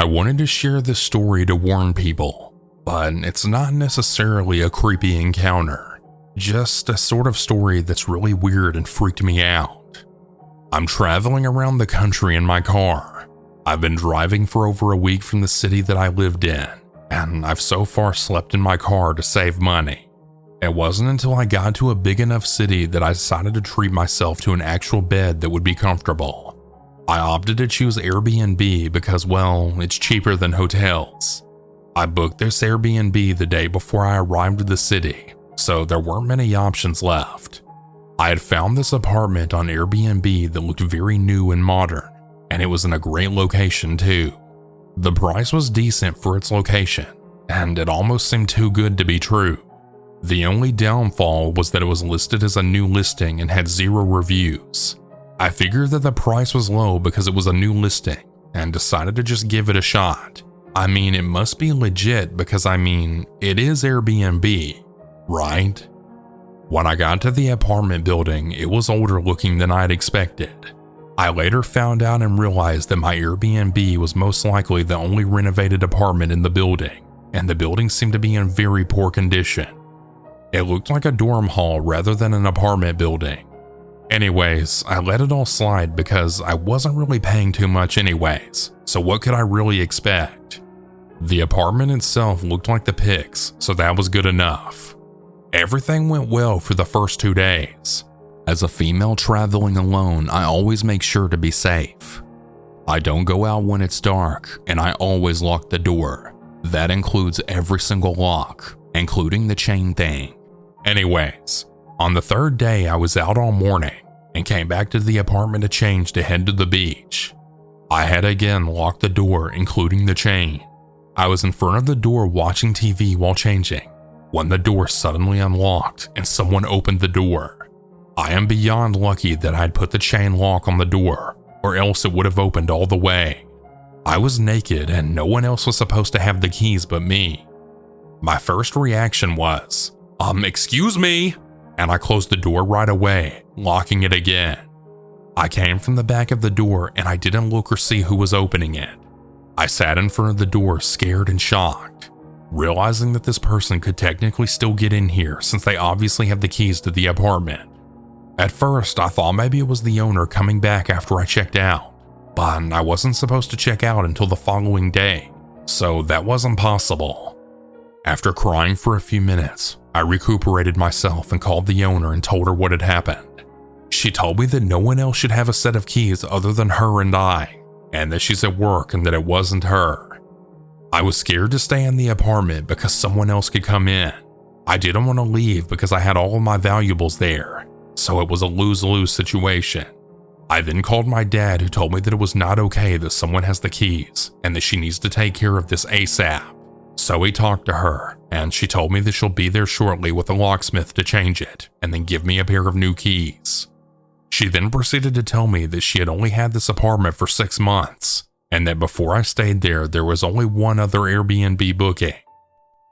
wanted to share this story to warn people, but it's not necessarily a creepy encounter, just a sort of story that's really weird and freaked me out. I'm traveling around the country in my car. I've been driving for over a week from the city that I lived in, and I've so far slept in my car to save money. It wasn't until I got to a big enough city that I decided to treat myself to an actual bed that would be comfortable. I opted to choose Airbnb because, well, it's cheaper than hotels. I booked this Airbnb the day before I arrived at the city, so there weren't many options left. I had found this apartment on Airbnb that looked very new and modern, and it was in a great location too. The price was decent for its location, and it almost seemed too good to be true. The only downfall was that it was listed as a new listing and had 0 reviews. I figured that the price was low because it was a new listing and decided to just give it a shot. I mean, it must be legit because it is Airbnb, right? When I got to the apartment building, it was older looking than I'd expected. I later found out and realized that my Airbnb was most likely the only renovated apartment in the building, and the building seemed to be in very poor condition. It looked like a dorm hall rather than an apartment building. Anyways, I let it all slide because I wasn't really paying too much anyways, so what could I really expect? The apartment itself looked like the pics, so that was good enough. Everything went well for the first 2 days. As a female traveling alone, I always make sure to be safe. I don't go out when it's dark, and I always lock the door. That includes every single lock, including the chain thing. Anyways, on the 3rd day, I was out all morning and came back to the apartment to change to head to the beach. I had again locked the door, including the chain. I was in front of the door watching TV while changing, when the door suddenly unlocked and someone opened the door. I am beyond lucky that I'd put the chain lock on the door, or else it would have opened all the way. I was naked and no one else was supposed to have the keys but me. My first reaction was, excuse me, and I closed the door right away, locking it again. I came from the back of the door and I didn't look or see who was opening it. I sat in front of the door scared and shocked, realizing that this person could technically still get in here since they obviously have the keys to the apartment. At first, I thought maybe it was the owner coming back after I checked out, but I wasn't supposed to check out until the following day, so that wasn't possible. After crying for a few minutes, I recuperated myself and called the owner and told her what had happened. She told me that no one else should have a set of keys other than her and I, and that she's at work and that it wasn't her. I was scared to stay in the apartment because someone else could come in. I didn't want to leave because I had all of my valuables there, so it was a lose-lose situation. I then called my dad, who told me that it was not okay that someone has the keys and that she needs to take care of this ASAP. So he talked to her, and she told me that she'll be there shortly with a locksmith to change it and then give me a pair of new keys. She then proceeded to tell me that she had only had this apartment for 6 months, and that before I stayed there was only one other Airbnb booking.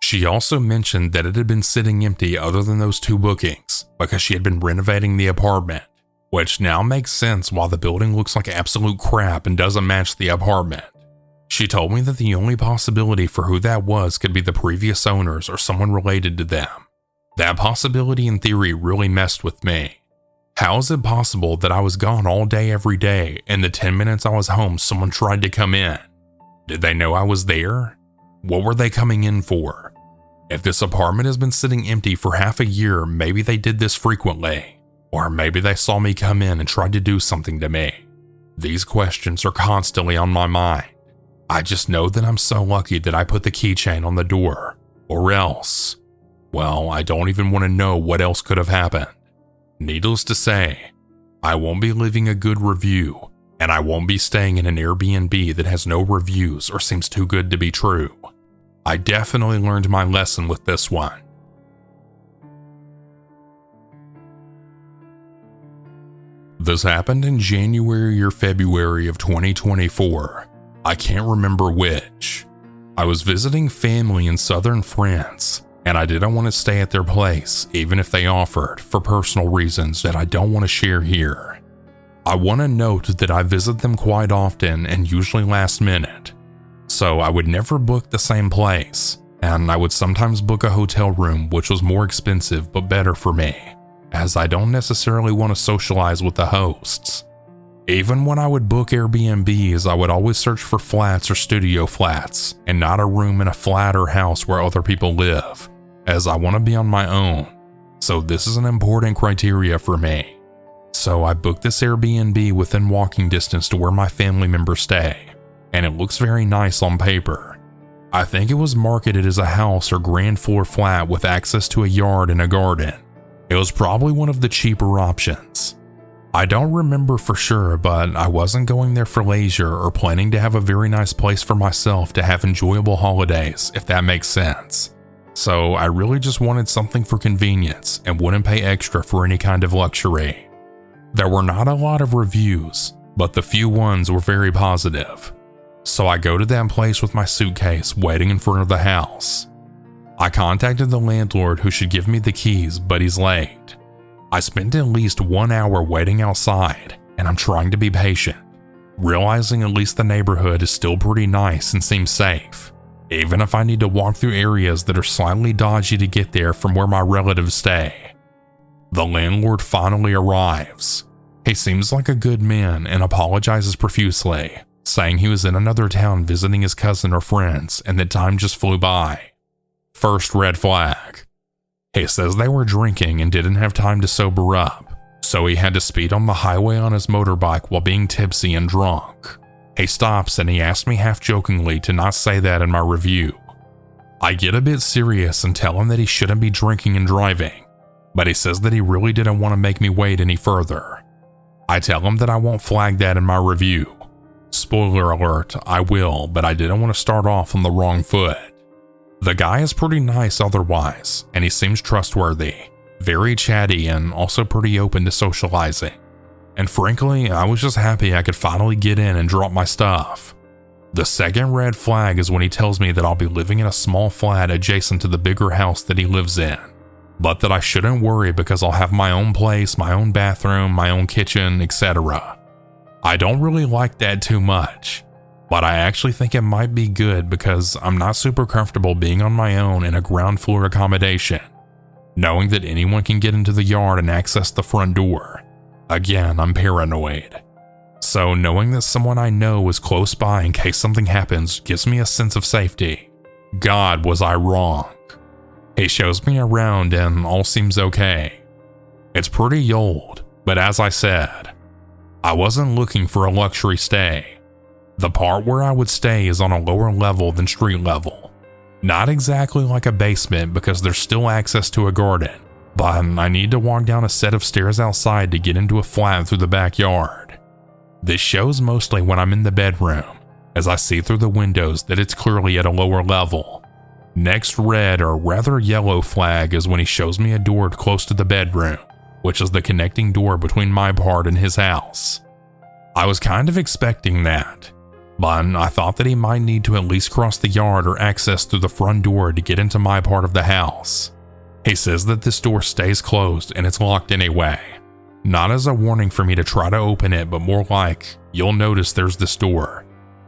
She also mentioned that it had been sitting empty other than those 2 bookings because she had been renovating the apartment, which now makes sense while the building looks like absolute crap and doesn't match the apartment. She told me that the only possibility for who that was could be the previous owners or someone related to them. That possibility in theory really messed with me. How is it possible that I was gone all day every day and the 10 minutes I was home someone tried to come in? Did they know I was there? What were they coming in for? If this apartment has been sitting empty for half a year, maybe they did this frequently. Or maybe they saw me come in and tried to do something to me. These questions are constantly on my mind. I just know that I'm so lucky that I put the keychain on the door, or else, well, I don't even want to know what else could have happened. Needless to say, I won't be leaving a good review, and I won't be staying in an Airbnb that has no reviews or seems too good to be true. I definitely learned my lesson with this one. This happened in January or February of 2024. I can't remember which. I was visiting family in southern France, and I didn't want to stay at their place even if they offered for personal reasons that I don't want to share here. I want to note that I visit them quite often and usually last minute. so I would never book the same place, and I would sometimes book a hotel room which was more expensive but better for me, as I don't necessarily want to socialize with the hosts. Even when I would book Airbnbs, I would always search for flats or studio flats, and not a room in a flat or house where other people live, as I want to be on my own. So this is an important criteria for me. So I booked this Airbnb within walking distance to where my family members stay, and it looks very nice on paper. I think it was marketed as a house or grand floor flat with access to a yard and a garden. It was probably one of the cheaper options. I don't remember for sure, but I wasn't going there for leisure or planning to have a very nice place for myself to have enjoyable holidays, if that makes sense. So I really just wanted something for convenience and wouldn't pay extra for any kind of luxury. There were not a lot of reviews, but the few ones were very positive. So I go to that place with my suitcase waiting in front of the house. I contacted the landlord who should give me the keys, but he's late. I spent at least 1 hour waiting outside, and I'm trying to be patient, realizing at least the neighborhood is still pretty nice and seems safe, even if I need to walk through areas that are slightly dodgy to get there from where my relatives stay. The landlord finally arrives. He seems like a good man and apologizes profusely, saying he was in another town visiting his cousin or friends and that time just flew by. First red flag. He says they were drinking and didn't have time to sober up, so he had to speed on the highway on his motorbike while being tipsy and drunk. He stops and he asks me half-jokingly to not say that in my review. I get a bit serious and tell him that he shouldn't be drinking and driving, but he says that he really didn't want to make me wait any further. I tell him that I won't flag that in my review. Spoiler alert, I will, but I didn't want to start off on the wrong foot. The guy is pretty nice otherwise, and he seems trustworthy, very chatty, and also pretty open to socializing. And frankly, I was just happy I could finally get in and drop my stuff. The second red flag is when he tells me that I'll be living in a small flat adjacent to the bigger house that he lives in, but that I shouldn't worry because I'll have my own place, my own bathroom, my own kitchen, etc. I don't really like that too much, but I actually think it might be good because I'm not super comfortable being on my own in a ground floor accommodation, knowing that anyone can get into the yard and access the front door. Again, I'm paranoid. So knowing that someone I know is close by in case something happens gives me a sense of safety. God, was I wrong. He shows me around and all seems okay. It's pretty old, but as I said, I wasn't looking for a luxury stay. The part where I would stay is on a lower level than street level. Not exactly like a basement because there's still access to a garden, but I need to walk down a set of stairs outside to get into a flat through the backyard. This shows mostly when I'm in the bedroom, as I see through the windows that it's clearly at a lower level. Next red or rather yellow flag is when he shows me a door close to the bedroom, which is the connecting door between my part and his house. I was kind of expecting that, but I thought that he might need to at least cross the yard or access through the front door to get into my part of the house. He says that this door stays closed and it's locked anyway. Not as a warning for me to try to open it, but more like, you'll notice there's this door.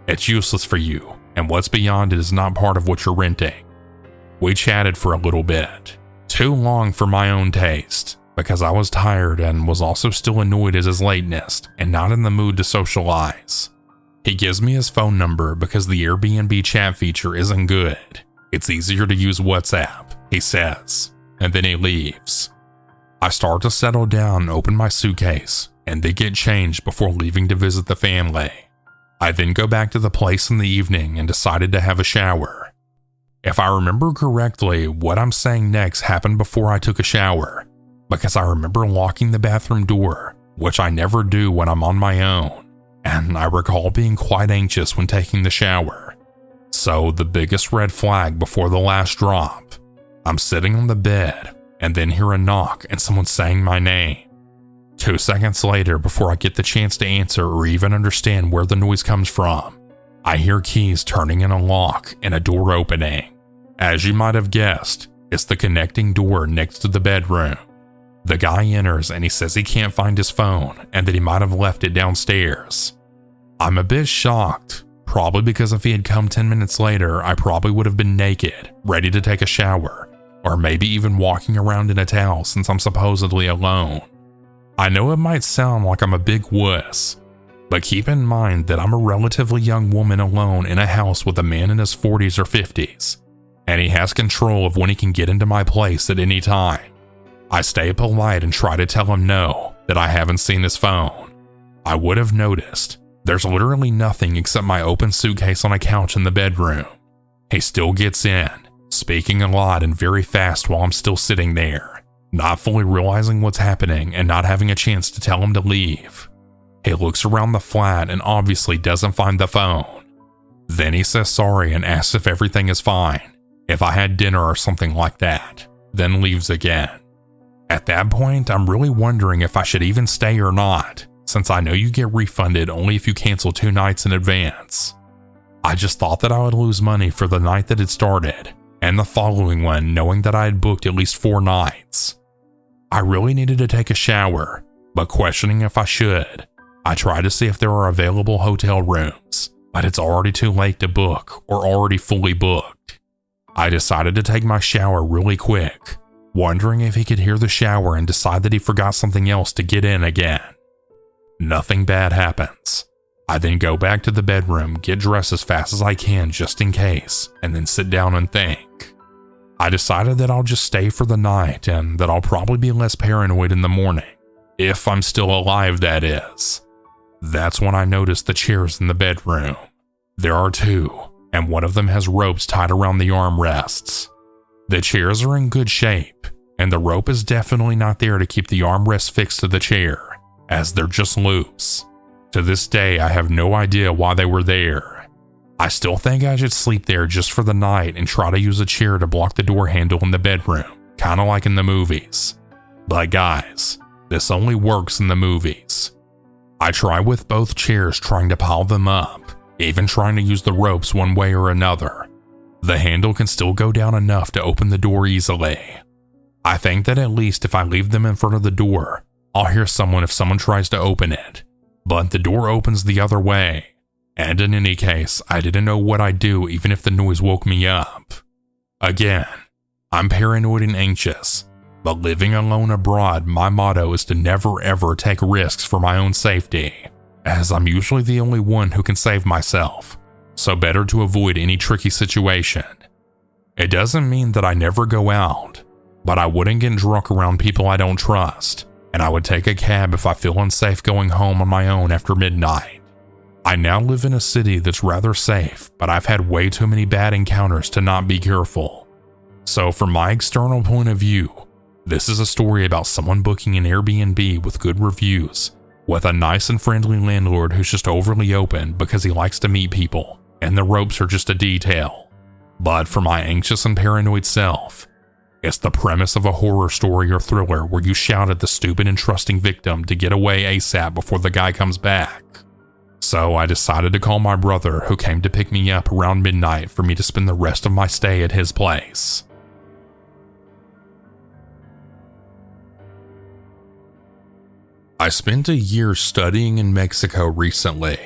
It's useless for you, and what's beyond it is not part of what you're renting. We chatted for a little bit. Too long for my own taste, because I was tired and was also still annoyed at his lateness and not in the mood to socialize. He gives me his phone number because the Airbnb chat feature isn't good. It's easier to use WhatsApp, he says, and then he leaves. I start to settle down and open my suitcase, and they get changed before leaving to visit the family. I then go back to the place in the evening and decided to have a shower. If I remember correctly, what I'm saying next happened before I took a shower, because I remember locking the bathroom door, which I never do when I'm on my own, and I recall being quite anxious when taking the shower. So the biggest red flag before the last drop. I'm sitting on the bed and then hear a knock and someone saying my name. 2 seconds later, before I get the chance to answer or even understand where the noise comes from, I hear keys turning in a lock and a door opening. As you might have guessed, it's the connecting door next to the bedroom. The guy enters and he says he can't find his phone and that he might have left it downstairs. I'm a bit shocked, probably because if he had come 10 minutes later, I probably would have been naked, ready to take a shower, or maybe even walking around in a towel since I'm supposedly alone. I know it might sound like I'm a big wuss, but keep in mind that I'm a relatively young woman alone in a house with a man in his 40s or 50s, and he has control of when he can get into my place at any time. I stay polite and try to tell him no, that I haven't seen his phone. I would have noticed. There's literally nothing except my open suitcase on a couch in the bedroom. He still gets in, speaking a lot and very fast while I'm still sitting there, not fully realizing what's happening and not having a chance to tell him to leave. He looks around the flat and obviously doesn't find the phone. Then he says sorry and asks if everything is fine, if I had dinner or something like that, then leaves again. At that point, I'm really wondering if I should even stay or not, since I know you get refunded only if you cancel 2 nights in advance. I just thought that I would lose money for the night that it started, and the following one knowing that I had booked at least 4 nights. I really needed to take a shower, but questioning if I should. I tried to see if there are available hotel rooms, but it's already too late to book or already fully booked. I decided to take my shower really quick, wondering if he could hear the shower and decide that he forgot something else to get in again. Nothing bad happens. I then go back to the bedroom, get dressed as fast as I can just in case, and then sit down and think. I decided that I'll just stay for the night and that I'll probably be less paranoid in the morning, if I'm still alive, that is. That's when I noticed the chairs in the bedroom. There are 2, and one of them has ropes tied around the armrests. The chairs are in good shape, and the rope is definitely not there to keep the armrests fixed to the chair, as they're just loose. To this day, I have no idea why they were there. I still think I should sleep there just for the night and try to use a chair to block the door handle in the bedroom, kinda like in the movies. But guys, this only works in the movies. I try with both chairs trying to pile them up, even trying to use the ropes one way or another. The handle can still go down enough to open the door easily. I think that at least if I leave them in front of the door, I'll hear someone if someone tries to open it. But the door opens the other way, and in any case, I didn't know what I'd do even if the noise woke me up. Again, I'm paranoid and anxious, but living alone abroad, my motto is to never ever take risks for my own safety, as I'm usually the only one who can save myself, so better to avoid any tricky situation. It doesn't mean that I never go out, but I wouldn't get drunk around people I don't trust, and I would take a cab if I feel unsafe going home on my own after midnight. I now live in a city that's rather safe, but I've had way too many bad encounters to not be careful. So from my external point of view, this is a story about someone booking an Airbnb with good reviews, with a nice and friendly landlord who's just overly open because he likes to meet people, and the ropes are just a detail. But for my anxious and paranoid self, it's the premise of a horror story or thriller where you shout at the stupid and trusting victim to get away ASAP before the guy comes back. So I decided to call my brother, who came to pick me up around midnight for me to spend the rest of my stay at his place. I spent a year studying in Mexico recently,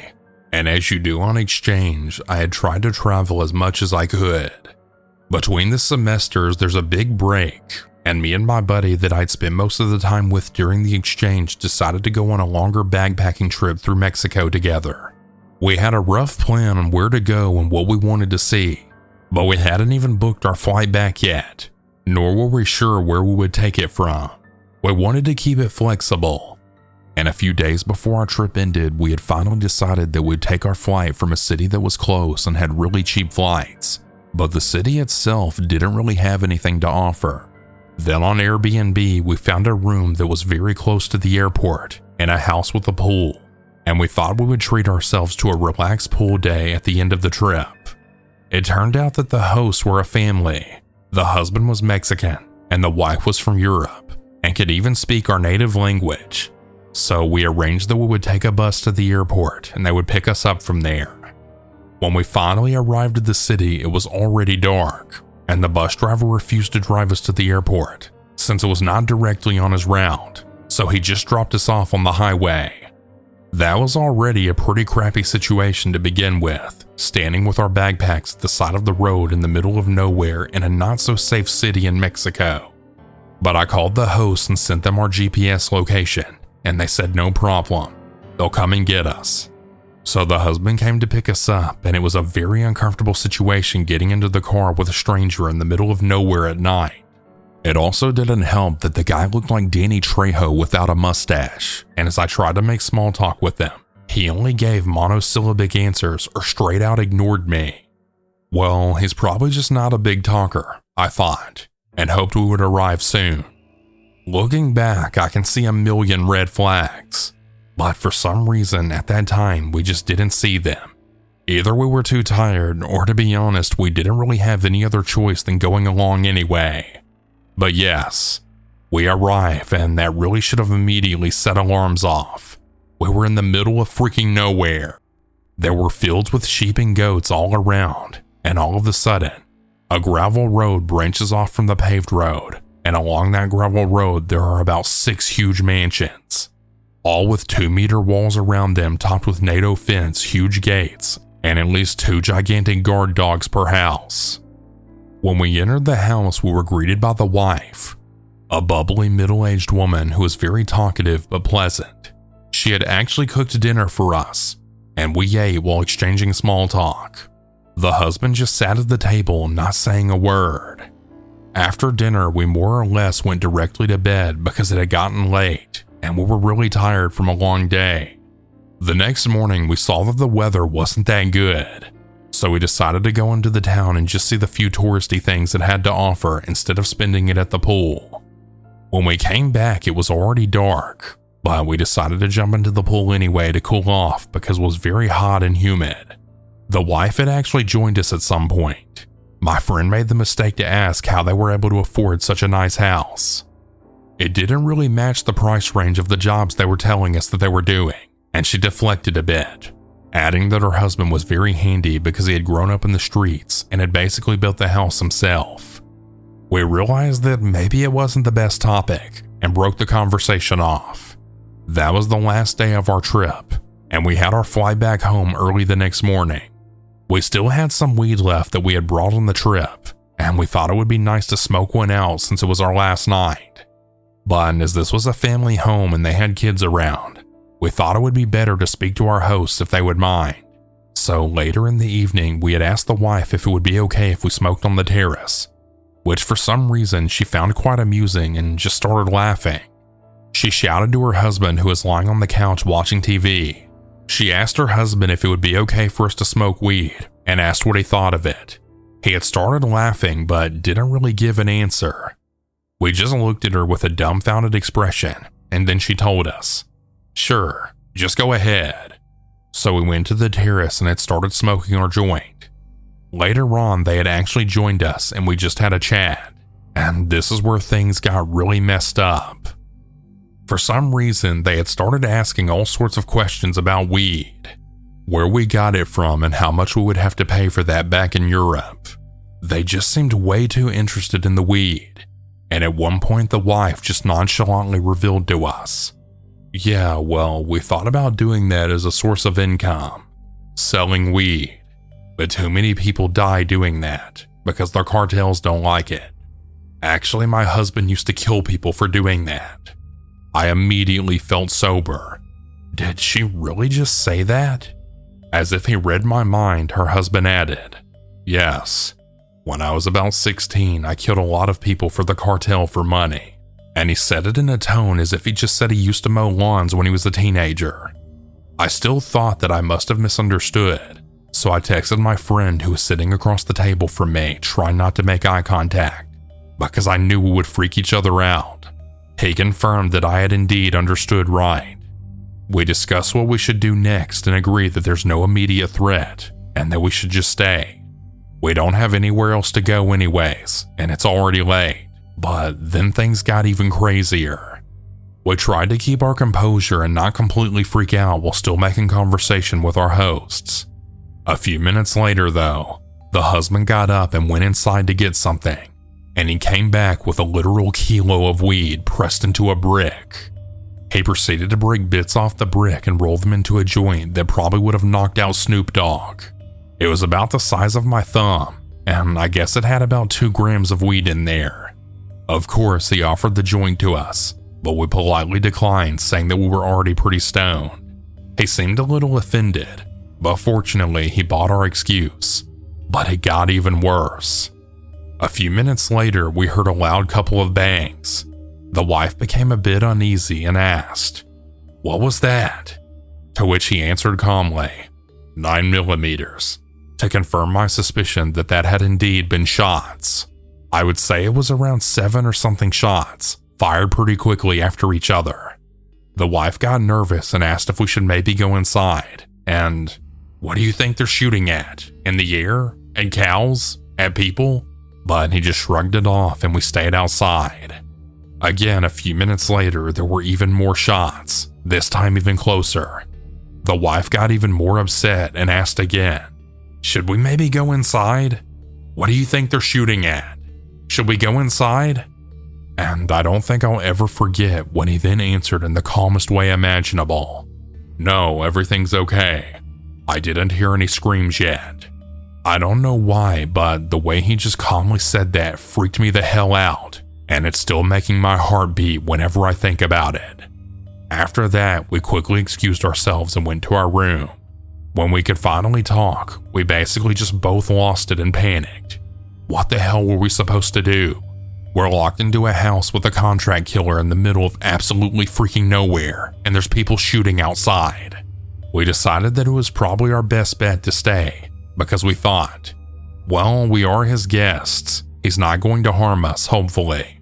and as you do on exchange, I had tried to travel as much as I could. Between the semesters, there's a big break, and me and my buddy that I'd spent most of the time with during the exchange decided to go on a longer backpacking trip through Mexico together. We had a rough plan on where to go and what we wanted to see, but we hadn't even booked our flight back yet, nor were we sure where we would take it from. We wanted to keep it flexible, and a few days before our trip ended, we had finally decided that we'd take our flight from a city that was close and had really cheap flights. But the city itself didn't really have anything to offer. Then on Airbnb, we found a room that was very close to the airport in a house with a pool, and we thought we would treat ourselves to a relaxed pool day at the end of the trip. It turned out that the hosts were a family. The husband was Mexican, and the wife was from Europe, and could even speak our native language. So we arranged that we would take a bus to the airport, and they would pick us up from there. When we finally arrived at the city, it was already dark, and the bus driver refused to drive us to the airport, since it was not directly on his route, so he just dropped us off on the highway. That was already a pretty crappy situation to begin with, standing with our backpacks at the side of the road in the middle of nowhere in a not-so-safe city in Mexico. But I called the host and sent them our GPS location, and they said no problem, they'll come and get us. So the husband came to pick us up, and it was a very uncomfortable situation getting into the car with a stranger in the middle of nowhere at night. It also didn't help that the guy looked like Danny Trejo without a mustache, and as I tried to make small talk with him, he only gave monosyllabic answers or straight out ignored me. Well, he's probably just not a big talker, I thought, and hoped we would arrive soon. Looking back, I can see a million red flags, but for some reason at that time we just didn't see them. Either we were too tired, or to be honest, we didn't really have any other choice than going along anyway. But yes, we arrive, and that really should have immediately set alarms off. We were in the middle of freaking nowhere. There were fields with sheep and goats all around, and all of a sudden, a gravel road branches off from the paved road, and along that gravel road there are about 6 huge mansions, all with 2-meter walls around them topped with NATO fence, huge gates, and at least 2 gigantic guard dogs per house. When we entered the house, we were greeted by the wife, a bubbly middle-aged woman who was very talkative but pleasant. She had actually cooked dinner for us, and we ate while exchanging small talk. The husband just sat at the table, not saying a word. After dinner, we more or less went directly to bed because it had gotten late, and we were really tired from a long day. The next morning, we saw that the weather wasn't that good, so we decided to go into the town and just see the few touristy things it had to offer instead of spending it at the pool. When we came back, it was already dark, but we decided to jump into the pool anyway to cool off because it was very hot and humid. The wife had actually joined us at some point. My friend made the mistake to ask how they were able to afford such a nice house. It didn't really match the price range of the jobs they were telling us that they were doing, and she deflected a bit, adding that her husband was very handy because he had grown up in the streets and had basically built the house himself. We realized that maybe it wasn't the best topic and broke the conversation off. That was the last day of our trip, and we had our flight back home early the next morning. We still had some weed left that we had brought on the trip, and we thought it would be nice to smoke one out since it was our last night. But as this was a family home and they had kids around, we thought it would be better to speak to our hosts if they would mind. So later in the evening, we had asked the wife if it would be okay if we smoked on the terrace, which for some reason she found quite amusing and just started laughing. She shouted to her husband, who was lying on the couch watching TV. She asked her husband if it would be okay for us to smoke weed and asked what he thought of it. He had started laughing but didn't really give an answer. We just looked at her with a dumbfounded expression, and then she told us, "Sure, just go ahead." So we went to the terrace and had started smoking our joint. Later on, they had actually joined us and we just had a chat, and this is where things got really messed up. For some reason, they had started asking all sorts of questions about weed, where we got it from and how much we would have to pay for that back in Europe. They just seemed way too interested in the weed, and at one point the wife just nonchalantly revealed to us, "Yeah, well, we thought about doing that as a source of income, selling weed, but too many people die doing that because their cartels don't like it. Actually, my husband used to kill people for doing that." I immediately felt sober. Did she really just say that? As if he read my mind, her husband added, "Yes, when I was about 16, I killed a lot of people for the cartel for money." And he said it in a tone as if he just said he used to mow lawns when he was a teenager. I still thought that I must have misunderstood, so I texted my friend who was sitting across the table from me, trying not to make eye contact, because I knew we would freak each other out. He confirmed that I had indeed understood right. We discussed what we should do next and agreed that there's no immediate threat and that we should just stay. We don't have anywhere else to go anyways, and it's already late. But then things got even crazier. We tried to keep our composure and not completely freak out while still making conversation with our hosts. A few minutes later though, the husband got up and went inside to get something, and he came back with a literal kilo of weed pressed into a brick. He proceeded to break bits off the brick and roll them into a joint that probably would have knocked out Snoop Dogg. It was about the size of my thumb, and I guess it had about 2 grams of weed in there. Of course, he offered the joint to us, but we politely declined, saying that we were already pretty stoned. He seemed a little offended, but fortunately he bought our excuse. But it got even worse. A few minutes later, we heard a loud couple of bangs. The wife became a bit uneasy and asked, "What was that?" To which he answered calmly, 9mm, to confirm my suspicion that that had indeed been shots. I would say it was around 7 or something shots, fired pretty quickly after each other. The wife got nervous and asked if we should maybe go inside, and, "What do you think they're shooting at? In the air? At cows? At people?" But he just shrugged it off and we stayed outside. Again, a few minutes later, there were even more shots, this time even closer. The wife got even more upset and asked again, "Should we maybe go inside? What do you think they're shooting at? Should we go inside?" And I don't think I'll ever forget when he then answered in the calmest way imaginable, "No, everything's okay. I didn't hear any screams yet." I don't know why, but the way he just calmly said that freaked me the hell out, and it's still making my heart beat whenever I think about it. After that, we quickly excused ourselves and went to our room. When we could finally talk, we basically just both lost it and panicked. What the hell were we supposed to do? We're locked into a house with a contract killer in the middle of absolutely freaking nowhere, and there's people shooting outside. We decided that it was probably our best bet to stay, because we thought, well, we are his guests. He's not going to harm us, hopefully.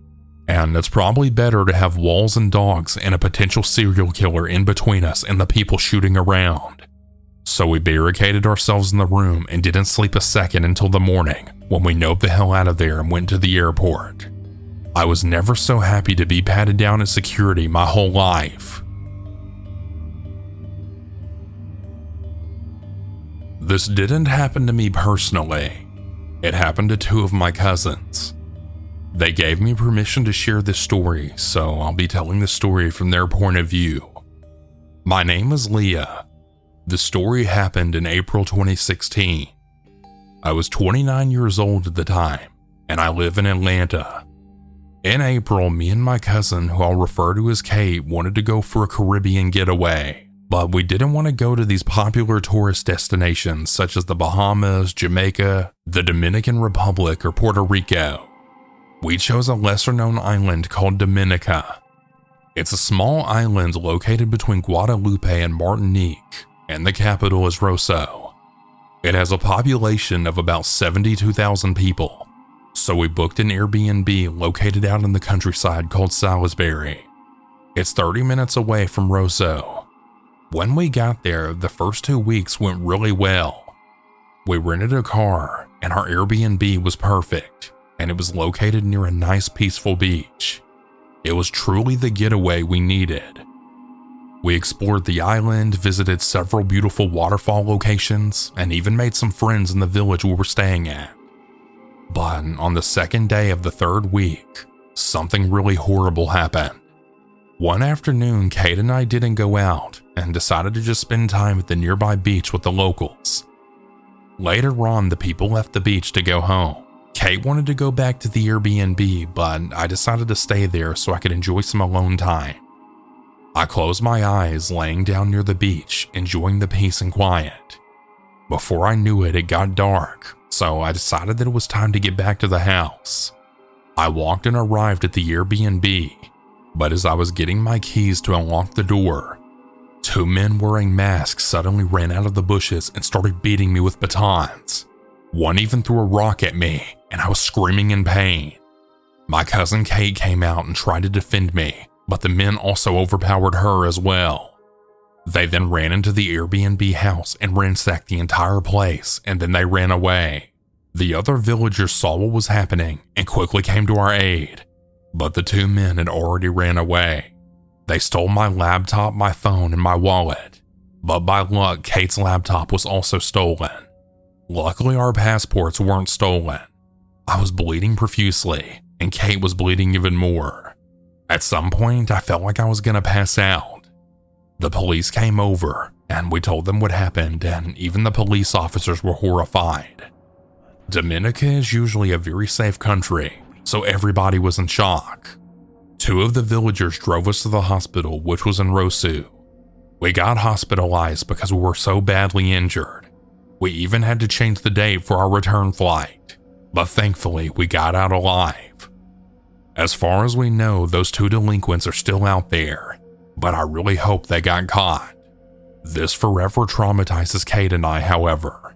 And it's probably better to have walls and dogs and a potential serial killer in between us and the people shooting around. So we barricaded ourselves in the room and didn't sleep a second until the morning, when we noped the hell out of there and went to the airport. I was never so happy to be patted down in security my whole life. This didn't happen to me personally. It happened to 2 of my cousins. They gave me permission to share this story, so I'll be telling the story from their point of view. My name is Leah. The story happened in April 2016. I was 29 years old at the time, and I live in Atlanta. In April, me and my cousin, who I'll refer to as Kate, wanted to go for a Caribbean getaway. But we didn't want to go to these popular tourist destinations such as the Bahamas, Jamaica, the Dominican Republic, or Puerto Rico. We chose a lesser-known island called Dominica. It's a small island located between Guadalupe and Martinique, and the capital is Rosso. It has a population of about 72,000 people, so we booked an Airbnb located out in the countryside called Salisbury. It's 30 minutes away from Rosso. When we got there, the first 2 weeks went really well. We rented a car, and our Airbnb was perfect, and it was located near a nice peaceful beach. It was truly the getaway we needed. We explored the island, visited several beautiful waterfall locations, and even made some friends in the village we were staying at. But on the second day of the 3rd week, something really horrible happened. One afternoon, Kate and I didn't go out and decided to just spend time at the nearby beach with the locals. Later on, the people left the beach to go home. Kate wanted to go back to the Airbnb, but I decided to stay there so I could enjoy some alone time. I closed my eyes, laying down near the beach, enjoying the peace and quiet. Before I knew it, it got dark, so I decided that it was time to get back to the house. I walked and arrived at the Airbnb, but as I was getting my keys to unlock the door, 2 men wearing masks suddenly ran out of the bushes and started beating me with batons. One even threw a rock at me, and I was screaming in pain. My cousin Kate came out and tried to defend me, but the men also overpowered her as well. They then ran into the Airbnb house and ransacked the entire place, and then they ran away. The other villagers saw what was happening and quickly came to our aid, but the 2 men had already ran away. They stole my laptop, my phone, and my wallet, but by luck, Kate's laptop was also stolen. Luckily, our passports weren't stolen. I was bleeding profusely, and Kate was bleeding even more. At some point, I felt like I was gonna pass out. The police came over, and we told them what happened, and even the police officers were horrified. Dominica is usually a very safe country, so everybody was in shock. 2 of the villagers drove us to the hospital, which was in Rosu. We got hospitalized because we were so badly injured. We even had to change the date for our return flight, but thankfully we got out alive. As far as we know, those 2 delinquents are still out there, but I really hope they got caught. This forever traumatizes Kate and I, however.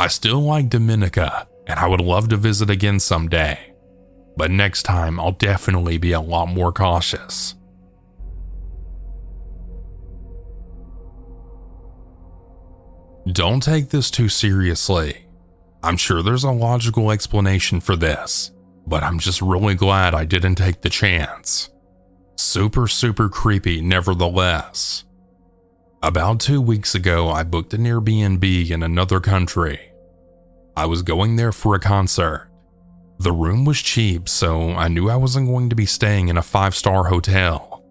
I still like Dominica, and I would love to visit again someday, but next time I'll definitely be a lot more cautious. Don't take this too seriously. I'm sure there's a logical explanation for this, but I'm just really glad I didn't take the chance. Super creepy nevertheless. About 2 weeks ago, I booked an Airbnb in another country. I was going there for a concert. The room was cheap, so I knew I wasn't going to be staying in a 5-star hotel,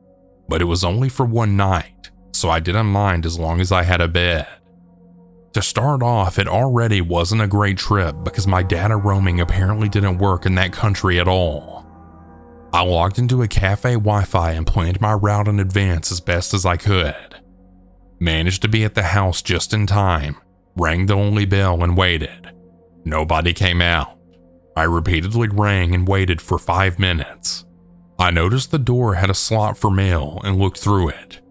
but it was only for one night, so I didn't mind as long as I had a bed. To start off, it already wasn't a great trip because my data roaming apparently didn't work in that country at all. I logged into a cafe Wi-Fi and planned my route in advance as best as I could. Managed to be at the house just in time, rang the only bell and waited. Nobody came out. I repeatedly rang and waited for 5 minutes. I noticed the door had a slot for mail and looked through it.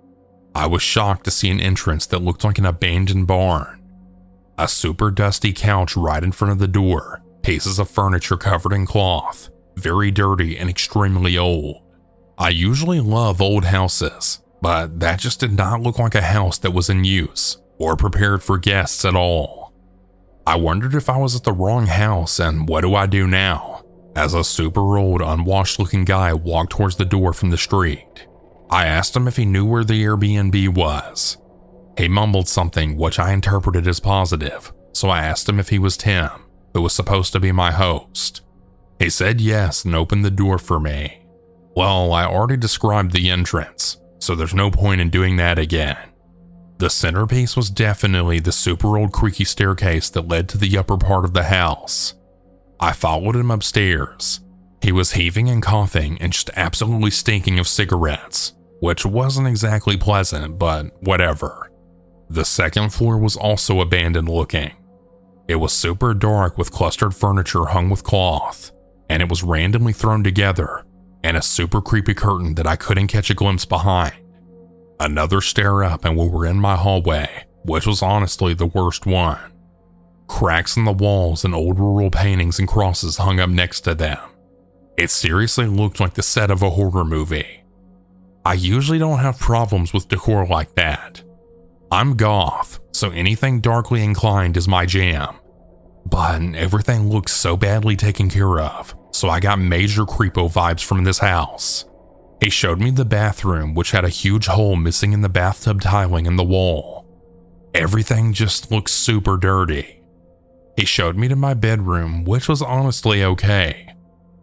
I was shocked to see an entrance that looked like an abandoned barn. A super dusty couch right in front of the door, pieces of furniture covered in cloth, very dirty and extremely old. I usually love old houses, but that just did not look like a house that was in use or prepared for guests at all. I wondered if I was at the wrong house, and what do I do now? As a super old, unwashed looking guy walked towards the door from the street. I asked him if he knew where the Airbnb was. He mumbled something which I interpreted as positive, so I asked him if he was Tim, who was supposed to be my host. He said yes and opened the door for me. Well, I already described the entrance, so there's no point in doing that again. The centerpiece was definitely the super old creaky staircase that led to the upper part of the house. I followed him upstairs. He was heaving and coughing and just absolutely stinking of cigarettes, which wasn't exactly pleasant, but whatever. The second floor was also abandoned looking. It was super dark with clustered furniture hung with cloth, and it was randomly thrown together, and a super creepy curtain that I couldn't catch a glimpse behind. Another stair up and we were in my hallway, which was honestly the worst one. Cracks in the walls and old rural paintings and crosses hung up next to them. It seriously looked like the set of a horror movie. I usually don't have problems with decor like that. I'm goth, so anything darkly inclined is my jam. But everything looks so badly taken care of, so I got major creepo vibes from this house. He showed me the bathroom, which had a huge hole missing in the bathtub tiling in the wall. Everything just looked super dirty. He showed me to my bedroom, which was honestly okay.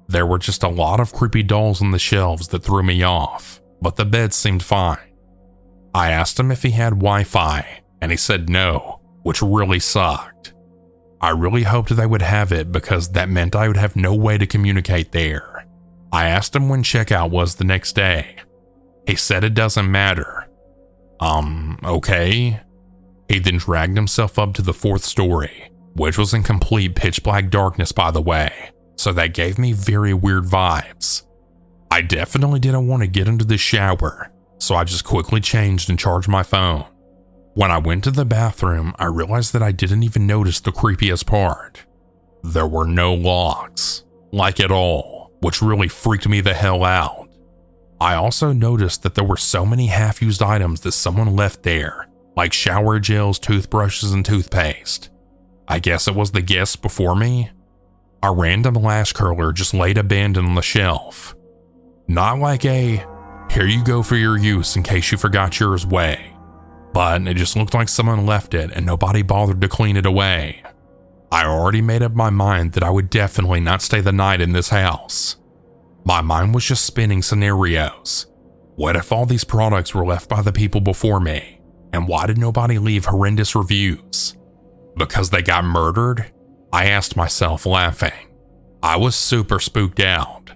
There were just a lot of creepy dolls on the shelves that threw me off, but the bed seemed fine. I asked him if he had Wi-Fi, and he said no, which really sucked. I really hoped they would have it because that meant I would have no way to communicate there. I asked him when checkout was the next day. He said it doesn't matter. Okay. He then dragged himself up to the 4th story, which was in complete pitch black darkness by the way, so that gave me very weird vibes. I definitely didn't want to get into the shower, so I just quickly changed and charged my phone. When I went to the bathroom, I realized that I didn't even notice the creepiest part. There were no locks, like at all, which really freaked me the hell out. I also noticed that there were so many half-used items that someone left there, like shower gels, toothbrushes, and toothpaste. I guess it was the guests before me? A random lash curler just laid abandoned on the shelf. Not like a, here you go for your use in case you forgot yours way, but it just looked like someone left it and nobody bothered to clean it away. I already made up my mind that I would definitely not stay the night in this house. My mind was just spinning scenarios. What if all these products were left by the people before me? And why did nobody leave horrendous reviews? Because they got murdered? I asked myself, laughing. I was super spooked out.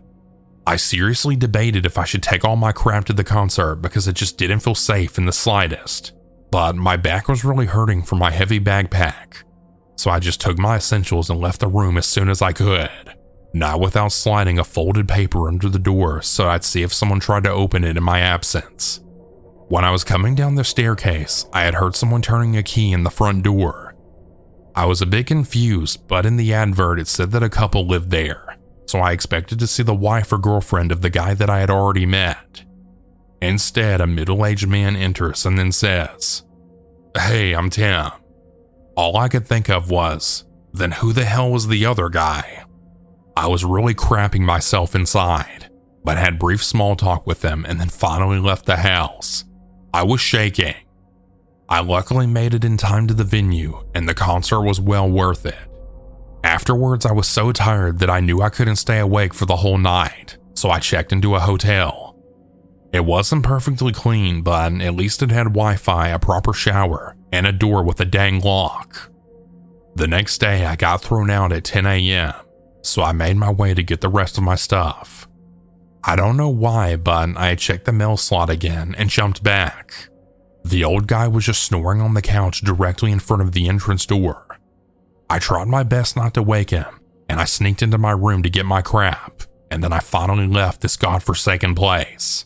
I seriously debated if I should take all my crap to the concert because it just didn't feel safe in the slightest. But my back was really hurting from my heavy backpack. So I just took my essentials and left the room as soon as I could. Not without sliding a folded paper under the door so I'd see if someone tried to open it in my absence. When I was coming down the staircase, I had heard someone turning a key in the front door. I was a bit confused, but in the advert it said that a couple lived there, so I expected to see the wife or girlfriend of the guy that I had already met. Instead, a middle-aged man enters and then says, "Hey, I'm Tim." All I could think of was, then who the hell was the other guy? I was really crapping myself inside, but had brief small talk with him and then finally left the house. I was shaking. I luckily made it in time to the venue, and the concert was well worth it. Afterwards, I was so tired that I knew I couldn't stay awake for the whole night, so I checked into a hotel. It wasn't perfectly clean, but at least it had Wi-Fi, a proper shower, and a door with a dang lock. The next day, I got thrown out at 10 a.m., so I made my way to get the rest of my stuff. I don't know why, but I checked the mail slot again and jumped back. The old guy was just snoring on the couch directly in front of the entrance door. I tried my best not to wake him, and I sneaked into my room to get my crap, and then I finally left this godforsaken place.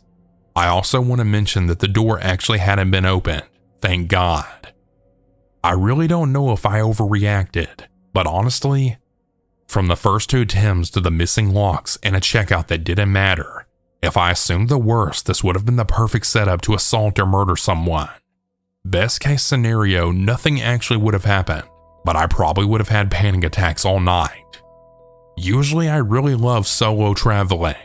I also want to mention that the door actually hadn't been opened, thank God. I really don't know if I overreacted, but honestly, from the first two Tims to the missing locks and a checkout that didn't matter, if I assumed the worst, this would have been the perfect setup to assault or murder someone. Best case scenario, nothing actually would have happened, but I probably would have had panic attacks all night. Usually I really love solo traveling,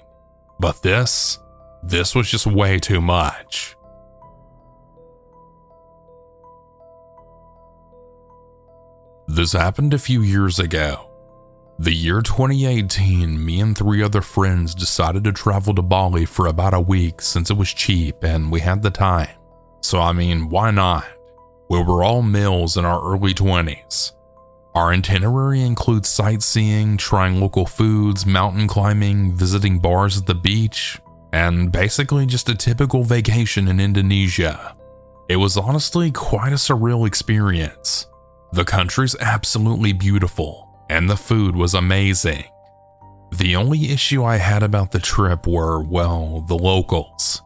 but this was just way too much. This happened a few years ago. The year 2018, me and 3 other friends decided to travel to Bali for about a week since it was cheap and we had the time. So I mean, why not? We were all males in our early 20s. Our itinerary includes sightseeing, trying local foods, mountain climbing, visiting bars at the beach, and basically just a typical vacation in Indonesia. It was honestly quite a surreal experience. The country's absolutely beautiful, and the food was amazing. The only issue I had about the trip were, well, the locals.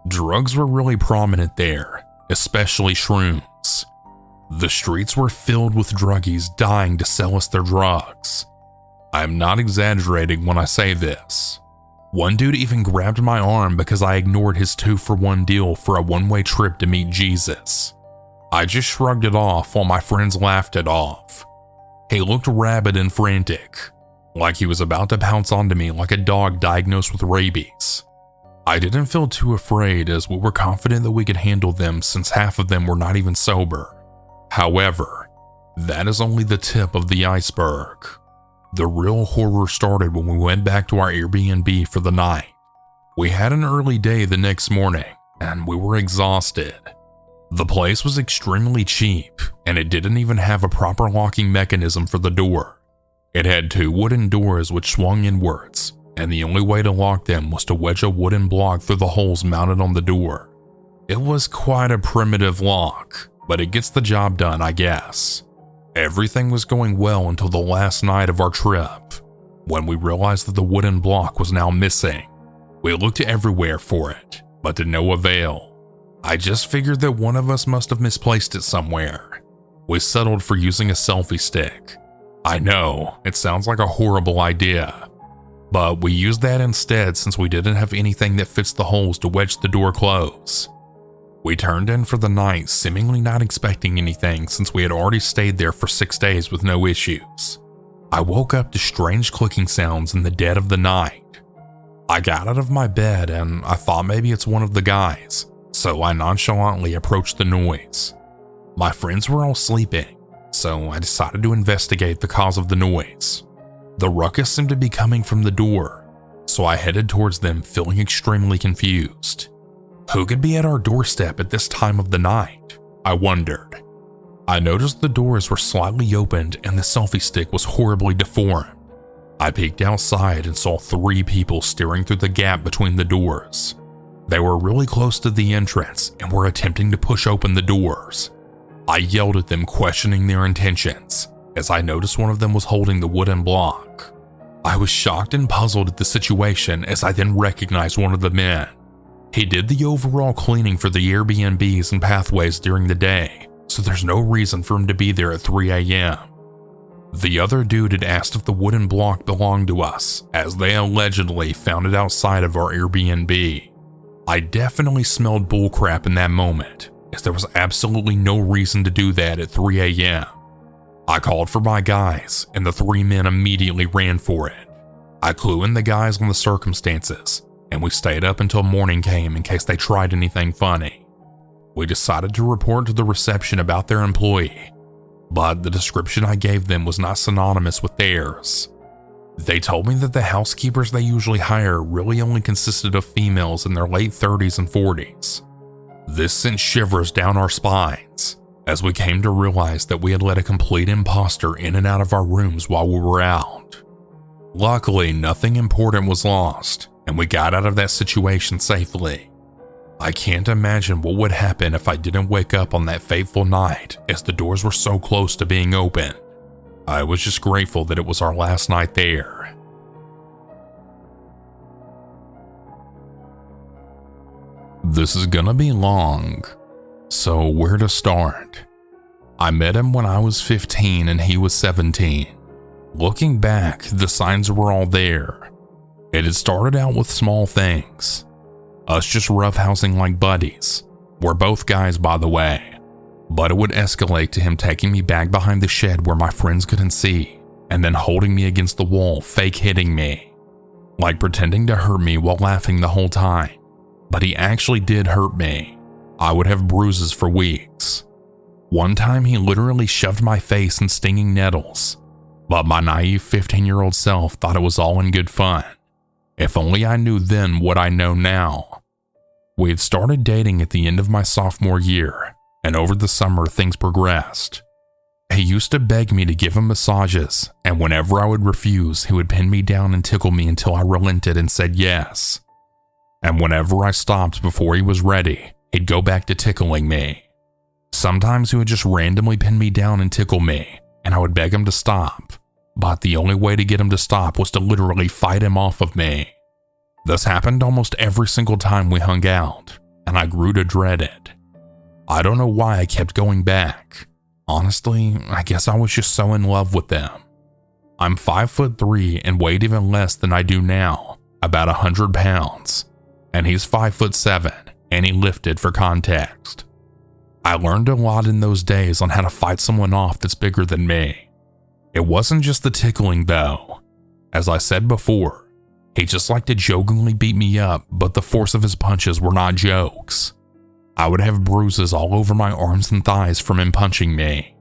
Drugs were really prominent there, especially shrooms. The streets were filled with druggies dying to sell us their drugs. I'm not exaggerating when I say this. One dude even grabbed my arm because I ignored his 2-for-1 deal for a one-way trip to meet Jesus. I just shrugged it off while my friends laughed it off. He looked rabid and frantic, like he was about to pounce onto me like a dog diagnosed with rabies. I didn't feel too afraid as we were confident that we could handle them since half of them were not even sober. However, that is only the tip of the iceberg. The real horror started when we went back to our Airbnb for the night. We had an early day the next morning, and we were exhausted. The place was extremely cheap, and it didn't even have a proper locking mechanism for the door. It had 2 wooden doors which swung inwards, and the only way to lock them was to wedge a wooden block through the holes mounted on the door. It was quite a primitive lock, but it gets the job done, I guess. Everything was going well until the last night of our trip, when we realized that the wooden block was now missing. We looked everywhere for it, but to no avail. I just figured that one of us must have misplaced it somewhere. We settled for using a selfie stick. I know, it sounds like a horrible idea, but we used that instead since we didn't have anything that fits the holes to wedge the door close. We turned in for the night, seemingly not expecting anything since we had already stayed there for 6 days with no issues. I woke up to strange clicking sounds in the dead of the night. I got out of my bed and I thought maybe it's one of the guys, so I nonchalantly approached the noise. My friends were all sleeping, so I decided to investigate the cause of the noise. The ruckus seemed to be coming from the door, so I headed towards them feeling extremely confused. Who could be at our doorstep at this time of the night? I wondered. I noticed the doors were slightly opened and the selfie stick was horribly deformed. I peeked outside and saw 3 people staring through the gap between the doors. They were really close to the entrance and were attempting to push open the doors. I yelled at them, questioning their intentions, as I noticed one of them was holding the wooden block. I was shocked and puzzled at the situation as I then recognized one of the men. He did the overall cleaning for the Airbnbs and pathways during the day, so there's no reason for him to be there at 3 a.m. The other dude had asked if the wooden block belonged to us, as they allegedly found it outside of our Airbnb. I definitely smelled bullcrap in that moment, as there was absolutely no reason to do that at 3 a.m. I called for my guys, and the 3 men immediately ran for it. I clued in the guys on the circumstances, and we stayed up until morning came in case they tried anything funny. We decided to report to the reception about their employee, but the description I gave them was not synonymous with theirs. They told me that the housekeepers they usually hire really only consisted of females in their late 30s and 40s. This sent shivers down our spines, as we came to realize that we had let a complete imposter in and out of our rooms while we were out. Luckily, nothing important was lost, and we got out of that situation safely. I can't imagine what would happen if I didn't wake up on that fateful night, as the doors were so close to being open. I was just grateful that it was our last night there. This is gonna be long, so where to start? I met him when I was 15 and he was 17. Looking back, the signs were all there. It had started out with small things. Us just roughhousing like buddies. We're both guys, by the way. But it would escalate to him taking me back behind the shed where my friends couldn't see, and then holding me against the wall, fake hitting me. Like pretending to hurt me while laughing the whole time. But he actually did hurt me. I would have bruises for weeks. One time he literally shoved my face in stinging nettles, but my naive 15-year-old self thought it was all in good fun. If only I knew then what I know now. We had started dating at the end of my sophomore year, and over the summer things progressed. He used to beg me to give him massages, and whenever I would refuse, he would pin me down and tickle me until I relented and said yes. And whenever I stopped before he was ready, he'd go back to tickling me. Sometimes he would just randomly pin me down and tickle me, and I would beg him to stop. But the only way to get him to stop was to literally fight him off of me. This happened almost every single time we hung out, and I grew to dread it. I don't know why I kept going back. Honestly, I guess I was just so in love with them. I'm 5'3" and weighed even less than I do now, about 100 pounds, and he's 5'7", and he lifted for context. I learned a lot in those days on how to fight someone off that's bigger than me. It wasn't just the tickling though. As I said before, he just liked to jokingly beat me up, but the force of his punches were not jokes. I would have bruises all over my arms and thighs from him punching me.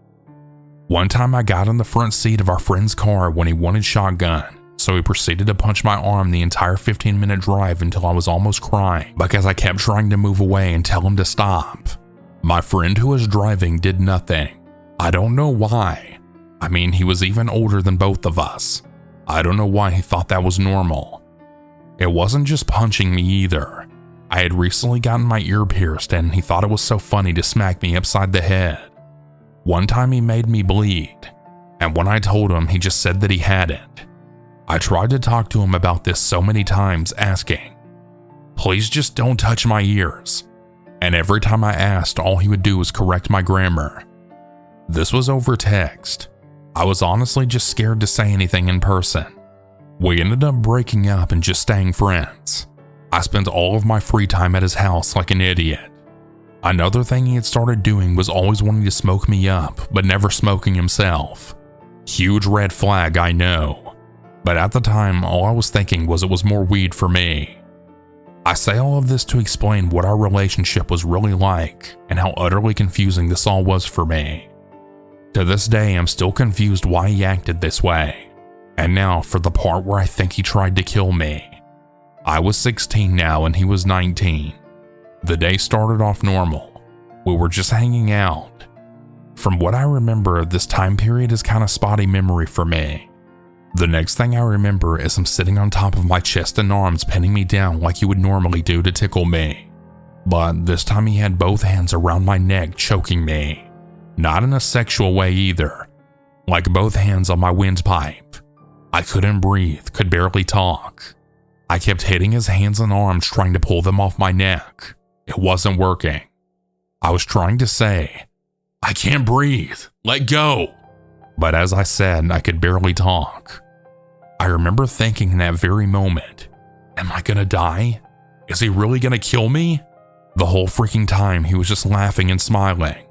One time I got in the front seat of our friend's car when he wanted shotgun, so he proceeded to punch my arm the entire 15-minute drive until I was almost crying because I kept trying to move away and tell him to stop. My friend who was driving did nothing. I don't know why. I mean, he was even older than both of us. I don't know why he thought that was normal. It wasn't just punching me either. I had recently gotten my ear pierced and he thought it was so funny to smack me upside the head. One time he made me bleed, and when I told him, he just said that he hadn't. I tried to talk to him about this so many times, asking, "Please just don't touch my ears." And every time I asked, all he would do was correct my grammar. This was over text. I was honestly just scared to say anything in person. We ended up breaking up and just staying friends. I spent all of my free time at his house like an idiot. Another thing he had started doing was always wanting to smoke me up, but never smoking himself. Huge red flag, I know. But at the time, all I was thinking was it was more weed for me. I say all of this to explain what our relationship was really like and how utterly confusing this all was for me. To this day, I'm still confused why he acted this way. And now for the part where I think he tried to kill me. I was 16 now and he was 19. The day started off normal. We were just hanging out. From what I remember, this time period is kind of spotty memory for me. The next thing I remember is him sitting on top of my chest and arms, pinning me down like you would normally do to tickle me. But this time he had both hands around my neck, choking me. Not in a sexual way either. Like both hands on my windpipe. I couldn't breathe, could barely talk. I kept hitting his hands and arms, trying to pull them off my neck. It wasn't working. I was trying to say, "I can't breathe, let go." But as I said, I could barely talk. I remember thinking in that very moment, am I gonna die? Is he really gonna kill me? The whole freaking time he was just laughing and smiling.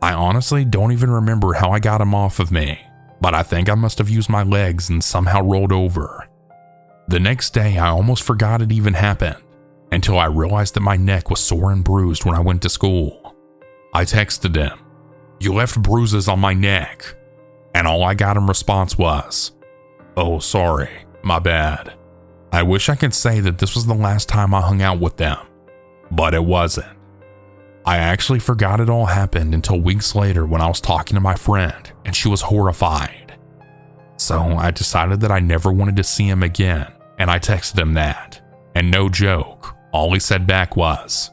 I honestly don't even remember how I got him off of me, but I think I must have used my legs and somehow rolled over. The next day I almost forgot it even happened, until I realized that my neck was sore and bruised when I went to school. I texted him, "You left bruises on my neck." And all I got in response was, "Oh, sorry, my bad." I wish I could say that this was the last time I hung out with them, but it wasn't. I actually forgot it all happened until weeks later when I was talking to my friend and she was horrified. So I decided that I never wanted to see him again, and I texted him that. And no joke, all he said back was,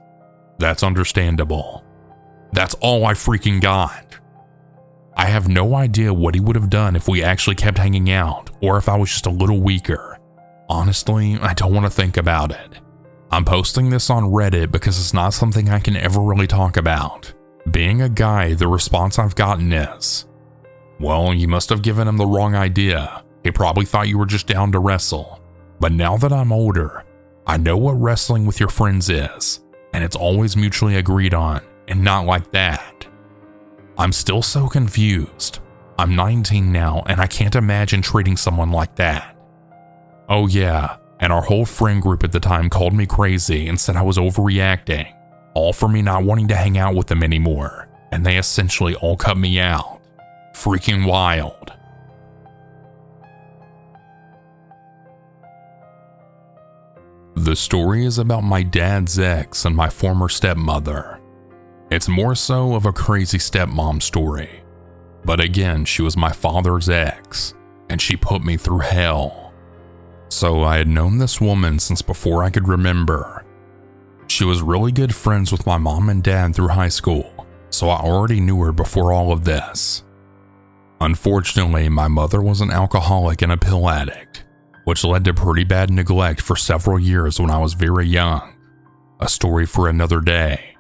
"That's understandable." That's all I freaking got. I have no idea what he would have done if we actually kept hanging out, or if I was just a little weaker. Honestly, I don't want to think about it. I'm posting this on Reddit because it's not something I can ever really talk about. Being a guy, the response I've gotten is, "Well, you must have given him the wrong idea. He probably thought you were just down to wrestle." But now that I'm older, I know what wrestling with your friends is, and it's always mutually agreed on, and not like that. I'm still so confused. I'm 19 now, and I can't imagine treating someone like that. Oh yeah, and our whole friend group at the time called me crazy and said I was overreacting, all for me not wanting to hang out with them anymore, and they essentially all cut me out. Freaking wild. The story is about my dad's ex and my former stepmother. It's more so of a crazy stepmom story. But again, she was my father's ex, and she put me through hell. So I had known this woman since before I could remember. She was really good friends with my mom and dad through high school, so I already knew her before all of this. Unfortunately, my mother was an alcoholic and a pill addict, which led to pretty bad neglect for several years when I was very young. A story for another day.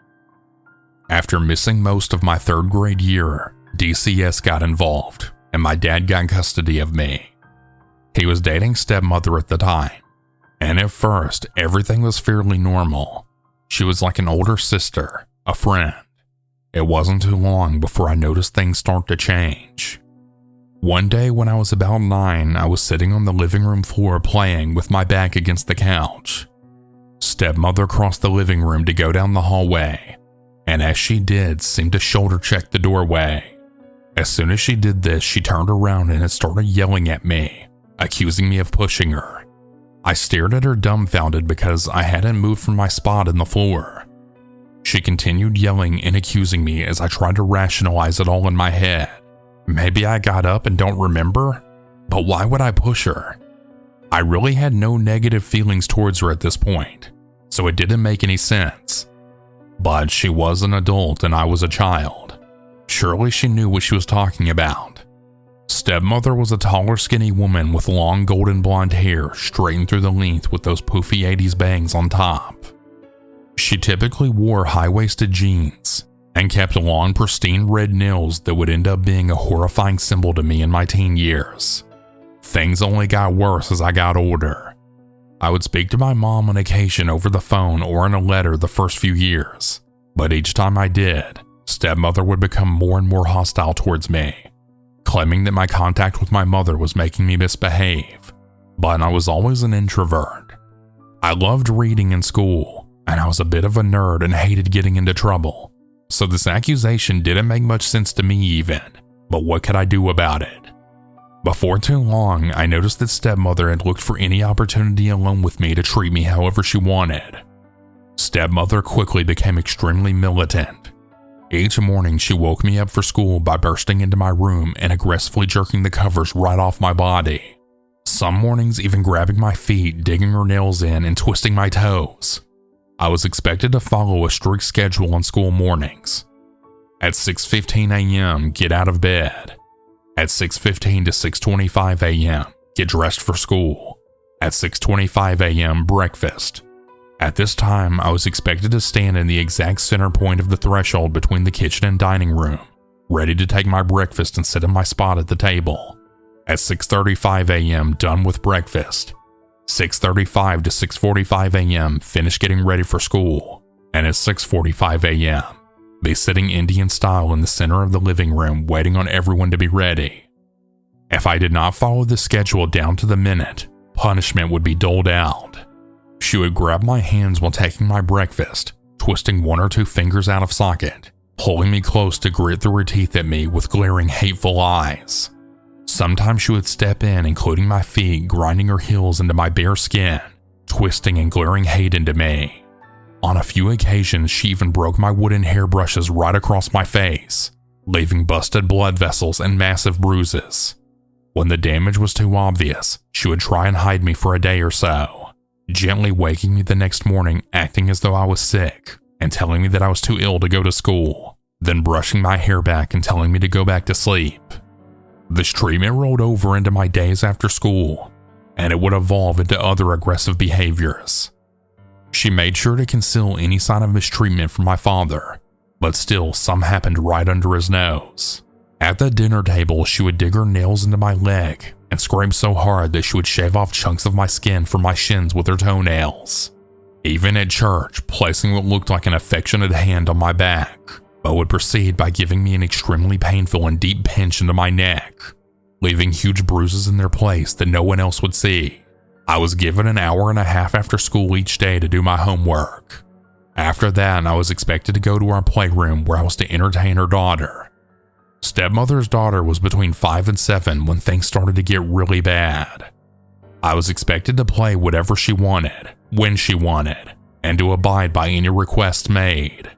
After missing most of my 3rd grade year, DCS got involved, and my dad got custody of me. He was dating stepmother at the time, and at first, everything was fairly normal. She was like an older sister, a friend. It wasn't too long before I noticed things start to change. One day when I was about 9, I was sitting on the living room floor playing with my back against the couch. Stepmother crossed the living room to go down the hallway, and as she did, seemed to shoulder check the doorway. As soon as she did this, she turned around and started yelling at me, accusing me of pushing her. I stared at her dumbfounded because I hadn't moved from my spot in the floor. She continued yelling and accusing me as I tried to rationalize it all in my head. Maybe I got up and don't remember? But why would I push her? I really had no negative feelings towards her at this point, so it didn't make any sense. But she was an adult and I was a child. Surely she knew what she was talking about. Stepmother was a taller, skinny woman with long golden blonde hair straightened through the length with those poofy 80s bangs on top. She typically wore high-waisted jeans and kept long, pristine red nails that would end up being a horrifying symbol to me in my teen years. Things only got worse as I got older. I would speak to my mom on occasion over the phone or in a letter the first few years, but each time I did, stepmother would become more and more hostile towards me, claiming that my contact with my mother was making me misbehave. But I was always an introvert. I loved reading in school, and I was a bit of a nerd and hated getting into trouble, so this accusation didn't make much sense to me even, but what could I do about it? Before too long, I noticed that stepmother had looked for any opportunity alone with me to treat me however she wanted. Stepmother quickly became extremely militant. Each morning, she woke me up for school by bursting into my room and aggressively jerking the covers right off my body. Some mornings even grabbing my feet, digging her nails in, and twisting my toes. I was expected to follow a strict schedule on school mornings. At 6:15 a.m., get out of bed. At 6:15 to 6:25 a.m., get dressed for school. At 6:25 a.m., breakfast. At this time, I was expected to stand in the exact center point of the threshold between the kitchen and dining room, ready to take my breakfast and sit in my spot at the table. At 6:35 a.m., done with breakfast. 6:35 to 6:45 a.m., finish getting ready for school. And at 6:45 a.m., be sitting Indian style in the center of the living room waiting on everyone to be ready. If I did not follow the schedule down to the minute, punishment would be doled out. She would grab my hands while taking my breakfast, twisting one or two fingers out of socket, pulling me close to grit through her teeth at me with glaring, hateful eyes. Sometimes she would step in, including my feet, grinding her heels into my bare skin, twisting and glaring hate into me. On a few occasions, she even broke my wooden hairbrushes right across my face, leaving busted blood vessels and massive bruises. When the damage was too obvious, she would try and hide me for a day or so, gently waking me the next morning acting as though I was sick and telling me that I was too ill to go to school, then brushing my hair back and telling me to go back to sleep. This treatment rolled over into my days after school, and it would evolve into other aggressive behaviors. She made sure to conceal any sign of mistreatment from my father, but still some happened right under his nose. At the dinner table, she would dig her nails into my leg and scrape so hard that she would shave off chunks of my skin from my shins with her toenails. Even at church, placing what looked like an affectionate hand on my back, but would proceed by giving me an extremely painful and deep pinch into my neck, leaving huge bruises in their place that no one else would see. I was given an hour and a half after school each day to do my homework. After that, I was expected to go to our playroom where I was to entertain her daughter. Stepmother's daughter was between 5 and 7 when things started to get really bad. I was expected to play whatever she wanted, when she wanted, and to abide by any requests made.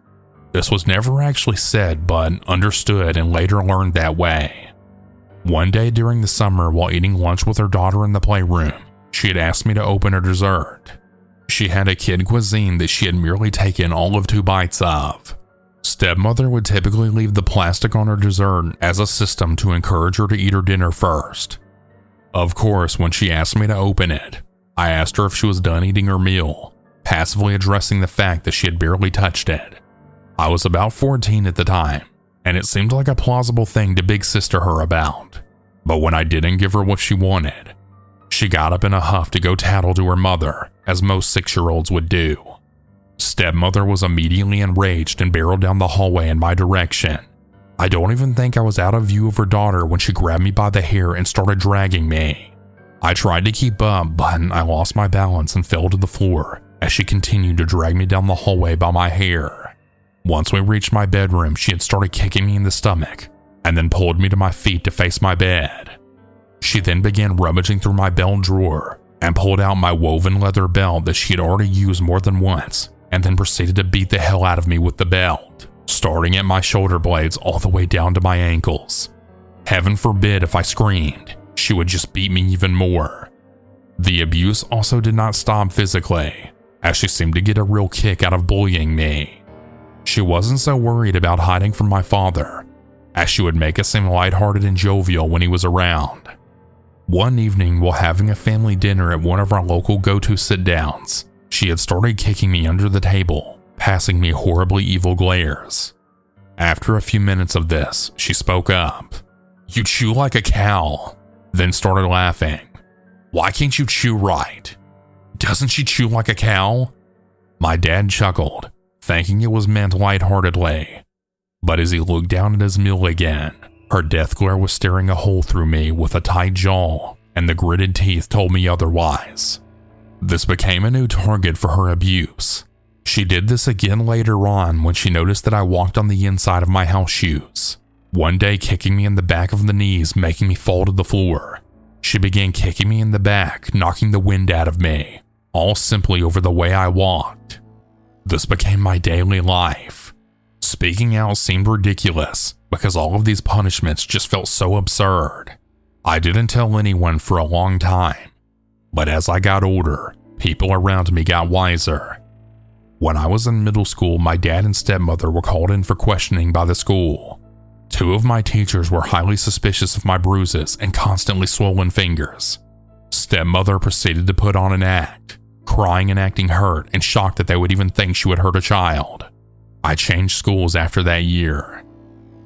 This was never actually said, but understood and later learned that way. One day during the summer while eating lunch with her daughter in the playroom, she had asked me to open her dessert. She had a kid cuisine that she had merely taken all of 2 bites of. Stepmother would typically leave the plastic on her dessert as a system to encourage her to eat her dinner first. Of course, when she asked me to open it, I asked her if she was done eating her meal, passively addressing the fact that she had barely touched it. I was about 14 at the time, and it seemed like a plausible thing to big sister her about. But when I didn't give her what she wanted, she got up in a huff to go tattle to her mother, as most 6-year-olds would do. Stepmother was immediately enraged and barreled down the hallway in my direction. I don't even think I was out of view of her daughter when she grabbed me by the hair and started dragging me. I tried to keep up, but I lost my balance and fell to the floor as she continued to drag me down the hallway by my hair. Once we reached my bedroom, she had started kicking me in the stomach and then pulled me to my feet to face my bed. She then began rummaging through my belt drawer and pulled out my woven leather belt that she had already used more than once, and then proceeded to beat the hell out of me with the belt, starting at my shoulder blades all the way down to my ankles. Heaven forbid if I screamed, she would just beat me even more. The abuse also did not stop physically, as she seemed to get a real kick out of bullying me. She wasn't so worried about hiding from my father, as she would make us seem lighthearted and jovial when he was around. One evening, while having a family dinner at one of our local go-to sit-downs, she had started kicking me under the table, passing me horribly evil glares. After a few minutes of this, she spoke up. "You chew like a cow," then started laughing. "Why can't you chew right? Doesn't she chew like a cow?" My dad chuckled, thinking it was meant lightheartedly. But as he looked down at his meal again, her death glare was staring a hole through me with a tight jaw, and the gritted teeth told me otherwise. This became a new target for her abuse. She did this again later on when she noticed that I walked on the inside of my house shoes. one day kicking me in the back of the knees, making me fall to the floor. She began kicking me in the back, knocking the wind out of me, all simply over the way I walked. This became my daily life. Speaking out seemed ridiculous because all of these punishments just felt so absurd. I didn't tell anyone for a long time, but as I got older, people around me got wiser. When I was in middle school, my dad and stepmother were called in for questioning by the school. Two of my teachers were highly suspicious of my bruises and constantly swollen fingers. Stepmother proceeded to put on an act, crying and acting hurt and shocked that they would even think she would hurt a child. I changed schools after that year.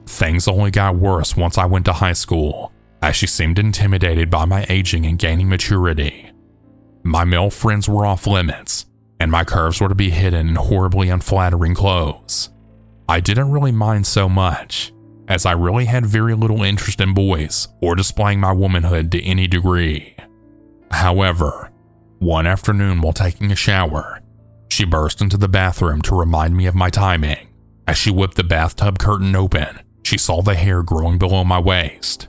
Things only got worse once I went to high school, as she seemed intimidated by my aging and gaining maturity. My male friends were off limits, and my curves were to be hidden in horribly unflattering clothes. I didn't really mind so much, as I really had very little interest in boys or displaying my womanhood to any degree. However, one afternoon while taking a shower, she burst into the bathroom to remind me of my timing. As she whipped the bathtub curtain open, she saw the hair growing below my waist.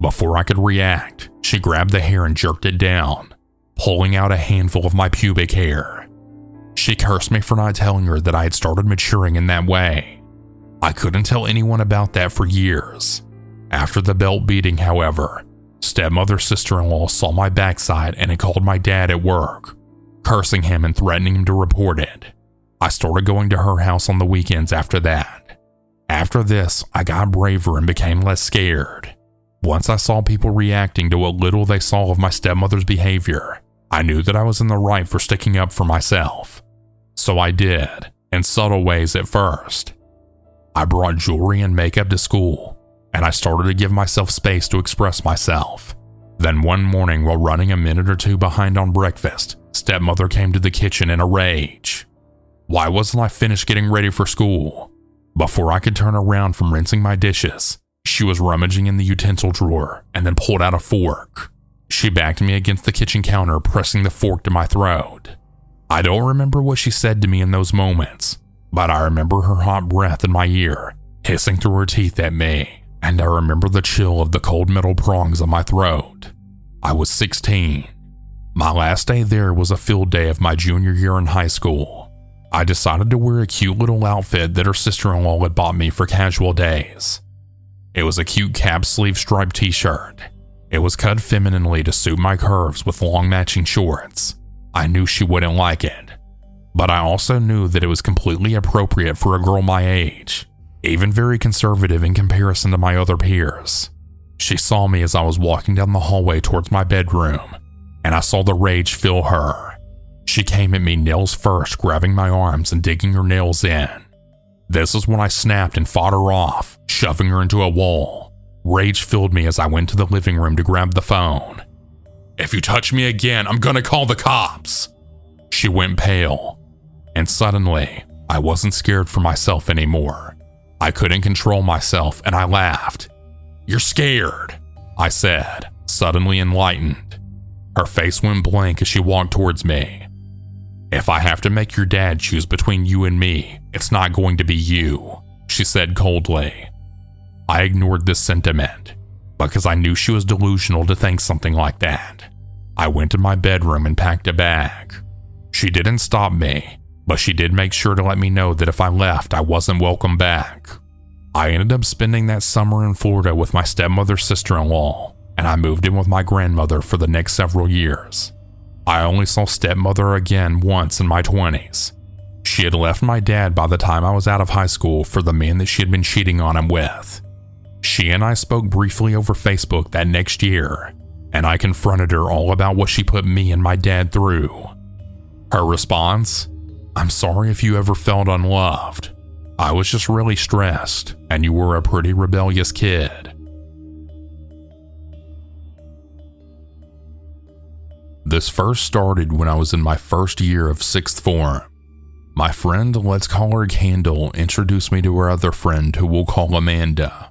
Before I could react, she grabbed the hair and jerked it down, pulling out a handful of my pubic hair. She cursed me for not telling her that I had started maturing in that way. I couldn't tell anyone about that for years. After the belt beating, however, stepmother's sister-in-law saw my backside and had called my dad at work, cursing him and threatening him to report it. I started going to her house on the weekends after that. After this, I got braver and became less scared. Once I saw people reacting to what little they saw of my stepmother's behavior, I knew that I was in the right for sticking up for myself. So I did, in subtle ways at first. I brought jewelry and makeup to school, and I started to give myself space to express myself. Then one morning, while running a minute or two behind on breakfast, stepmother came to the kitchen in a rage. Why wasn't I finished getting ready for school? Before I could turn around from rinsing my dishes, she was rummaging in the utensil drawer and then pulled out a fork. She backed me against the kitchen counter, pressing the fork to my throat. I don't remember what she said to me in those moments, but I remember her hot breath in my ear, hissing through her teeth at me, and I remember the chill of the cold metal prongs on my throat. I was 16. My last day there was a field day of my junior year in high school. I decided to wear a cute little outfit that her sister-in-law had bought me for casual days. It was a cute cap sleeve striped t-shirt. It was cut femininely to suit my curves with long matching shorts. I knew she wouldn't like it, but I also knew that it was completely appropriate for a girl my age, even very conservative in comparison to my other peers. She saw me as I was walking down the hallway towards my bedroom, and I saw the rage fill her. She came at me nails first, grabbing my arms and digging her nails in. This is when I snapped and fought her off, shoving her into a wall. Rage filled me as I went to the living room to grab the phone. "If you touch me again, I'm gonna call the cops." She went pale, and suddenly, I wasn't scared for myself anymore. I couldn't control myself, and I laughed. "You're scared," I said, suddenly enlightened. Her face went blank as she walked towards me. "If I have to make your dad choose between you and me, it's not going to be you," she said coldly. I ignored this sentiment, because I knew she was delusional to think something like that. I went to my bedroom and packed a bag. She didn't stop me, but she did make sure to let me know that if I left, I wasn't welcome back. I ended up spending that summer in Florida with my stepmother's sister-in-law, and I moved in with my grandmother for the next several years. I only saw stepmother again once in my 20s. She had left my dad by the time I was out of high school for the man that she had been cheating on him with. She and I spoke briefly over Facebook that next year, and I confronted her all about what she put me and my dad through. Her response? "I'm sorry if you ever felt unloved. I was just really stressed, and you were a pretty rebellious kid." This first started when I was in my first year of 6th form. My friend, let's call her Candle, introduced me to her other friend who we'll call Amanda.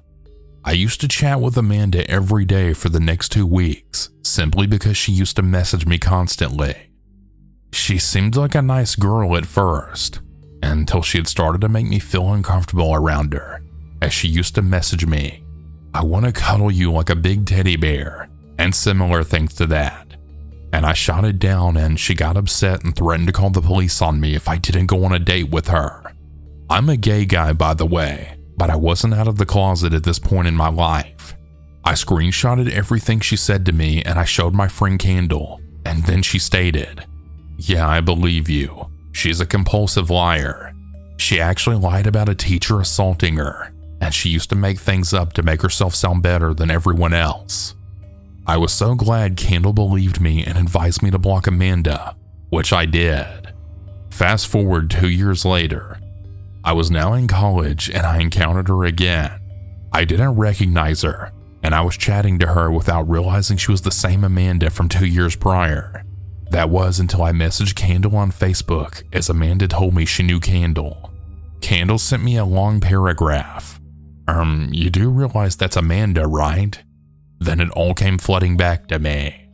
I used to chat with Amanda every day for the next 2 weeks, simply because she used to message me constantly. She seemed like a nice girl at first, until she had started to make me feel uncomfortable around her, as she used to message me, "I want to cuddle you like a big teddy bear," and similar things to that. And I shot it down, and she got upset and threatened to call the police on me if I didn't go on a date with her. I'm a gay guy, by the way, but I wasn't out of the closet at this point in my life. I screenshotted everything she said to me and I showed my friend Candle, and then she stated, "Yeah, I believe you. She's a compulsive liar. She actually lied about a teacher assaulting her, and she used to make things up to make herself sound better than everyone else." I was so glad Candle believed me and advised me to block Amanda, which I did. Fast forward 2 years later. I was now in college and I encountered her again. I didn't recognize her, and I was chatting to her without realizing she was the same Amanda from 2 years prior. That was until I messaged Candle on Facebook, as Amanda told me she knew Candle. Candle sent me a long paragraph. You do realize that's Amanda, right?" Then it all came flooding back to me.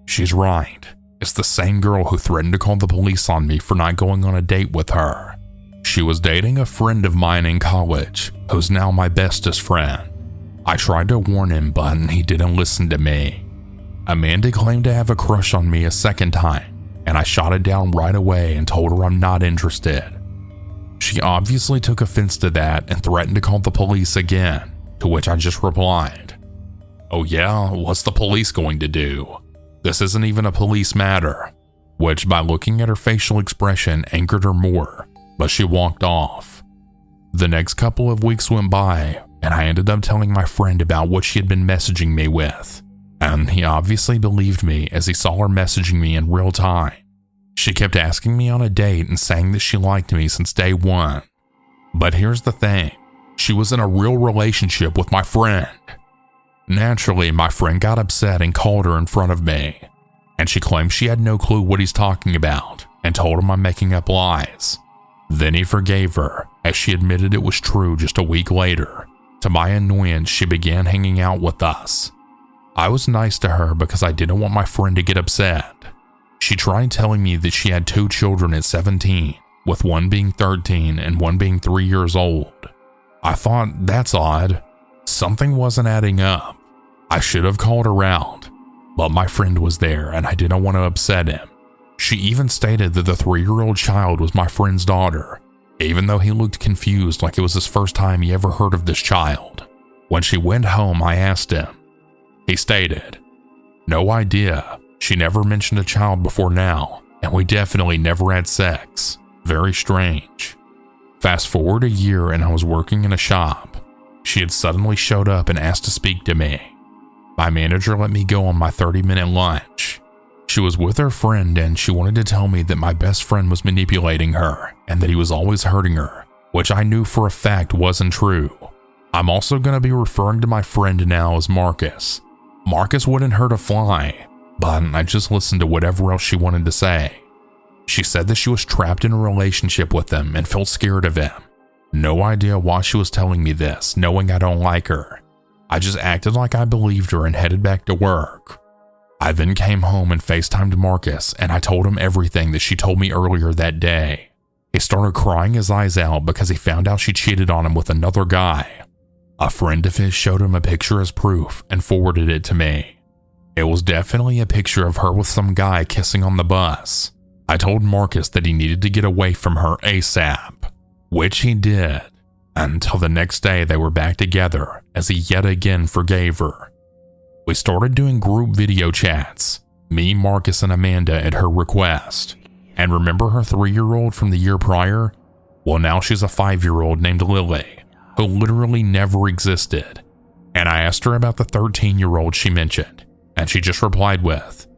She's right. It's the same girl who threatened to call the police on me for not going on a date with her. She was dating a friend of mine in college, who's now my bestest friend. I tried to warn him, but he didn't listen to me. Amanda claimed to have a crush on me a second time, and I shot it down right away and told her I'm not interested. She obviously took offense to that and threatened to call the police again, to which I just replied, "Oh yeah, what's the police going to do? This isn't even a police matter," which by looking at her facial expression angered her more, but she walked off. The next couple of weeks went by, and I ended up telling my friend about what she had been messaging me with, and he obviously believed me as he saw her messaging me in real time. She kept asking me on a date and saying that she liked me since day one. But here's the thing, she was in a real relationship with my friend. Naturally, my friend got upset and called her in front of me, and she claimed she had no clue what he's talking about and told him I'm making up lies. Then he forgave her, as she admitted it was true just a week later. To my annoyance, she began hanging out with us. I was nice to her because I didn't want my friend to get upset. She tried telling me that she had 2 children at 17, with one being 13 and one being 3 years old. I thought, that's odd. Something wasn't adding up. I should have called her out, but my friend was there and I didn't want to upset him. She even stated that the 3-year-old child was my friend's daughter, even though he looked confused like it was his first time he ever heard of this child. When she went home, I asked him. He stated, "No idea. She never mentioned a child before now, and we definitely never had sex. Very strange." Fast forward a year and I was working in a shop. She had suddenly showed up and asked to speak to me. My manager let me go on my 30-minute lunch. She was with her friend and she wanted to tell me that my best friend was manipulating her and that he was always hurting her, which I knew for a fact wasn't true. I'm also going to be referring to my friend now as Marcus. Marcus wouldn't hurt a fly, but I just listened to whatever else she wanted to say. She said that she was trapped in a relationship with him and felt scared of him. No idea why she was telling me this, knowing I don't like her. I just acted like I believed her and headed back to work. I then came home and FaceTimed Marcus and I told him everything that she told me earlier that day. He started crying his eyes out because he found out she cheated on him with another guy. A friend of his showed him a picture as proof and forwarded it to me. It was definitely a picture of her with some guy kissing on the bus. I told Marcus that he needed to get away from her ASAP, which he did, until the next day they were back together as he yet again forgave her. We started doing group video chats, me, Marcus, and Amanda at her request. And remember her 3-year-old from the year prior? Well, now she's a 5-year-old named Lily, who literally never existed. And I asked her about the 13-year-old she mentioned, and she just replied with,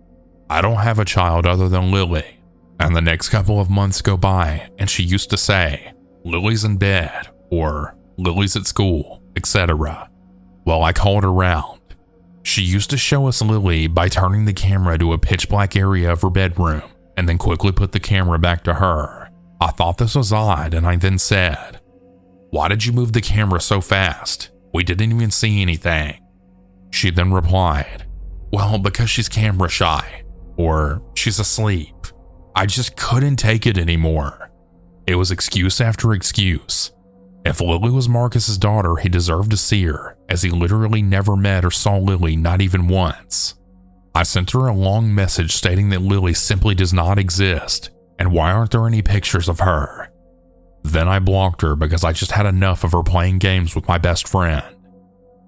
"I don't have a child other than Lily." And the next couple of months go by, and she used to say, "Lily's in bed," or "Lily's at school," etc. Well, I called her out. She used to show us Lily by turning the camera to a pitch black area of her bedroom, and then quickly put the camera back to her. I thought this was odd, and I then said, "Why did you move the camera so fast? We didn't even see anything." She then replied, "Well, because she's camera shy," or "she's asleep." I just couldn't take it anymore. It was excuse after excuse. If Lily was Marcus's daughter, he deserved to see her, as he literally never met or saw Lily, not even once. I sent her a long message stating that Lily simply does not exist, and why aren't there any pictures of her? Then I blocked her because I just had enough of her playing games with my best friend.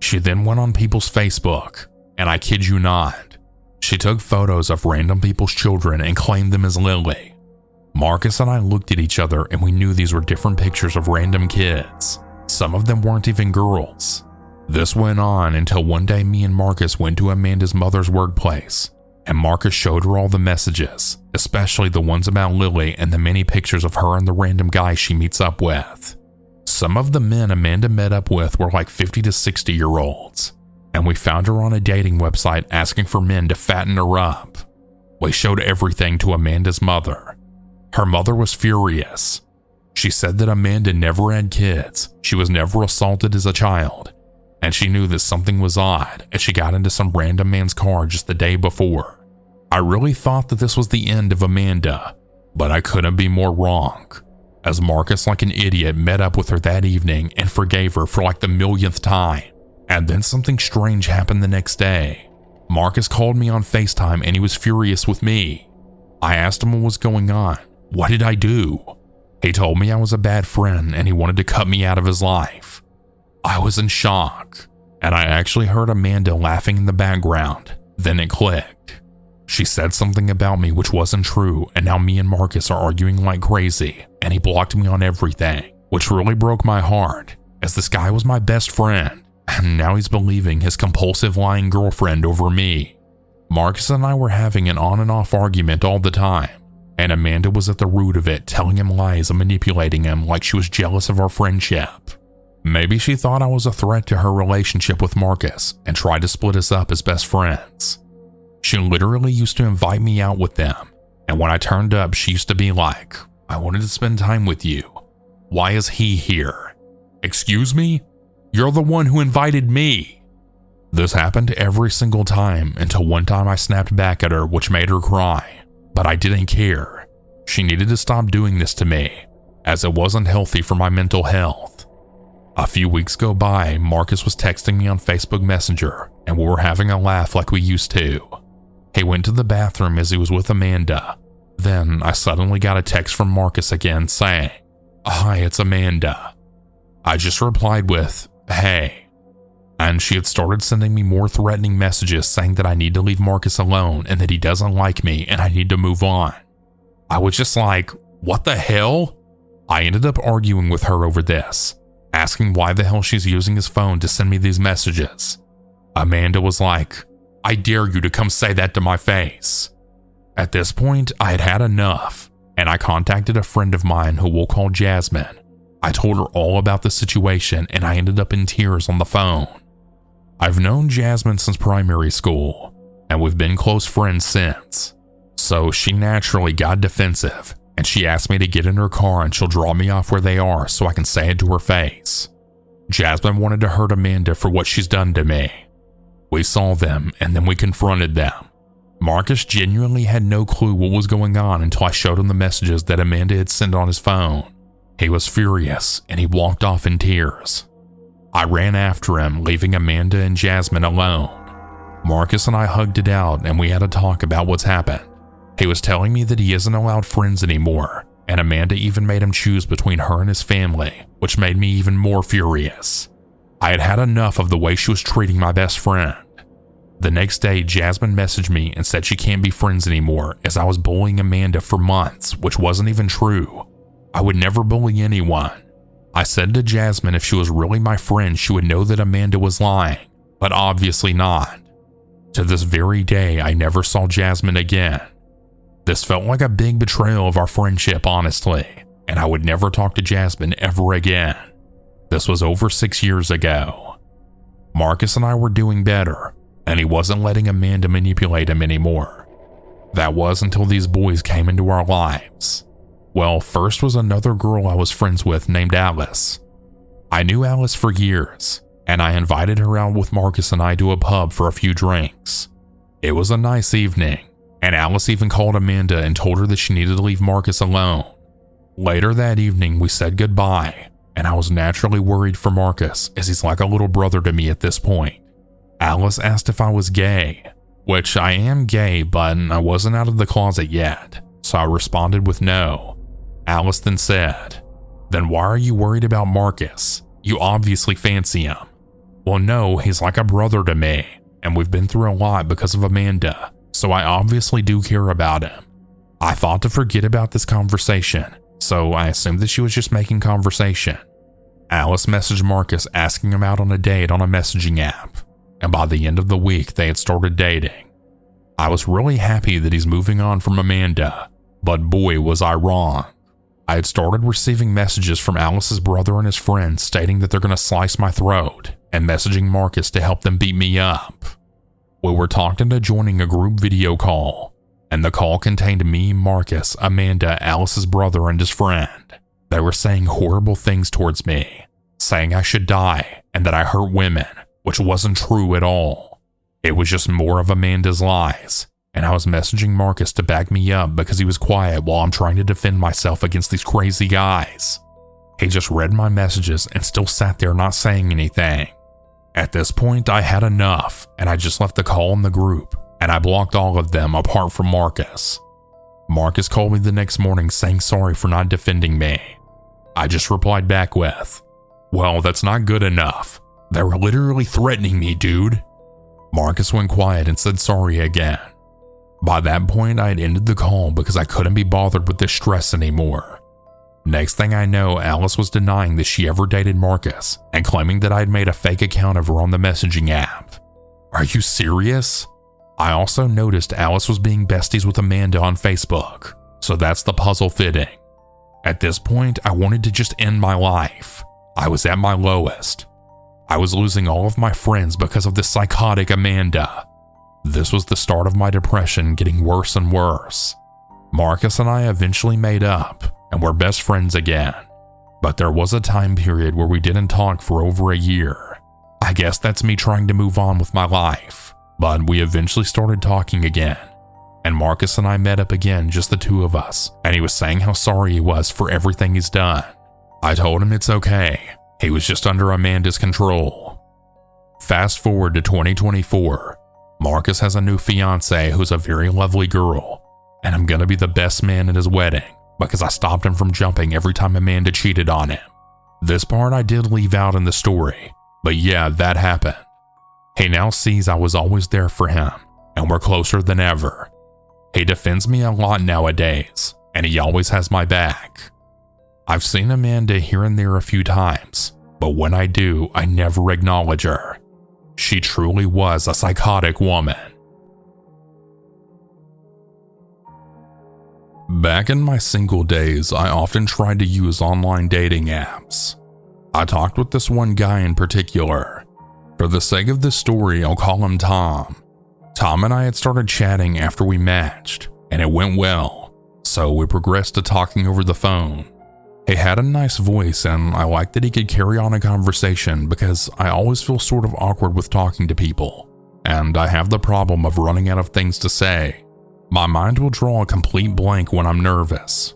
She then went on people's Facebook, and I kid you not, she took photos of random people's children and claimed them as Lily. Marcus and I looked at each other and we knew these were different pictures of random kids. Some of them weren't even girls. This went on until one day me and Marcus went to Amanda's mother's workplace, and Marcus showed her all the messages, especially the ones about Lily and the many pictures of her and the random guys she meets up with. Some of the men Amanda met up with were like 50 to 60-year-olds, and we found her on a dating website asking for men to fatten her up. We showed everything to Amanda's mother. Her mother was furious. She said that Amanda never had kids, she was never assaulted as a child, and she knew that something was odd as she got into some random man's car just the day before. I really thought that this was the end of Amanda, but I couldn't be more wrong, as Marcus, like an idiot, met up with her that evening and forgave her for like the millionth time. And then something strange happened the next day. Marcus called me on FaceTime and he was furious with me. I asked him what was going on. What did I do? He told me I was a bad friend and he wanted to cut me out of his life. I was in shock, and I actually heard Amanda laughing in the background. Then it clicked. She said something about me which wasn't true, and now me and Marcus are arguing like crazy, and he blocked me on everything, which really broke my heart, as this guy was my best friend, and now he's believing his compulsive lying girlfriend over me. Marcus and I were having an on and off argument all the time, and Amanda was at the root of it, telling him lies and manipulating him like she was jealous of our friendship. Maybe she thought I was a threat to her relationship with Marcus and tried to split us up as best friends. She literally used to invite me out with them, and when I turned up, she used to be like, "I wanted to spend time with you. Why is he here?" "Excuse me? You're the one who invited me." This happened every single time until one time I snapped back at her, which made her cry, but I didn't care. She needed to stop doing this to me, as it wasn't healthy for my mental health. A few weeks go by, Marcus was texting me on Facebook Messenger, and we were having a laugh like we used to. He went to the bathroom as he was with Amanda. Then I suddenly got a text from Marcus again saying, "Hi, it's Amanda." I just replied with, "Hey." And she had started sending me more threatening messages saying that I need to leave Marcus alone and that he doesn't like me and I need to move on. I was just like, what the hell? I ended up arguing with her over this, asking why the hell she's using his phone to send me these messages. Amanda was like, "I dare you to come say that to my face." At this point, I had had enough, and I contacted a friend of mine who we'll call Jasmine. I told her all about the situation, and I ended up in tears on the phone. I've known Jasmine since primary school, and we've been close friends since. So she naturally got defensive, and she asked me to get in her car and she'll drop me off where they are so I can say it to her face. Jasmine wanted to hurt Amanda for what she's done to me. We saw them and then we confronted them. Marcus genuinely had no clue what was going on until I showed him the messages that Amanda had sent on his phone. He was furious and he walked off in tears. I ran after him, leaving Amanda and Jasmine alone. Marcus and I hugged it out and we had a talk about what's happened. He was telling me that he isn't allowed friends anymore, and Amanda even made him choose between her and his family, which made me even more furious. I had had enough of the way she was treating my best friend. The next day, Jasmine messaged me and said she can't be friends anymore as I was bullying Amanda for months, which wasn't even true. I would never bully anyone. I said to Jasmine if she was really my friend, she would know that Amanda was lying, but obviously not. To this very day, I never saw Jasmine again. This felt like a big betrayal of our friendship, honestly, and I would never talk to Jasmine ever again. This was over 6 years ago. Marcus and I were doing better, and he wasn't letting Amanda manipulate him anymore. That was until these boys came into our lives. Well, first was another girl I was friends with named Alice. I knew Alice for years, and I invited her out with Marcus and I to a pub for a few drinks. It was a nice evening, and Alice even called Amanda and told her that she needed to leave Marcus alone. Later that evening, we said goodbye, and I was naturally worried for Marcus as he's like a little brother to me at this point. Alice asked if I was gay, which I am gay, but I wasn't out of the closet yet, so I responded with no. Alice then said, "Then why are you worried about Marcus? You obviously fancy him." "Well, no, he's like a brother to me, and we've been through a lot because of Amanda, so I obviously do care about him." I thought to forget about this conversation, so I assumed that she was just making conversation. Alice messaged Marcus asking him out on a date on a messaging app, and by the end of the week they had started dating. I was really happy that he's moving on from Amanda, but boy was I wrong. I had started receiving messages from Alice's brother and his friends stating that they're going to slice my throat, and messaging Marcus to help them beat me up. We were talked into joining a group video call, and the call contained me, Marcus, Amanda, Alice's brother, and his friend. They were saying horrible things towards me, saying I should die and that I hurt women, which wasn't true at all. It was just more of Amanda's lies, and I was messaging Marcus to back me up because he was quiet while I'm trying to defend myself against these crazy guys. He just read my messages and still sat there not saying anything. At this point, I had enough, and I just left the call in the group, and I blocked all of them apart from Marcus. Marcus called me the next morning saying sorry for not defending me. I just replied back with, "Well, that's not good enough. They were literally threatening me, dude." Marcus went quiet and said sorry again. By that point, I had ended the call because I couldn't be bothered with this stress anymore. Next thing I know, Alice was denying that she ever dated Marcus and claiming that I had made a fake account of her on the messaging app. Are you serious? I also noticed Alice was being besties with Amanda on Facebook, so that's the puzzle fitting. At this point, I wanted to just end my life. I was at my lowest. I was losing all of my friends because of this psychotic Amanda. This was the start of my depression getting worse and worse. Marcus and I eventually made up and were best friends again, but there was a time period where we didn't talk for over a year. I guess that's me trying to move on with my life, but we eventually started talking again, and Marcus and I met up again, just the two of us, and he was saying how sorry he was for everything he's done. I told him it's okay. He was just under Amanda's control. Fast forward to 2024. Marcus has a new fiance who's a very lovely girl, and I'm gonna be the best man at his wedding because I stopped him from jumping every time Amanda cheated on him. This part I did leave out in the story, but yeah, that happened. He now sees I was always there for him, and we're closer than ever. He defends me a lot nowadays, and he always has my back. I've seen Amanda here and there a few times, but when I do, I never acknowledge her. She truly was a psychotic woman. Back in my single days, I often tried to use online dating apps. I talked with this one guy in particular. For the sake of this story, I'll call him Tom. Tom and I had started chatting after we matched, and it went well, so we progressed to talking over the phone. He had a nice voice, and I liked that he could carry on a conversation because I always feel sort of awkward with talking to people, and I have the problem of running out of things to say. My mind will draw a complete blank when I'm nervous.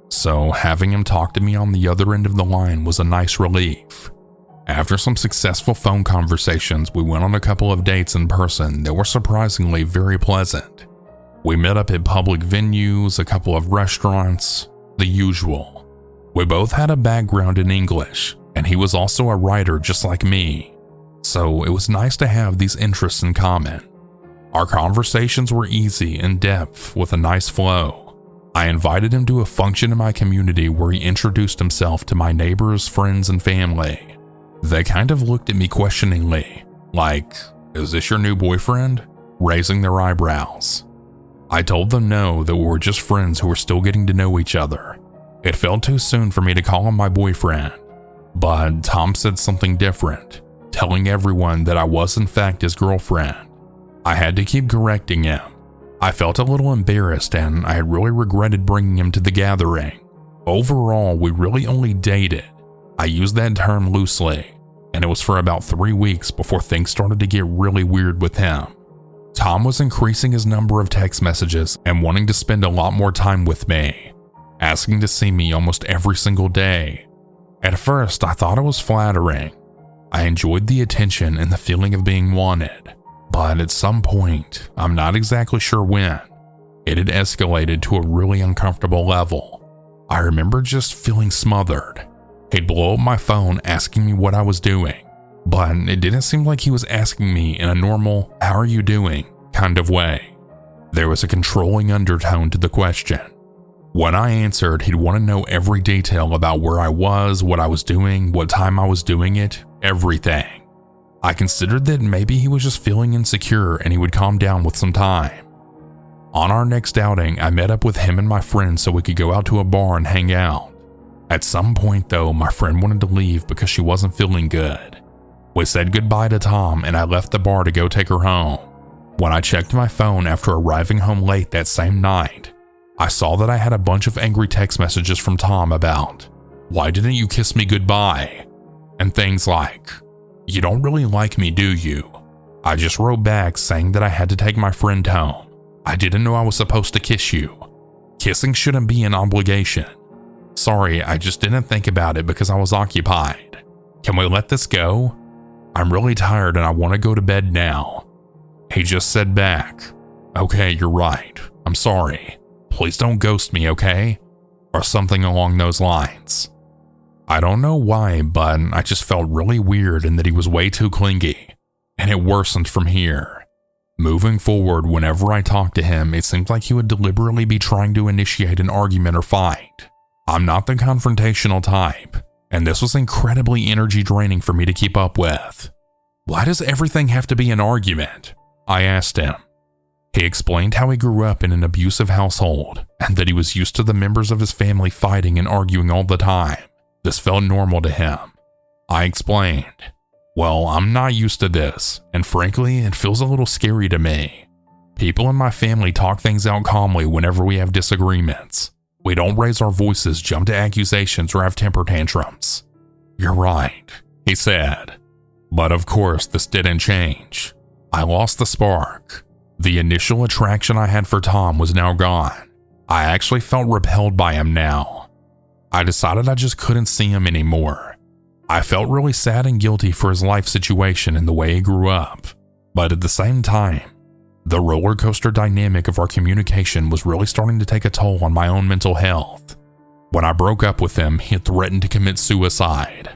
So having him talk to me on the other end of the line was a nice relief. After some successful phone conversations, we went on a couple of dates in person that were surprisingly very pleasant. We met up at public venues, a couple of restaurants, the usual. We both had a background in English, and he was also a writer just like me, so it was nice to have these interests in common. Our conversations were easy, in-depth, with a nice flow. I invited him to a function in my community where he introduced himself to my neighbors, friends, and family. They kind of looked at me questioningly, like, "Is this your new boyfriend?" raising their eyebrows. I told them no, that we were just friends who were still getting to know each other. It felt too soon for me to call him my boyfriend, but Tom said something different, telling everyone that I was in fact his girlfriend. I had to keep correcting him. I felt a little embarrassed, and I had really regretted bringing him to the gathering. Overall, we really only dated. I use that term loosely, and it was for about 3 weeks before things started to get really weird with him. Tom was increasing his number of text messages and wanting to spend a lot more time with me, asking to see me almost every single day. At first, I thought it was flattering. I enjoyed the attention and the feeling of being wanted, but at some point, I'm not exactly sure when, it had escalated to a really uncomfortable level. I remember just feeling smothered. He'd blow up my phone asking me what I was doing, but it didn't seem like he was asking me in a normal, "How are you doing?" kind of way. There was a controlling undertone to the question. When I answered, he'd want to know every detail about where I was, what I was doing, what time I was doing it, everything. I considered that maybe he was just feeling insecure and he would calm down with some time. On our next outing, I met up with him and my friend so we could go out to a bar and hang out. At some point though, my friend wanted to leave because she wasn't feeling good. We said goodbye to Tom and I left the bar to go take her home. When I checked my phone after arriving home late that same night, I saw that I had a bunch of angry text messages from Tom about, "Why didn't you kiss me goodbye?" And things like, "You don't really like me, do you?" I just wrote back saying that I had to take my friend home. I didn't know I was supposed to kiss you. Kissing shouldn't be an obligation. Sorry, I just didn't think about it because I was occupied. Can we let this go? I'm really tired and I want to go to bed now. He just said back, "Okay, you're right. I'm sorry. Please don't ghost me, okay?" Or something along those lines. I don't know why, but I just felt really weird and that he was way too clingy. And it worsened from here. Moving forward, whenever I talked to him, it seemed like he would deliberately be trying to initiate an argument or fight. I'm not the confrontational type, and this was incredibly energy draining for me to keep up with. "Why does everything have to be an argument?" I asked him. He explained how he grew up in an abusive household and that he was used to the members of his family fighting and arguing all the time. This felt normal to him. I explained, "Well, I'm not used to this, and frankly, it feels a little scary to me. People in my family talk things out calmly whenever we have disagreements. We don't raise our voices, jump to accusations, or have temper tantrums." "You're right," he said. But of course, this didn't change. I lost the spark. The initial attraction I had for Tom was now gone. I actually felt repelled by him now. I decided I just couldn't see him anymore. I felt really sad and guilty for his life situation and the way he grew up. But at the same time, the roller coaster dynamic of our communication was really starting to take a toll on my own mental health. When I broke up with him, he had threatened to commit suicide.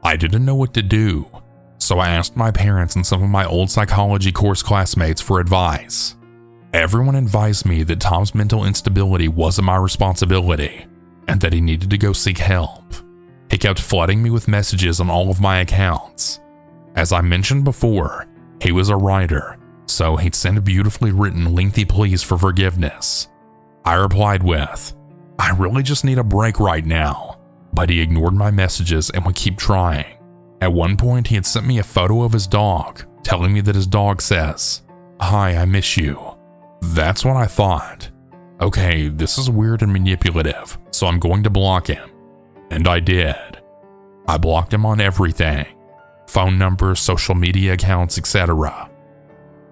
I didn't know what to do, so I asked my parents and some of my old psychology course classmates for advice. Everyone advised me that Tom's mental instability wasn't my responsibility and that he needed to go seek help. He kept flooding me with messages on all of my accounts. As I mentioned before, he was a writer, so he'd send beautifully written lengthy pleas for forgiveness. I replied with, "I really just need a break right now," but he ignored my messages and would keep trying. At one point, he had sent me a photo of his dog, telling me that his dog says, "Hi, I miss you." That's what I thought. Okay, this is weird and manipulative, so I'm going to block him. And I did. I blocked him on everything. Phone numbers, social media accounts, etc.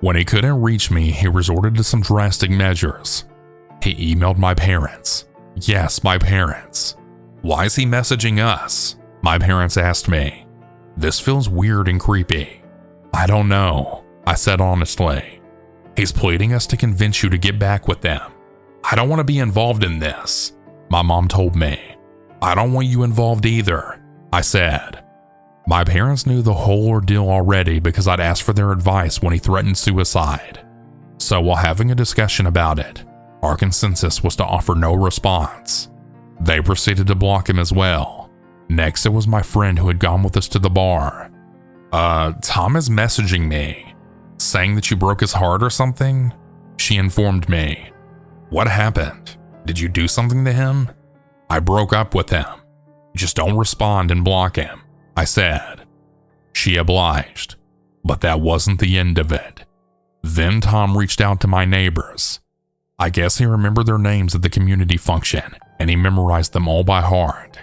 When he couldn't reach me, he resorted to some drastic measures. He emailed my parents. Yes, my parents. "Why is he messaging us?" my parents asked me. "This feels weird and creepy." "I don't know," I said honestly. "He's pleading us to convince you to get back with them." "I don't want to be involved in this," my mom told me. "I don't want you involved either," I said. My parents knew the whole ordeal already because I'd asked for their advice when he threatened suicide. So while having a discussion about it, our consensus was to offer no response. They proceeded to block him as well. Next, it was my friend who had gone with us to the bar. Tom is messaging me, saying that you broke his heart or something," she informed me. "What happened? Did you do something to him?" "I broke up with him. Just don't respond and block him," I said. She obliged, but that wasn't the end of it. Then Tom reached out to my neighbors. I guess he remembered their names at the community function, and he memorized them all by heart.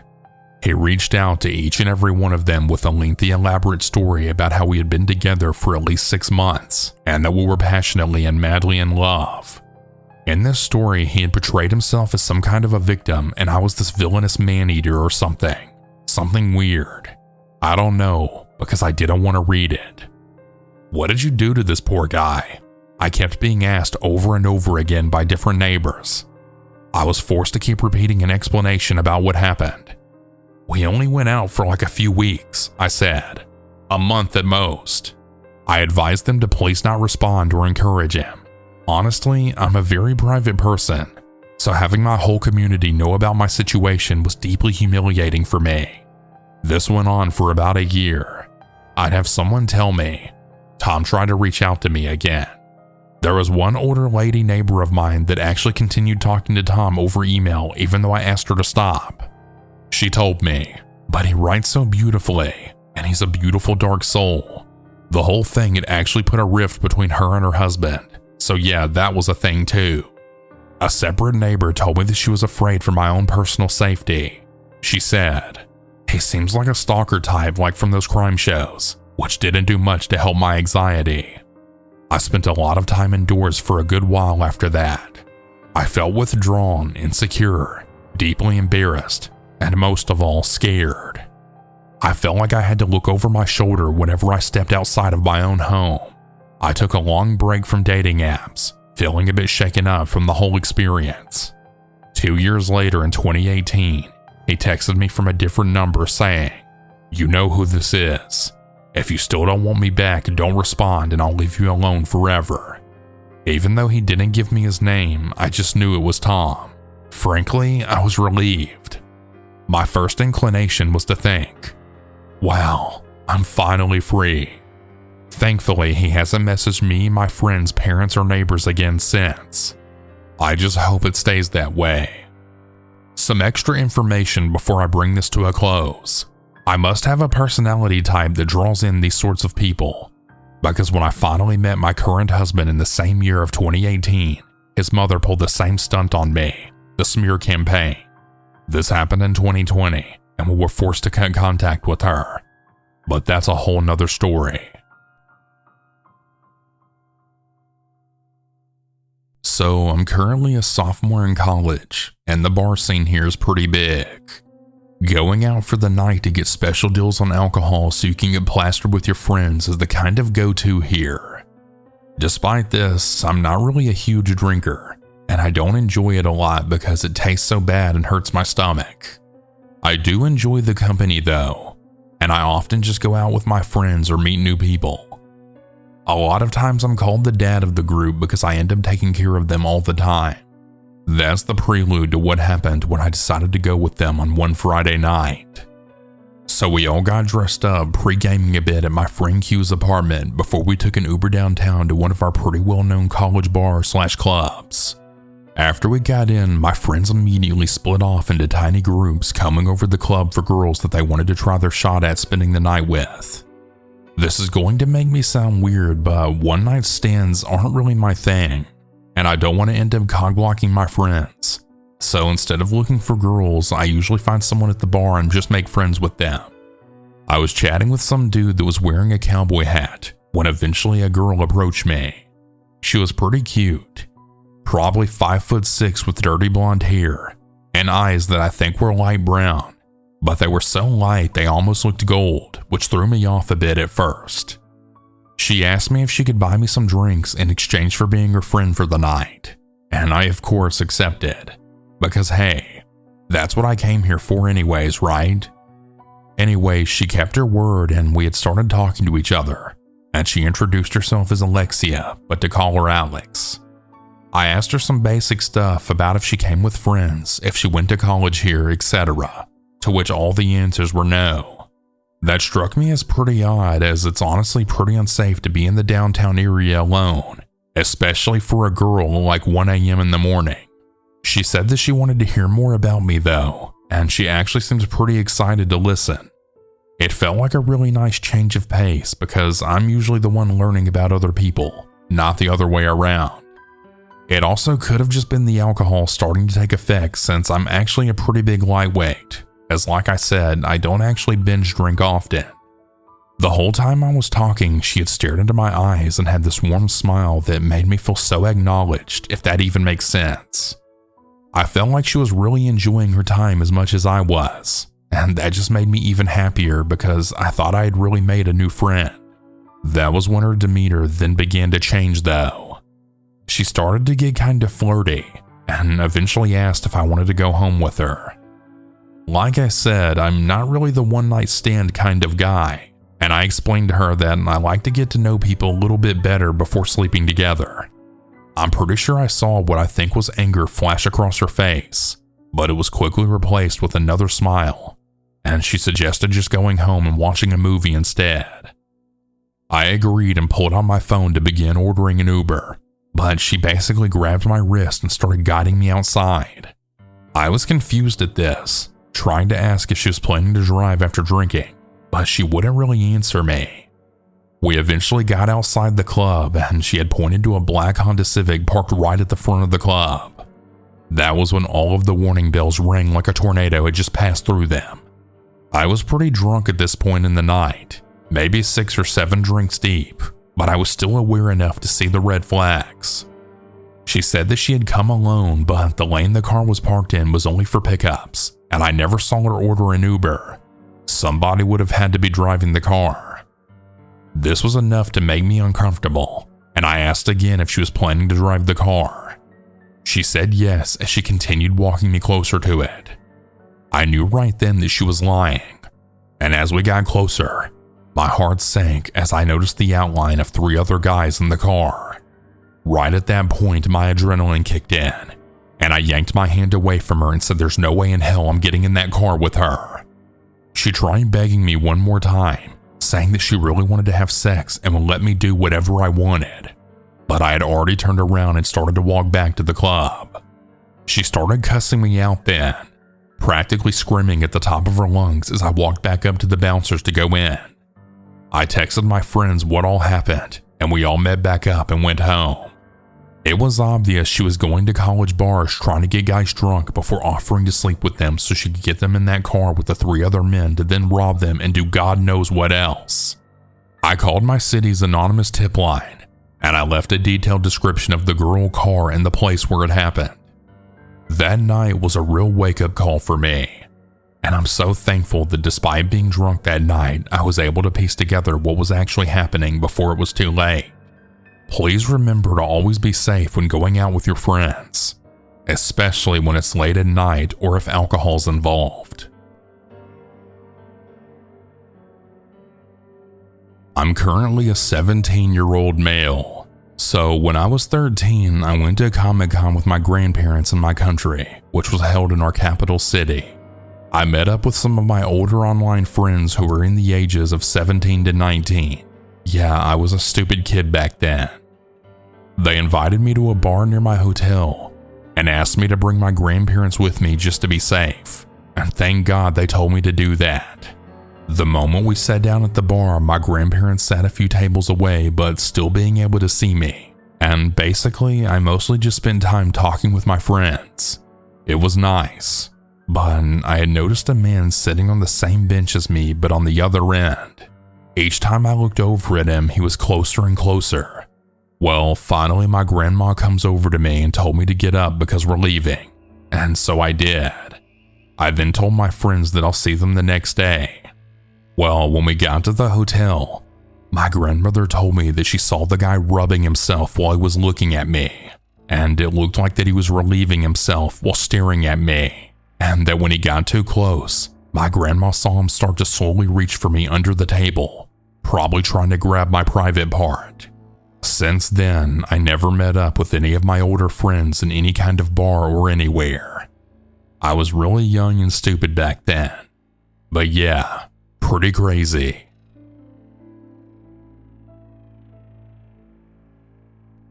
He reached out to each and every one of them with a lengthy, elaborate story about how we had been together for at least 6 months, and that we were passionately and madly in love. In this story, he had portrayed himself as some kind of a victim, and I was this villainous man-eater or something. Something weird. I don't know, because I didn't want to read it. What did you do to this poor guy? I kept being asked over and over again by different neighbors. I was forced to keep repeating an explanation about what happened. We only went out for like a few weeks, I said. A month at most. I advised them to please not respond or encourage him. Honestly, I'm a very private person, so having my whole community know about my situation was deeply humiliating for me. This went on for about a year. I'd have someone tell me, Tom tried to reach out to me again. There was one older lady neighbor of mine that actually continued talking to Tom over email even though I asked her to stop. She told me, but he writes so beautifully, and he's a beautiful dark soul. The whole thing had actually put a rift between her and her husband, so yeah, that was a thing too. A separate neighbor told me that she was afraid for my own personal safety. She said, he seems like a stalker type like from those crime shows, which didn't do much to help my anxiety. I spent a lot of time indoors for a good while after that. I felt withdrawn, insecure, deeply embarrassed, and most of all, scared. I felt like I had to look over my shoulder whenever I stepped outside of my own home. I took a long break from dating apps, feeling a bit shaken up from the whole experience. 2 years later in 2018, he texted me from a different number saying, "You know who this is. If you still don't want me back, don't respond and I'll leave you alone forever." Even though he didn't give me his name, I just knew it was Tom. Frankly, I was relieved. My first inclination was to think, wow, I'm finally free. Thankfully, he hasn't messaged me, my friends, parents, or neighbors again since. I just hope it stays that way. Some extra information before I bring this to a close. I must have a personality type that draws in these sorts of people, because when I finally met my current husband in the same year of 2018, his mother pulled the same stunt on me, the smear campaign. This happened in 2020, and we were forced to cut contact with her. But that's a whole nother story. So I'm currently a sophomore in college, and the bar scene here is pretty big. Going out for the night to get special deals on alcohol so you can get plastered with your friends is the kind of go-to here. Despite this, I'm not really a huge drinker, and I don't enjoy it a lot because it tastes so bad and hurts my stomach. I do enjoy the company though, and I often just go out with my friends or meet new people. A lot of times I'm called the dad of the group because I end up taking care of them all the time. That's the prelude to what happened when I decided to go with them on one Friday night. So we all got dressed up, pre-gaming a bit at my friend Q's apartment before we took an Uber downtown to one of our pretty well-known college bars/clubs. After we got in, my friends immediately split off into tiny groups coming over the club for girls that they wanted to try their shot at spending the night with. This is going to make me sound weird, but one-night stands aren't really my thing, and I don't want to end up cock-blocking my friends. So instead of looking for girls, I usually find someone at the bar and just make friends with them. I was chatting with some dude that was wearing a cowboy hat when eventually a girl approached me. She was pretty cute, probably 5'6" with dirty blonde hair and eyes that I think were light brown, but they were so light they almost looked gold, which threw me off a bit at first. She asked me if she could buy me some drinks in exchange for being her friend for the night, and I of course accepted, because hey, that's what I came here for anyways, right? Anyway, she kept her word and we had started talking to each other, and she introduced herself as Alexia, but to call her Alex. I asked her some basic stuff about if she came with friends, if she went to college here, etc., to which all the answers were no. That struck me as pretty odd, as it's honestly pretty unsafe to be in the downtown area alone, especially for a girl like 1 a.m. in the morning. She said that she wanted to hear more about me though, and she actually seemed pretty excited to listen. It felt like a really nice change of pace because I'm usually the one learning about other people, not the other way around. It also could have just been the alcohol starting to take effect since I'm actually a pretty big lightweight, as like I said, I don't actually binge drink often. The whole time I was talking, she had stared into my eyes and had this warm smile that made me feel so acknowledged, if that even makes sense. I felt like she was really enjoying her time as much as I was, and that just made me even happier because I thought I had really made a new friend. That was when her demeanor then began to change though. She started to get kind of flirty and eventually asked if I wanted to go home with her. Like I said, I'm not really the one-night stand kind of guy, and I explained to her that I like to get to know people a little bit better before sleeping together. I'm pretty sure I saw what I think was anger flash across her face, but it was quickly replaced with another smile, and she suggested just going home and watching a movie instead. I agreed and pulled out my phone to begin ordering an Uber, but she basically grabbed my wrist and started guiding me outside. I was confused at this, trying to ask if she was planning to drive after drinking, but she wouldn't really answer me. We eventually got outside the club and she had pointed to a black Honda Civic parked right at the front of the club. That was when all of the warning bells rang like a tornado had just passed through them. I was pretty drunk at this point in the night, maybe 6 or 7 drinks deep, but I was still aware enough to see the red flags. She said that she had come alone, but the lane the car was parked in was only for pickups, and I never saw her order an Uber. Somebody would have had to be driving the car. This was enough to make me uncomfortable, and I asked again if she was planning to drive the car. She said yes as she continued walking me closer to it. I knew right then that she was lying, and as we got closer, my heart sank as I noticed the outline of 3 other guys in the car. Right at that point, my adrenaline kicked in, and I yanked my hand away from her and said there's no way in hell I'm getting in that car with her. She tried begging me one more time, saying that she really wanted to have sex and would let me do whatever I wanted, but I had already turned around and started to walk back to the club. She started cussing me out then, practically screaming at the top of her lungs as I walked back up to the bouncers to go in. I texted my friends what all happened, and we all met back up and went home. It was obvious she was going to college bars trying to get guys drunk before offering to sleep with them so she could get them in that car with the 3 other men to then rob them and do God knows what else. I called my city's anonymous tip line, and I left a detailed description of the girl, car, and the place where it happened. That night was a real wake-up call for me, and I'm so thankful that despite being drunk that night, I was able to piece together what was actually happening before it was too late. Please remember to always be safe when going out with your friends, especially when it's late at night or if alcohol's involved. I'm currently a 17-year-old male, so when I was 13, I went to Comic-Con with my grandparents in my country, which was held in our capital city. I met up with some of my older online friends who were in the ages of 17 to 19. Yeah, I was a stupid kid back then. They invited me to a bar near my hotel and asked me to bring my grandparents with me just to be safe, and thank God they told me to do that. The moment we sat down at the bar, my grandparents sat a few tables away but still being able to see me, and basically I mostly just spent time talking with my friends. It was nice, but I had noticed a man sitting on the same bench as me but on the other end. Each time I looked over at him, he was closer and closer. Well, finally my grandma comes over to me and told me to get up because we're leaving, and so I did. I then told my friends that I'll see them the next day. Well, when we got to the hotel, my grandmother told me that she saw the guy rubbing himself while he was looking at me, and it looked like that he was relieving himself while staring at me, and that when he got too close, my grandma saw him start to slowly reach for me under the table, probably trying to grab my private part. Since then, I never met up with any of my older friends in any kind of bar or anywhere. I was really young and stupid back then, but yeah, pretty crazy.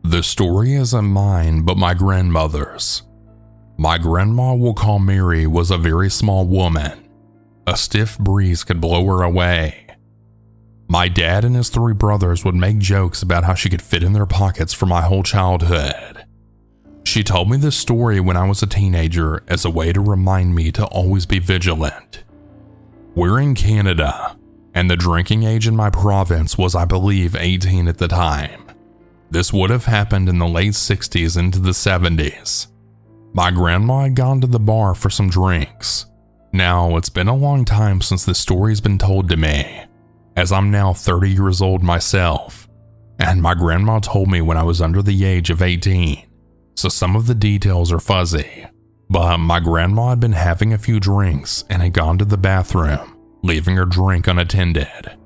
The story isn't mine, but my grandmother's. My grandma, we'll call Mary, was a very small woman. A stiff breeze could blow her away. My dad and his 3 brothers would make jokes about how she could fit in their pockets for my whole childhood. She told me this story when I was a teenager as a way to remind me to always be vigilant. We're in Canada, and the drinking age in my province was, I believe, 18 at the time. This would have happened in the late 60s into the 70s. My grandma had gone to the bar for some drinks. Now, it's been a long time since this story's been told to me, as I'm now 30 years old myself, and my grandma told me when I was under the age of 18, so some of the details are fuzzy. But my grandma had been having a few drinks and had gone to the bathroom, leaving her drink unattended.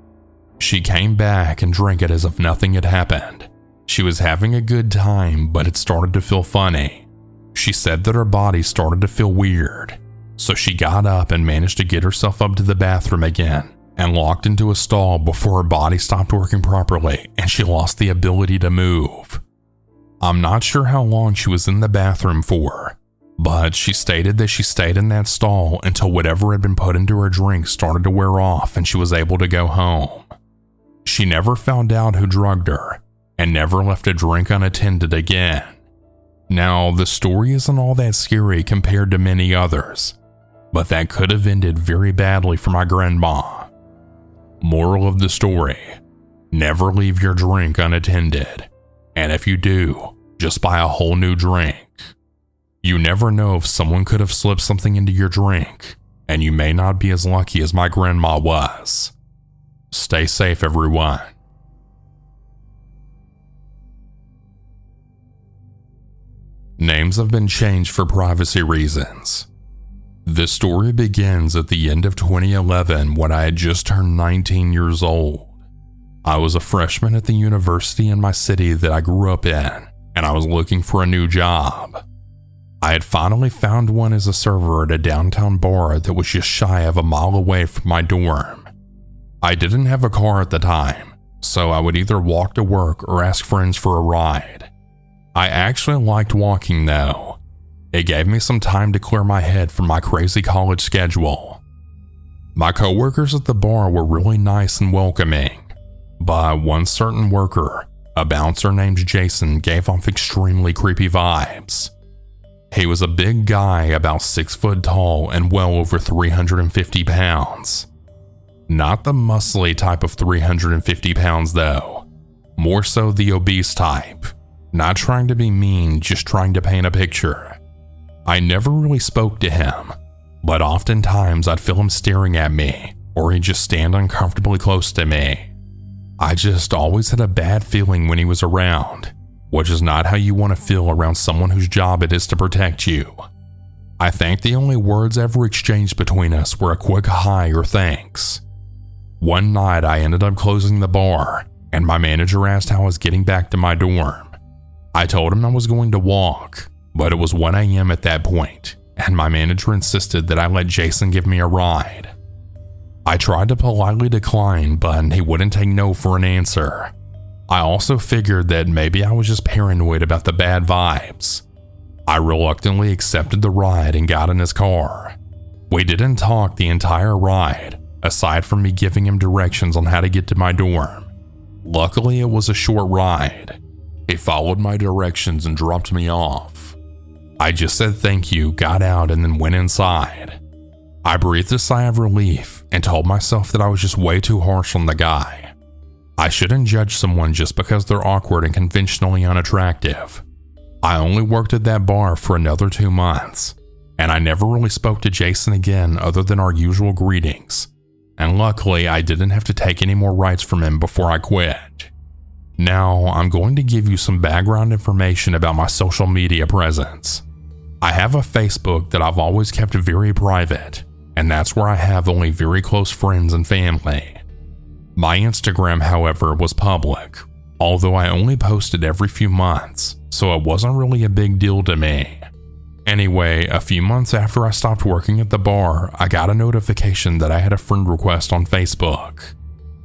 She came back and drank it as if nothing had happened. She was having a good time, but it started to feel funny. She said that her body started to feel weird, so she got up and managed to get herself up to the bathroom again and locked into a stall before her body stopped working properly and she lost the ability to move. I'm not sure how long she was in the bathroom for, but she stated that she stayed in that stall until whatever had been put into her drink started to wear off and she was able to go home. She never found out who drugged her and never left a drink unattended again. Now, the story isn't all that scary compared to many others, but that could have ended very badly for my grandma. Moral of the story: never leave your drink unattended, and if you do, just buy a whole new drink. You never know if someone could have slipped something into your drink, and you may not be as lucky as my grandma was. Stay safe, everyone. Names have been changed for privacy reasons. This story begins at the end of 2011 when I had just turned 19 years old. I was a freshman at the university in my city that I grew up in, and I was looking for a new job. I had finally found one as a server at a downtown bar that was just shy of a mile away from my dorm. I didn't have a car at the time, so I would either walk to work or ask friends for a ride. I actually liked walking though. It gave me some time to clear my head from my crazy college schedule. My coworkers at the bar were really nice and welcoming, but one certain worker, a bouncer named Jason, gave off extremely creepy vibes. He was a big guy about 6 foot tall and well over 350 pounds. Not the muscly type of 350 pounds though, more so the obese type. Not trying to be mean, just trying to paint a picture. I never really spoke to him, but oftentimes I'd feel him staring at me, or he'd just stand uncomfortably close to me. I just always had a bad feeling when he was around, which is not how you want to feel around someone whose job it is to protect you. I think the only words ever exchanged between us were a quick hi or thanks. One night I ended up closing the bar, and my manager asked how I was getting back to my dorm. I told him I was going to walk, but it was 1 a.m. at that point, and my manager insisted that I let Jason give me a ride. I tried to politely decline, but he wouldn't take no for an answer. I also figured that maybe I was just paranoid about the bad vibes. I reluctantly accepted the ride and got in his car. We didn't talk the entire ride, aside from me giving him directions on how to get to my dorm. Luckily, it was a short ride. He followed my directions and dropped me off. I just said thank you, got out, and then went inside. I breathed a sigh of relief and told myself that I was just way too harsh on the guy. I shouldn't judge someone just because they're awkward and conventionally unattractive. I only worked at that bar for another 2 months, and I never really spoke to Jason again other than our usual greetings. And luckily, I didn't have to take any more rides from him before I quit. Now, I'm going to give you some background information about my social media presence. I have a Facebook that I've always kept very private, and that's where I have only very close friends and family. My Instagram, however, was public, although I only posted every few months, so it wasn't really a big deal to me. Anyway, a few months after I stopped working at the bar, I got a notification that I had a friend request on Facebook.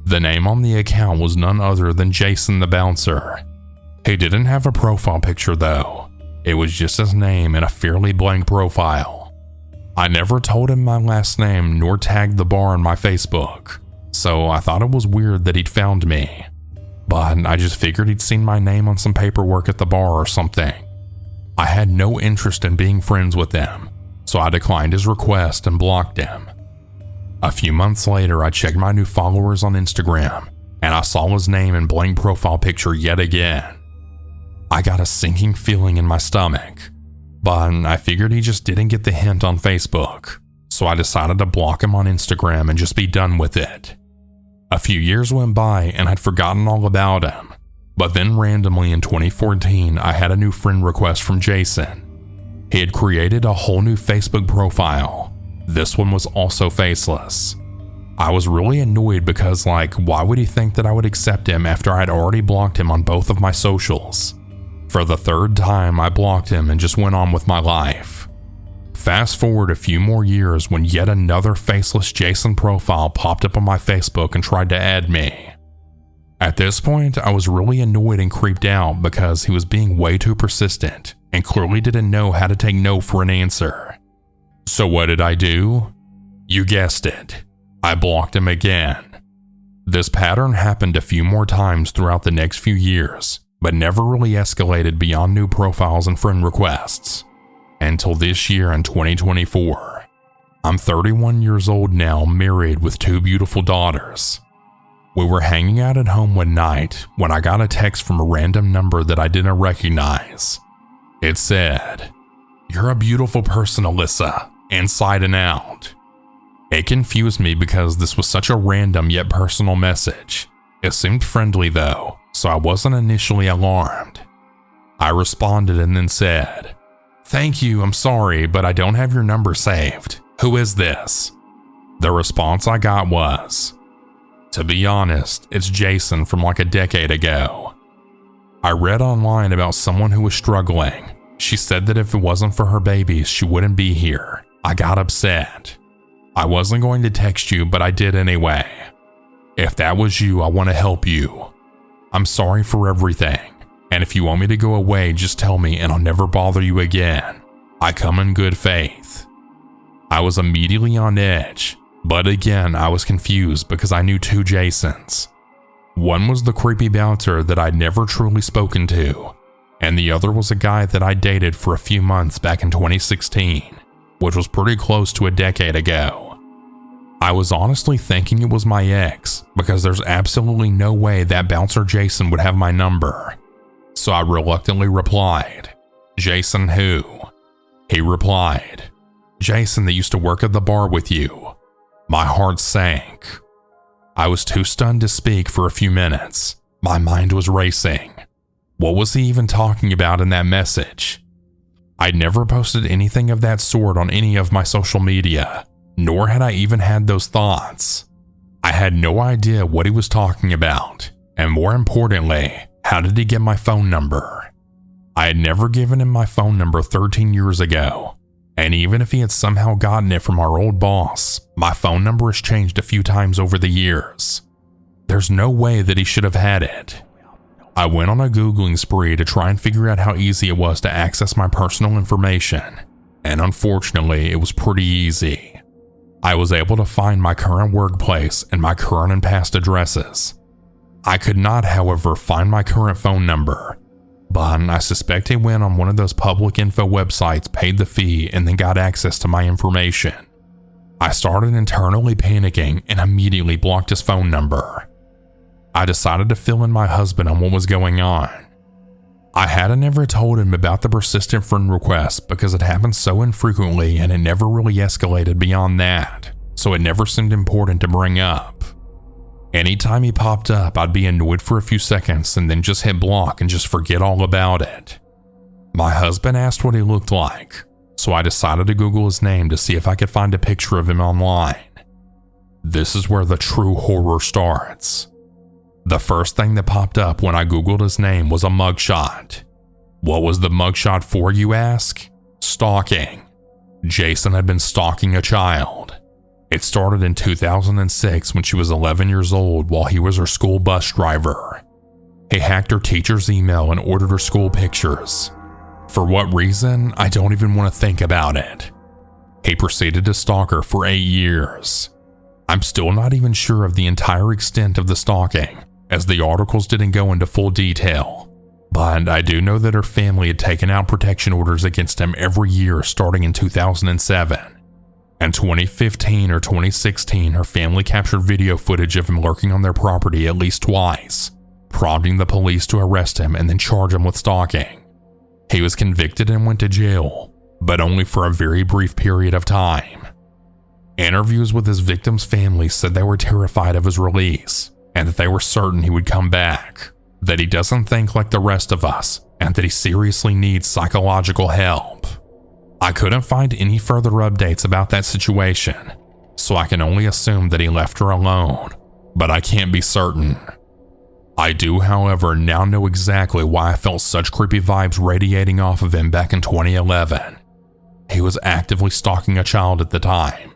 The name on the account was none other than Jason the Bouncer. He didn't have a profile picture though. It was just his name and a fairly blank profile. I never told him my last name nor tagged the bar on my Facebook, so I thought it was weird that he'd found me. But I just figured he'd seen my name on some paperwork at the bar or something. I had no interest in being friends with him, so I declined his request and blocked him. A few months later, I checked my new followers on Instagram, and I saw his name and blank profile picture yet again. I got a sinking feeling in my stomach, but I figured he just didn't get the hint on Facebook, so I decided to block him on Instagram and just be done with it. A few years went by and I'd forgotten all about him, but then randomly in 2014 I had a new friend request from Jason. He had created a whole new Facebook profile. This one was also faceless. I was really annoyed because why would he think that I would accept him after I'd already blocked him on both of my socials? For the third time I blocked him and just went on with my life. Fast forward a few more years when yet another faceless Jason profile popped up on my Facebook and tried to add me. At this point, I was really annoyed and creeped out because he was being way too persistent and clearly didn't know how to take no for an answer. So what did I do? You guessed it. I blocked him again. This pattern happened a few more times throughout the next few years, but never really escalated beyond new profiles and friend requests. Until this year in 2024. I'm 31 years old now, married with 2 beautiful daughters. We were hanging out at home one night when I got a text from a random number that I didn't recognize. It said, "You're a beautiful person, Alyssa, inside and out." It confused me because this was such a random yet personal message. It seemed friendly though, so I wasn't initially alarmed. I responded and then said, "Thank you, I'm sorry, but I don't have your number saved. Who is this?" The response I got was, "To be honest, it's Jason from a decade ago." I read online about someone who was struggling. She said that if it wasn't for her babies, she wouldn't be here. I got upset. I wasn't going to text you, but I did anyway. If that was you, I want to help you. I'm sorry for everything. And if you want me to go away, just tell me and I'll never bother you again. I come in good faith. I was immediately on edge, but again, I was confused because I knew 2 Jasons. One was the creepy bouncer that I'd never truly spoken to, and the other was a guy that I dated for a few months back in 2016, which was pretty close to a decade ago. I was honestly thinking it was my ex because there's absolutely no way that bouncer Jason would have my number. So I reluctantly replied, "Jason who?" He replied, "Jason that used to work at the bar with you." My heart sank. I was too stunned to speak for a few minutes. My mind was racing. What was he even talking about in that message? I'd never posted anything of that sort on any of my social media, nor had I even had those thoughts. I had no idea what he was talking about, and more importantly, how did he get my phone number? I had never given him my phone number 13 years ago, and even if he had somehow gotten it from our old boss, my phone number has changed a few times over the years. There's no way that he should have had it. I went on a Googling spree to try and figure out how easy it was to access my personal information, and unfortunately, it was pretty easy. I was able to find my current workplace and my current and past addresses. I could not, however, find my current phone number, but I suspect he went on one of those public info websites, paid the fee, and then got access to my information. I started internally panicking and immediately blocked his phone number. I decided to fill in my husband on what was going on. I hadn't ever told him about the persistent friend request because it happened so infrequently and it never really escalated beyond that, so it never seemed important to bring up. Anytime he popped up, I'd be annoyed for a few seconds and then just hit block and just forget all about it. My husband asked what he looked like, so I decided to Google his name to see if I could find a picture of him online. This is where the true horror starts. The first thing that popped up when I Googled his name was a mugshot. What was the mugshot for, you ask? Stalking. Jason had been stalking a child. It started in 2006 when she was 11 years old while he was her school bus driver. He hacked her teacher's email and ordered her school pictures. For what reason, I don't even want to think about it. He proceeded to stalk her for 8 years. I'm still not even sure of the entire extent of the stalking, as the articles didn't go into full detail, but I do know that her family had taken out protection orders against him every year starting in 2007. In 2015 or 2016, her family captured video footage of him lurking on their property at least twice, prompting the police to arrest him and then charge him with stalking. He was convicted and went to jail, but only for a very brief period of time. Interviews with his victims' families said they were terrified of his release and that they were certain he would come back, that he doesn't think like the rest of us, and that he seriously needs psychological help. I couldn't find any further updates about that situation, so I can only assume that he left her alone, but I can't be certain. I do, however, now know exactly why I felt such creepy vibes radiating off of him back in 2011. He was actively stalking a child at the time.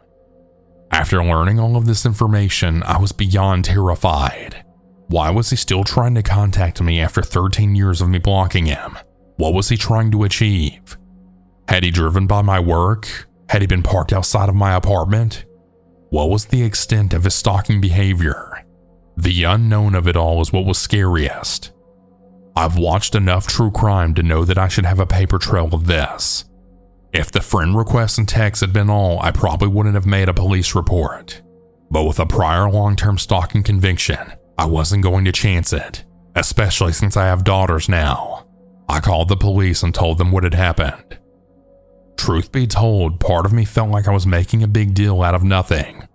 After learning all of this information, I was beyond terrified. Why was he still trying to contact me after 13 years of me blocking him? What was he trying to achieve? Had he driven by my work? Had he been parked outside of my apartment? What was the extent of his stalking behavior? The unknown of it all is what was scariest. I've watched enough true crime to know that I should have a paper trail of this. If the friend requests and texts had been all, I probably wouldn't have made a police report. But with a prior long-term stalking conviction, I wasn't going to chance it, especially since I have daughters now. I called the police and told them what had happened. Truth be told, part of me felt like I was making a big deal out of nothing.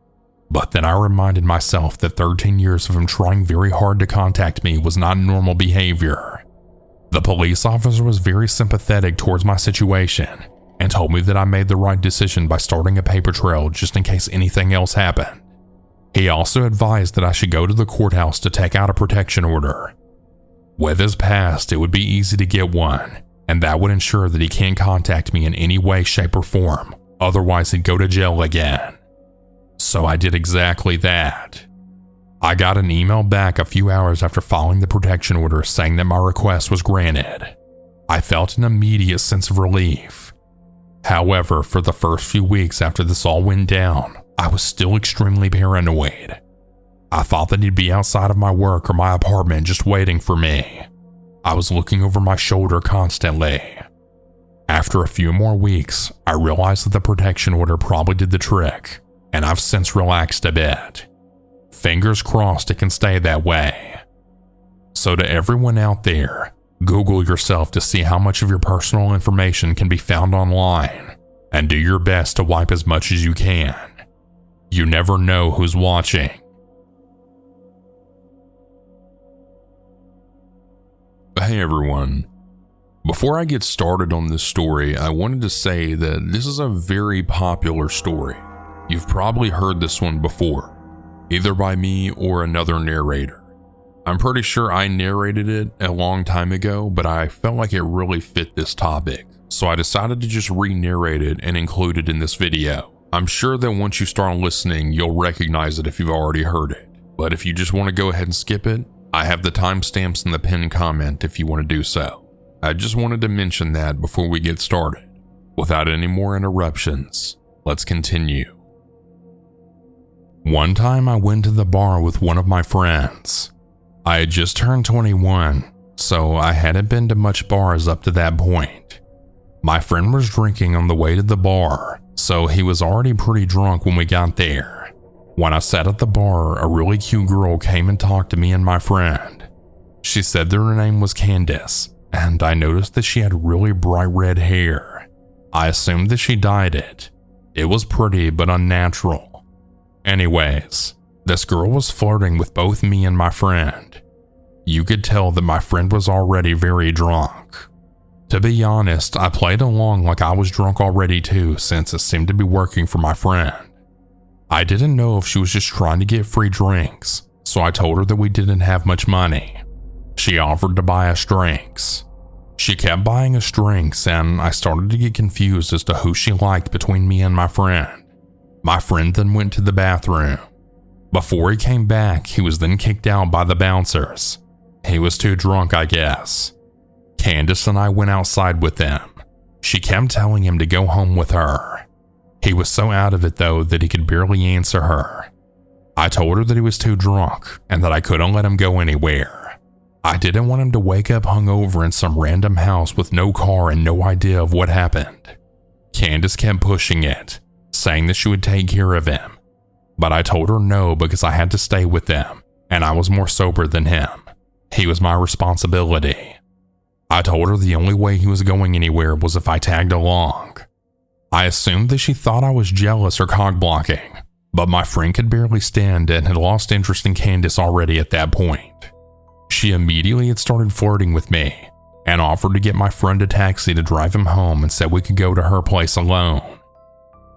But then I reminded myself that 13 years of him trying very hard to contact me was not normal behavior. The police officer was very sympathetic towards my situation and told me that I made the right decision by starting a paper trail just in case anything else happened. He also advised that I should go to the courthouse to take out a protection order. With his past, it would be easy to get one, and that would ensure that he can't contact me in any way, shape, or form, otherwise he'd go to jail again. So I did exactly that. I got an email back a few hours after filing the protection order saying that my request was granted. I felt an immediate sense of relief. However, for the first few weeks after this all went down, I was still extremely paranoid. I thought that he'd be outside of my work or my apartment just waiting for me. I was looking over my shoulder constantly. After a few more weeks, I realized that the protection order probably did the trick, and I've since relaxed a bit. Fingers crossed it can stay that way. So to everyone out there, Google yourself to see how much of your personal information can be found online, and do your best to wipe as much as you can. You never know who's watching. Hey everyone. Before I get started on this story, I wanted to say that this is a very popular story. You've probably heard this one before, either by me or another narrator. I'm pretty sure I narrated it a long time ago, but I felt like it really fit this topic, so I decided to just re-narrate it and include it in this video. I'm sure that once you start listening, you'll recognize it if you've already heard it, but if you just want to go ahead and skip it, I have the timestamps in the pinned comment if you want to do so. I just wanted to mention that before we get started. Without any more interruptions, let's continue. One time I went to the bar with one of my friends. I had just turned 21, so I hadn't been to much bars up to that point. My friend was drinking on the way to the bar, so he was already pretty drunk when we got there. When I sat at the bar, a really cute girl came and talked to me and my friend. She said that her name was Candace, and I noticed that she had really bright red hair. I assumed that she dyed it. It was pretty but unnatural. Anyways, this girl was flirting with both me and my friend. You could tell that my friend was already very drunk. To be honest, I played along like I was drunk already too, since it seemed to be working for my friend. I didn't know if she was just trying to get free drinks, so I told her that we didn't have much money. She offered to buy us drinks. She kept buying us drinks, and I started to get confused as to who she liked between me and my friend. My friend then went to the bathroom. Before he came back, he was then kicked out by the bouncers. He was too drunk, I guess. Candace and I went outside with them. She kept telling him to go home with her. He was so out of it though that he could barely answer her. I told her that he was too drunk and that I couldn't let him go anywhere. I didn't want him to wake up hungover in some random house with no car and no idea of what happened. Candace kept pushing it, saying that she would take care of him. But I told her no because I had to stay with them and I was more sober than him. He was my responsibility. I told her the only way he was going anywhere was if I tagged along. I assumed that she thought I was jealous or cock-blocking, but my friend could barely stand and had lost interest in Candace already at that point. She immediately had started flirting with me and offered to get my friend a taxi to drive him home and said we could go to her place alone.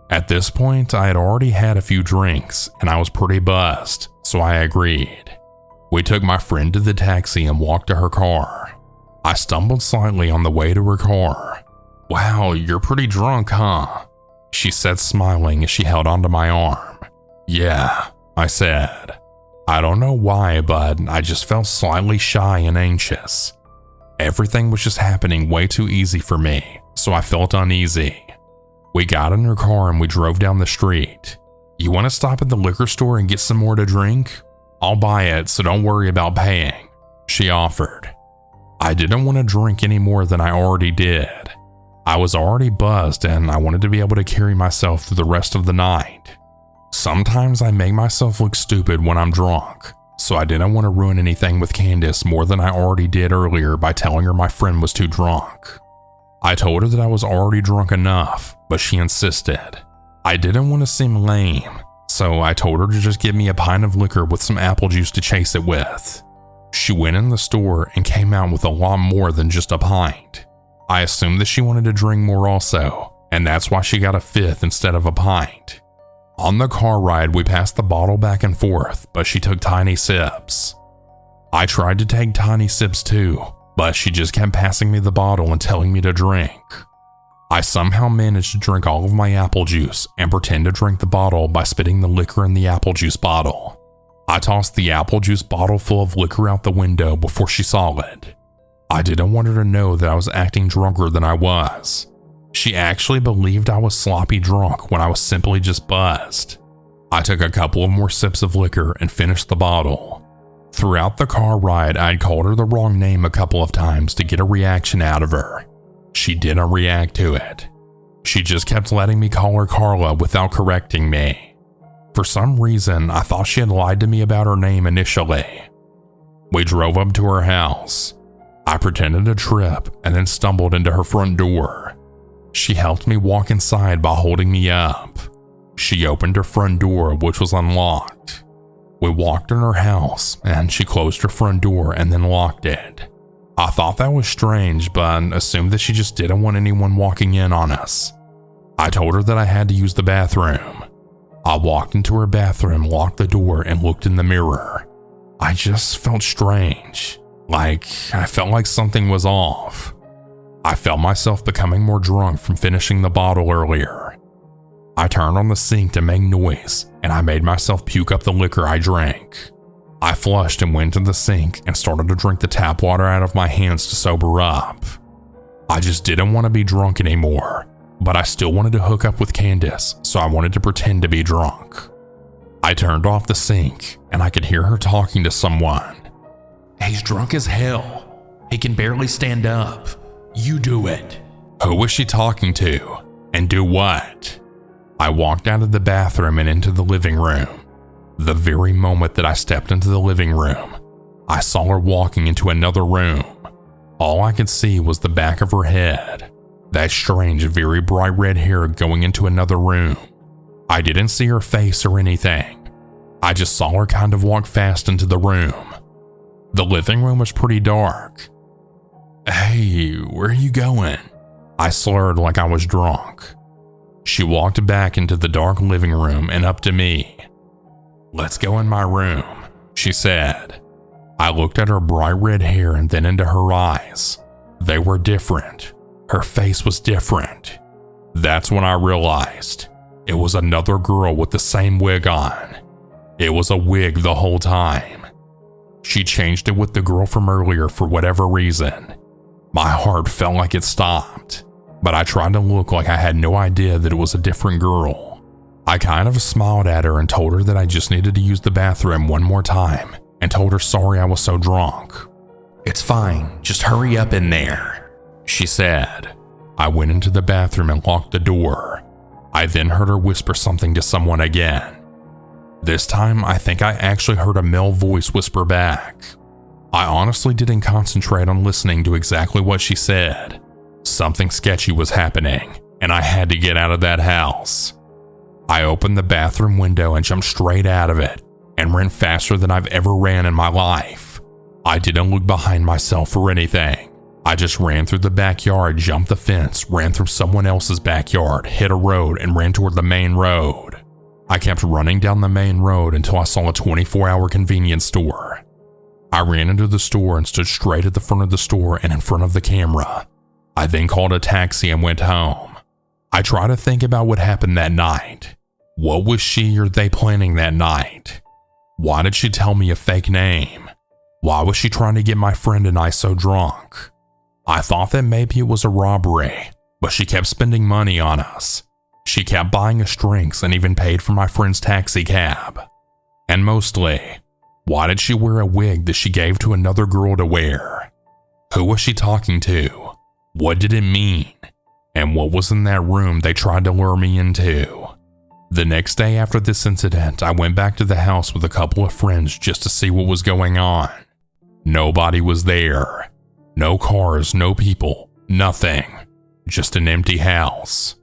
At this point, I had already had a few drinks and I was pretty buzzed, so I agreed. We took my friend to the taxi and walked to her car. I stumbled slightly on the way to her car. "Wow, you're pretty drunk, huh?" she said, smiling as she held onto my arm. "Yeah," I said. I don't know why, but I just felt slightly shy and anxious. Everything was just happening way too easy for me, so I felt uneasy. We got in her car and we drove down the street. "You want to stop at the liquor store and get some more to drink? I'll buy it, so don't worry about paying," she offered. I didn't want to drink any more than I already did. I was already buzzed and I wanted to be able to carry myself through the rest of the night. Sometimes I make myself look stupid when I'm drunk, so I didn't want to ruin anything with Candace more than I already did earlier by telling her my friend was too drunk. I told her that I was already drunk enough, but she insisted. I didn't want to seem lame, so I told her to just give me a pint of liquor with some apple juice to chase it with. She went in the store and came out with a lot more than just a pint. I assumed that she wanted to drink more also, and that's why she got a fifth instead of a pint. On the car ride, we passed the bottle back and forth, but she took tiny sips. I tried to take tiny sips too, but she just kept passing me the bottle and telling me to drink. I somehow managed to drink all of my apple juice and pretend to drink the bottle by spitting the liquor in the apple juice bottle. I tossed the apple juice bottle full of liquor out the window before she saw it. I didn't want her to know that I was acting drunker than I was. She actually believed I was sloppy drunk when I was simply just buzzed. I took a couple of more sips of liquor and finished the bottle. Throughout the car ride, I'd called her the wrong name a couple of times to get a reaction out of her. She didn't react to it. She just kept letting me call her Carla without correcting me. For some reason, I thought she had lied to me about her name initially. We drove up to her house. I pretended to trip and then stumbled into her front door. She helped me walk inside by holding me up. She opened her front door, which was unlocked. We walked in her house and she closed her front door and then locked it. I thought that was strange, but assumed that she just didn't want anyone walking in on us. I told her that I had to use the bathroom. I walked into her bathroom, locked the door, and looked in the mirror. I just felt strange. I felt like something was off. I felt myself becoming more drunk from finishing the bottle earlier. I turned on the sink to make noise, and I made myself puke up the liquor I drank. I flushed and went to the sink and started to drink the tap water out of my hands to sober up. I just didn't want to be drunk anymore, but I still wanted to hook up with Candace, so I wanted to pretend to be drunk. I turned off the sink, and I could hear her talking to someone. "He's drunk as hell. He can barely stand up. You do it." Who was she talking to? And do what? I walked out of the bathroom and into the living room. The very moment that I stepped into the living room, I saw her walking into another room. All I could see was the back of her head. That strange, very bright red hair going into another room. I didn't see her face or anything. I just saw her kind of walk fast into the room. The living room was pretty dark. "Hey, where are you going?" I slurred like I was drunk. She walked back into the dark living room and up to me. "Let's go in my room," she said. I looked at her bright red hair and then into her eyes. They were different. Her face was different. That's when I realized it was another girl with the same wig on. It was a wig the whole time. She changed it with the girl from earlier for whatever reason. My heart felt like it stopped, but I tried to look like I had no idea that it was a different girl. I kind of smiled at her and told her that I just needed to use the bathroom one more time and told her sorry I was so drunk. "It's fine, just hurry up in there," she said. I went into the bathroom and locked the door. I then heard her whisper something to someone again. This time, I think I actually heard a male voice whisper back. I honestly didn't concentrate on listening to exactly what she said. Something sketchy was happening, and I had to get out of that house. I opened the bathroom window and jumped straight out of it and ran faster than I've ever ran in my life. I didn't look behind myself or anything. I just ran through the backyard, jumped the fence, ran through someone else's backyard, hit a road, and ran toward the main road. I kept running down the main road until I saw a 24-hour convenience store. I ran into the store and stood straight at the front of the store and in front of the camera. I then called a taxi and went home. I tried to think about what happened that night. What was she or they planning that night? Why did she tell me a fake name? Why was she trying to get my friend and I so drunk? I thought that maybe it was a robbery, but she kept spending money on us. She kept buying us drinks and even paid for my friend's taxi cab. And mostly, why did she wear a wig that she gave to another girl to wear? Who was she talking to? What did it mean? And what was in that room they tried to lure me into? The next day after this incident, I went back to the house with a couple of friends just to see what was going on. Nobody was there. No cars, no people, nothing. Just an empty house.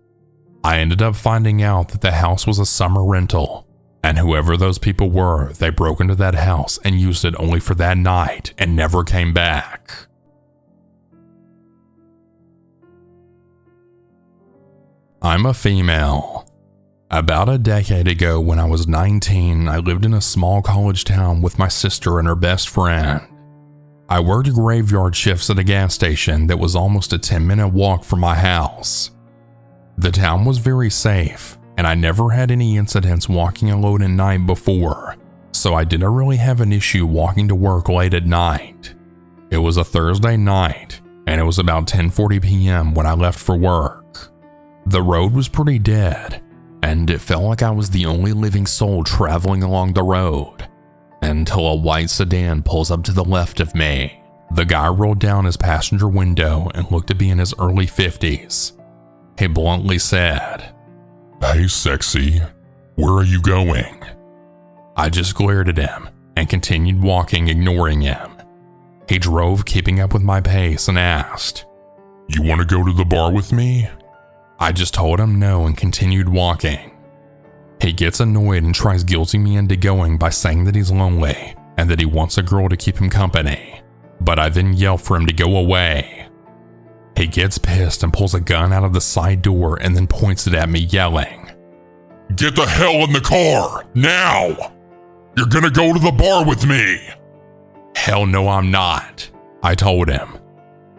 I ended up finding out that the house was a summer rental, and whoever those people were, they broke into that house and used it only for that night and never came back. I'm a female. About a decade ago, when I was 19, I lived in a small college town with my sister and her best friend. I worked graveyard shifts at a gas station that was almost a 10-minute walk from my house. The town was very safe, and I never had any incidents walking alone at night before, so I didn't really have an issue walking to work late at night. It was a Thursday night, and it was about 10:40 p.m. when I left for work. The road was pretty dead, and it felt like I was the only living soul traveling along the road, until a white sedan pulls up to the left of me. The guy rolled down his passenger window and looked to be in his early 50s. He bluntly said, "Hey sexy, where are you going?" I just glared at him and continued walking, ignoring him. He drove, keeping up with my pace, and asked, "You want to go to the bar with me?" I just told him no and continued walking. He gets annoyed and tries guilting me into going by saying that he's lonely and that he wants a girl to keep him company, but I then yell for him to go away. He gets pissed and pulls a gun out of the side door and then points it at me, yelling, "Get the hell in the car, now! You're gonna go to the bar with me!" "Hell no, I'm not," I told him.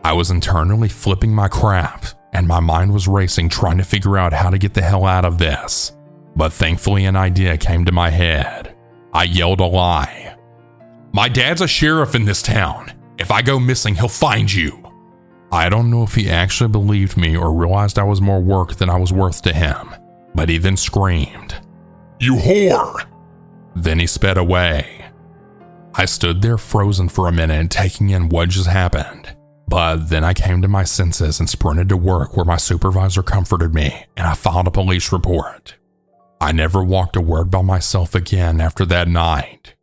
I was internally flipping my crap, and my mind was racing trying to figure out how to get the hell out of this. But thankfully an idea came to my head. I yelled a lie. "My dad's a sheriff in this town. If I go missing, he'll find you." I don't know if he actually believed me or realized I was more work than I was worth to him, but he then screamed, "You whore!" Then he sped away. I stood there frozen for a minute, taking in what just happened. But then I came to my senses and sprinted to work, where my supervisor comforted me and I filed a police report. I never walked a word by myself again after that night.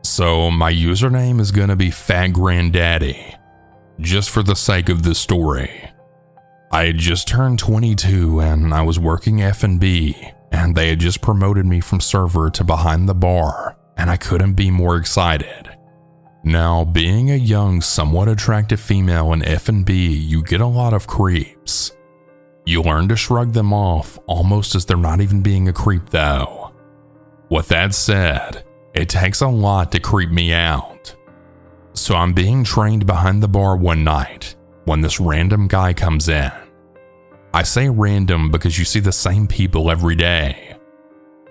So my username is gonna be Fat Granddaddy, just for the sake of this story. I had just turned 22 and I was working F&B, and they had just promoted me from server to behind the bar, and I couldn't be more excited. Now, being a young, somewhat attractive female in F&B, you get a lot of creeps. You learn to shrug them off almost as they're not even being a creep though. With that said, it takes a lot to creep me out. So I'm being trained behind the bar one night when this random guy comes in. I say random because you see the same people every day.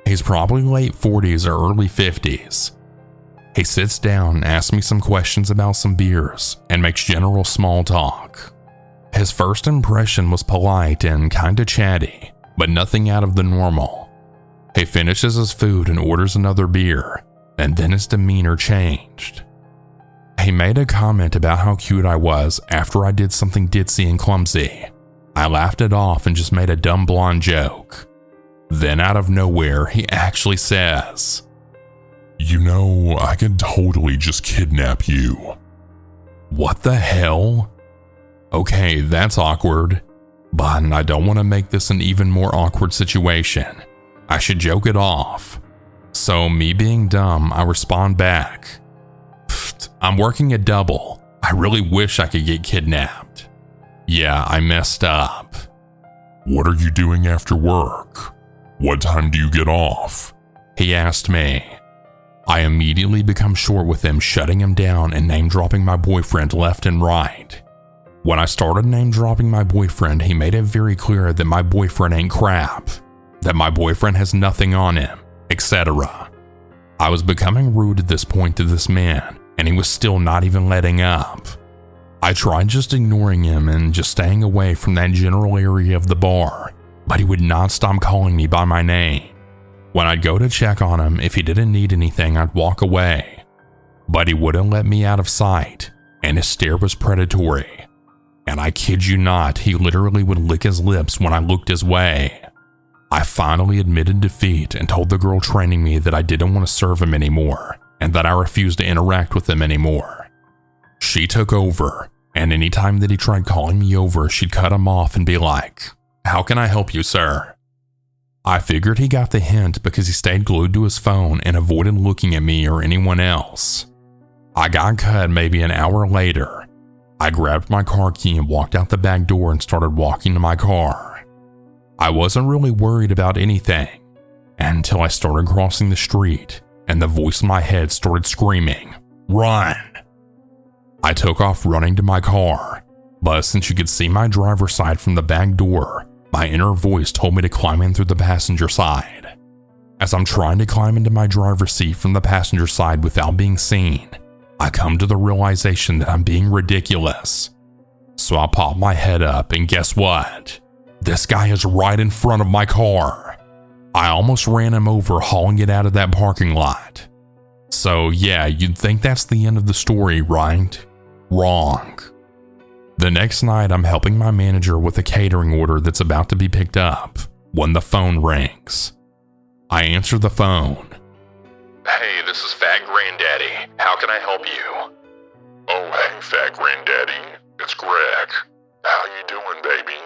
He's probably late 40s or early 50s. He sits down, asks me some questions about some beers, and makes general small talk. His first impression was polite and kinda chatty, but nothing out of the normal. He finishes his food and orders another beer, and then his demeanor changed. He made a comment about how cute I was after I did something ditzy and clumsy. I laughed it off and just made a dumb blonde joke. Then out of nowhere, he actually says, "You know, I could totally just kidnap you." What the hell? Okay, that's awkward. But I don't want to make this an even more awkward situation. I should joke it off. So me being dumb, I respond back. I'm working a double. I really wish I could get kidnapped. Yeah, I messed up. What are you doing after work? What time do you get off? He asked me. I immediately become short with him, shutting him down and name dropping my boyfriend left and right. When I started name dropping my boyfriend, he made it very clear that my boyfriend ain't crap, that my boyfriend has nothing on him, etc. I was becoming rude at this point to this man, and he was still not even letting up. I tried just ignoring him and just staying away from that general area of the bar, but he would not stop calling me by my name. When I'd go to check on him, if he didn't need anything, I'd walk away. But he wouldn't let me out of sight, and his stare was predatory. And I kid you not, he literally would lick his lips when I looked his way. I finally admitted defeat and told the girl training me that I didn't want to serve him anymore, and that I refused to interact with him anymore. She took over, and anytime that he tried calling me over, she'd cut him off and be like, "How can I help you, sir?" I figured he got the hint because he stayed glued to his phone and avoided looking at me or anyone else. I got cut maybe an hour later. I grabbed my car key and walked out the back door and started walking to my car. I wasn't really worried about anything until I started crossing the street and the voice in my head started screaming, "Run!" I took off running to my car, but since you could see my driver's side from the back door, my inner voice told me to climb in through the passenger side. As I'm trying to climb into my driver's seat from the passenger side without being seen, I come to the realization that I'm being ridiculous. So I pop my head up and guess what? This guy is right in front of my car. I almost ran him over hauling it out of that parking lot. So yeah, you'd think that's the end of the story, right? Wrong. The next night, I'm helping my manager with a catering order that's about to be picked up when the phone rings. I answer the phone. Hey, this is Fat Granddaddy. How can I help you? Oh, hey, Fat Granddaddy. It's Greg. How you doing, baby?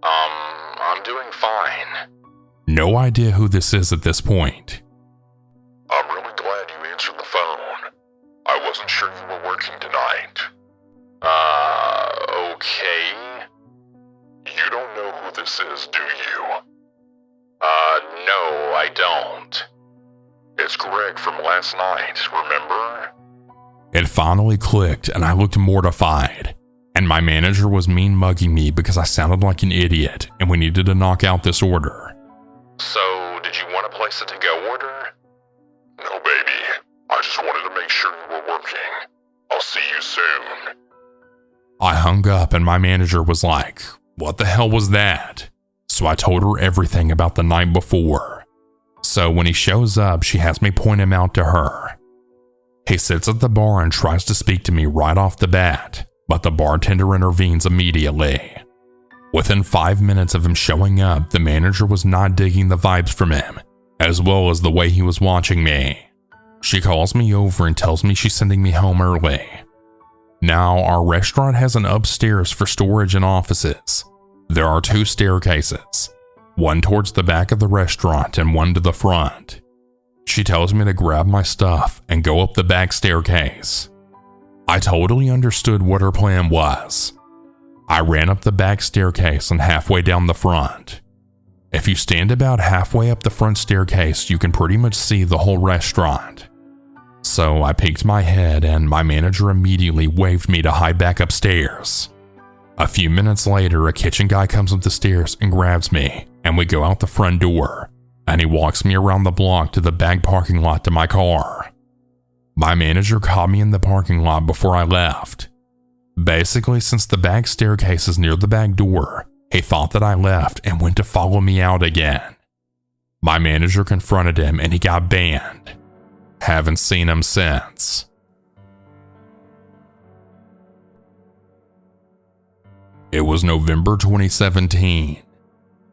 I'm doing fine. No idea who this is at this point. I'm really glad you answered the phone. I wasn't sure you were working tonight. Okay. You don't know who this is, do you? No, I don't. It's Greg from last night, remember? It finally clicked and I looked mortified. And my manager was mean mugging me because I sounded like an idiot and we needed to knock out this order. So, did you want to place a to-go order? No, baby. I just wanted to make sure you were working. I'll see you soon. I hung up and my manager was like, "What the hell was that?" So I told her everything about the night before. So when he shows up, she has me point him out to her. He sits at the bar and tries to speak to me right off the bat, but the bartender intervenes immediately. Within 5 minutes of him showing up, the manager was not digging the vibes from him, as well as the way he was watching me. She calls me over and tells me she's sending me home early. Now, our restaurant has an upstairs for storage and offices. There are 2 staircases, one towards the back of the restaurant and one to the front. She tells me to grab my stuff and go up the back staircase. I totally understood what her plan was. I ran up the back staircase and halfway down the front. If you stand about halfway up the front staircase, you can pretty much see the whole restaurant. So I peeked my head and my manager immediately waved me to hide back upstairs. A few minutes later, a kitchen guy comes up the stairs and grabs me, and we go out the front door, and he walks me around the block to the back parking lot to my car. My manager caught me in the parking lot before I left. Basically, since the back staircase is near the back door, he thought that I left and went to follow me out again. My manager confronted him and he got banned. Haven't seen him since. It was November 2017.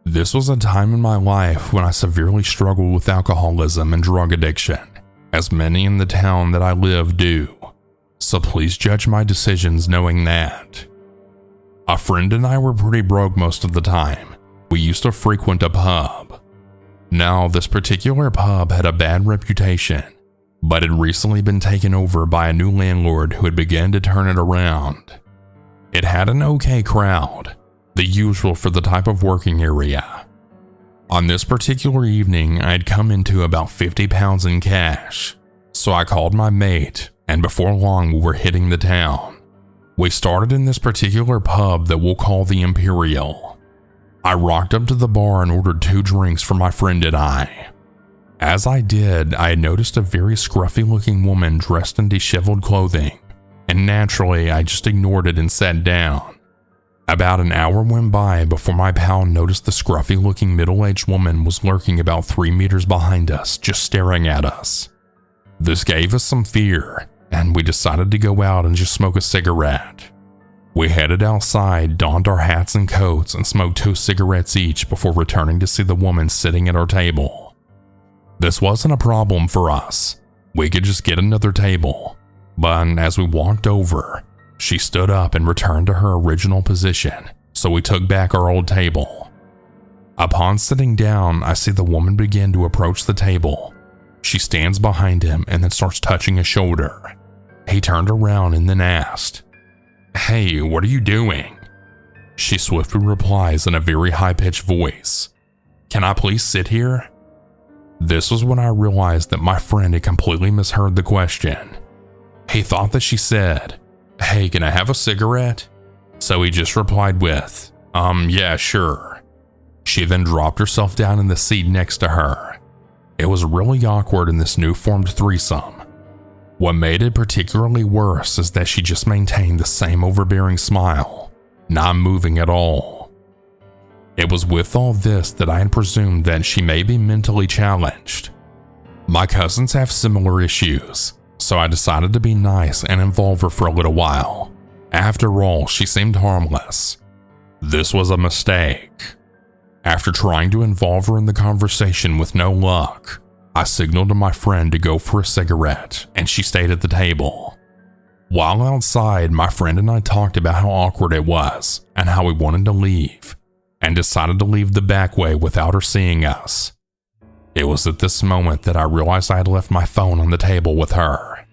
This was a time in my life when I severely struggled with alcoholism and drug addiction, as many in the town that I live do. So please judge my decisions knowing that. A friend and I were pretty broke most of the time. We used to frequent a pub. Now, this particular pub had a bad reputation, but had recently been taken over by a new landlord who had begun to turn it around. It had an okay crowd, the usual for the type of working area. On this particular evening, I had come into about 50 pounds in cash, so I called my mate, and before long we were hitting the town. We started in this particular pub that we'll call the Imperial. I rocked up to the bar and ordered 2 drinks for my friend and I. As I did, I had noticed a very scruffy looking woman dressed in disheveled clothing, and naturally I just ignored it and sat down. About an hour went by before my pal noticed the scruffy looking middle-aged woman was lurking about 3 meters behind us, just staring at us. This gave us some fear, and we decided to go out and just smoke a cigarette. We headed outside, donned our hats and coats, and smoked 2 cigarettes each before returning to see the woman sitting at our table. This wasn't a problem for us. We could just get another table. But as we walked over, she stood up and returned to her original position, so we took back our old table. Upon sitting down, I see the woman begin to approach the table. She stands behind him and then starts touching his shoulder. He turned around and then asked, "Hey, what are you doing?" She swiftly replies in a very high-pitched voice, "Can I please sit here?" This was when I realized that my friend had completely misheard the question. He thought that she said, "Hey, can I have a cigarette?" So he just replied with, "Yeah, sure." She then dropped herself down in the seat next to her. It was really awkward in this new formed threesome. What made it particularly worse is that she just maintained the same overbearing smile, not moving at all. It was with all this that I had presumed that she may be mentally challenged. My cousins have similar issues, so I decided to be nice and involve her for a little while. After all, she seemed harmless. This was a mistake. After trying to involve her in the conversation with no luck, I signaled to my friend to go for a cigarette, and she stayed at the table. While outside, my friend and I talked about how awkward it was and how we wanted to leave, and decided to leave the back way without her seeing us. It was at this moment that I realized I had left my phone on the table with her.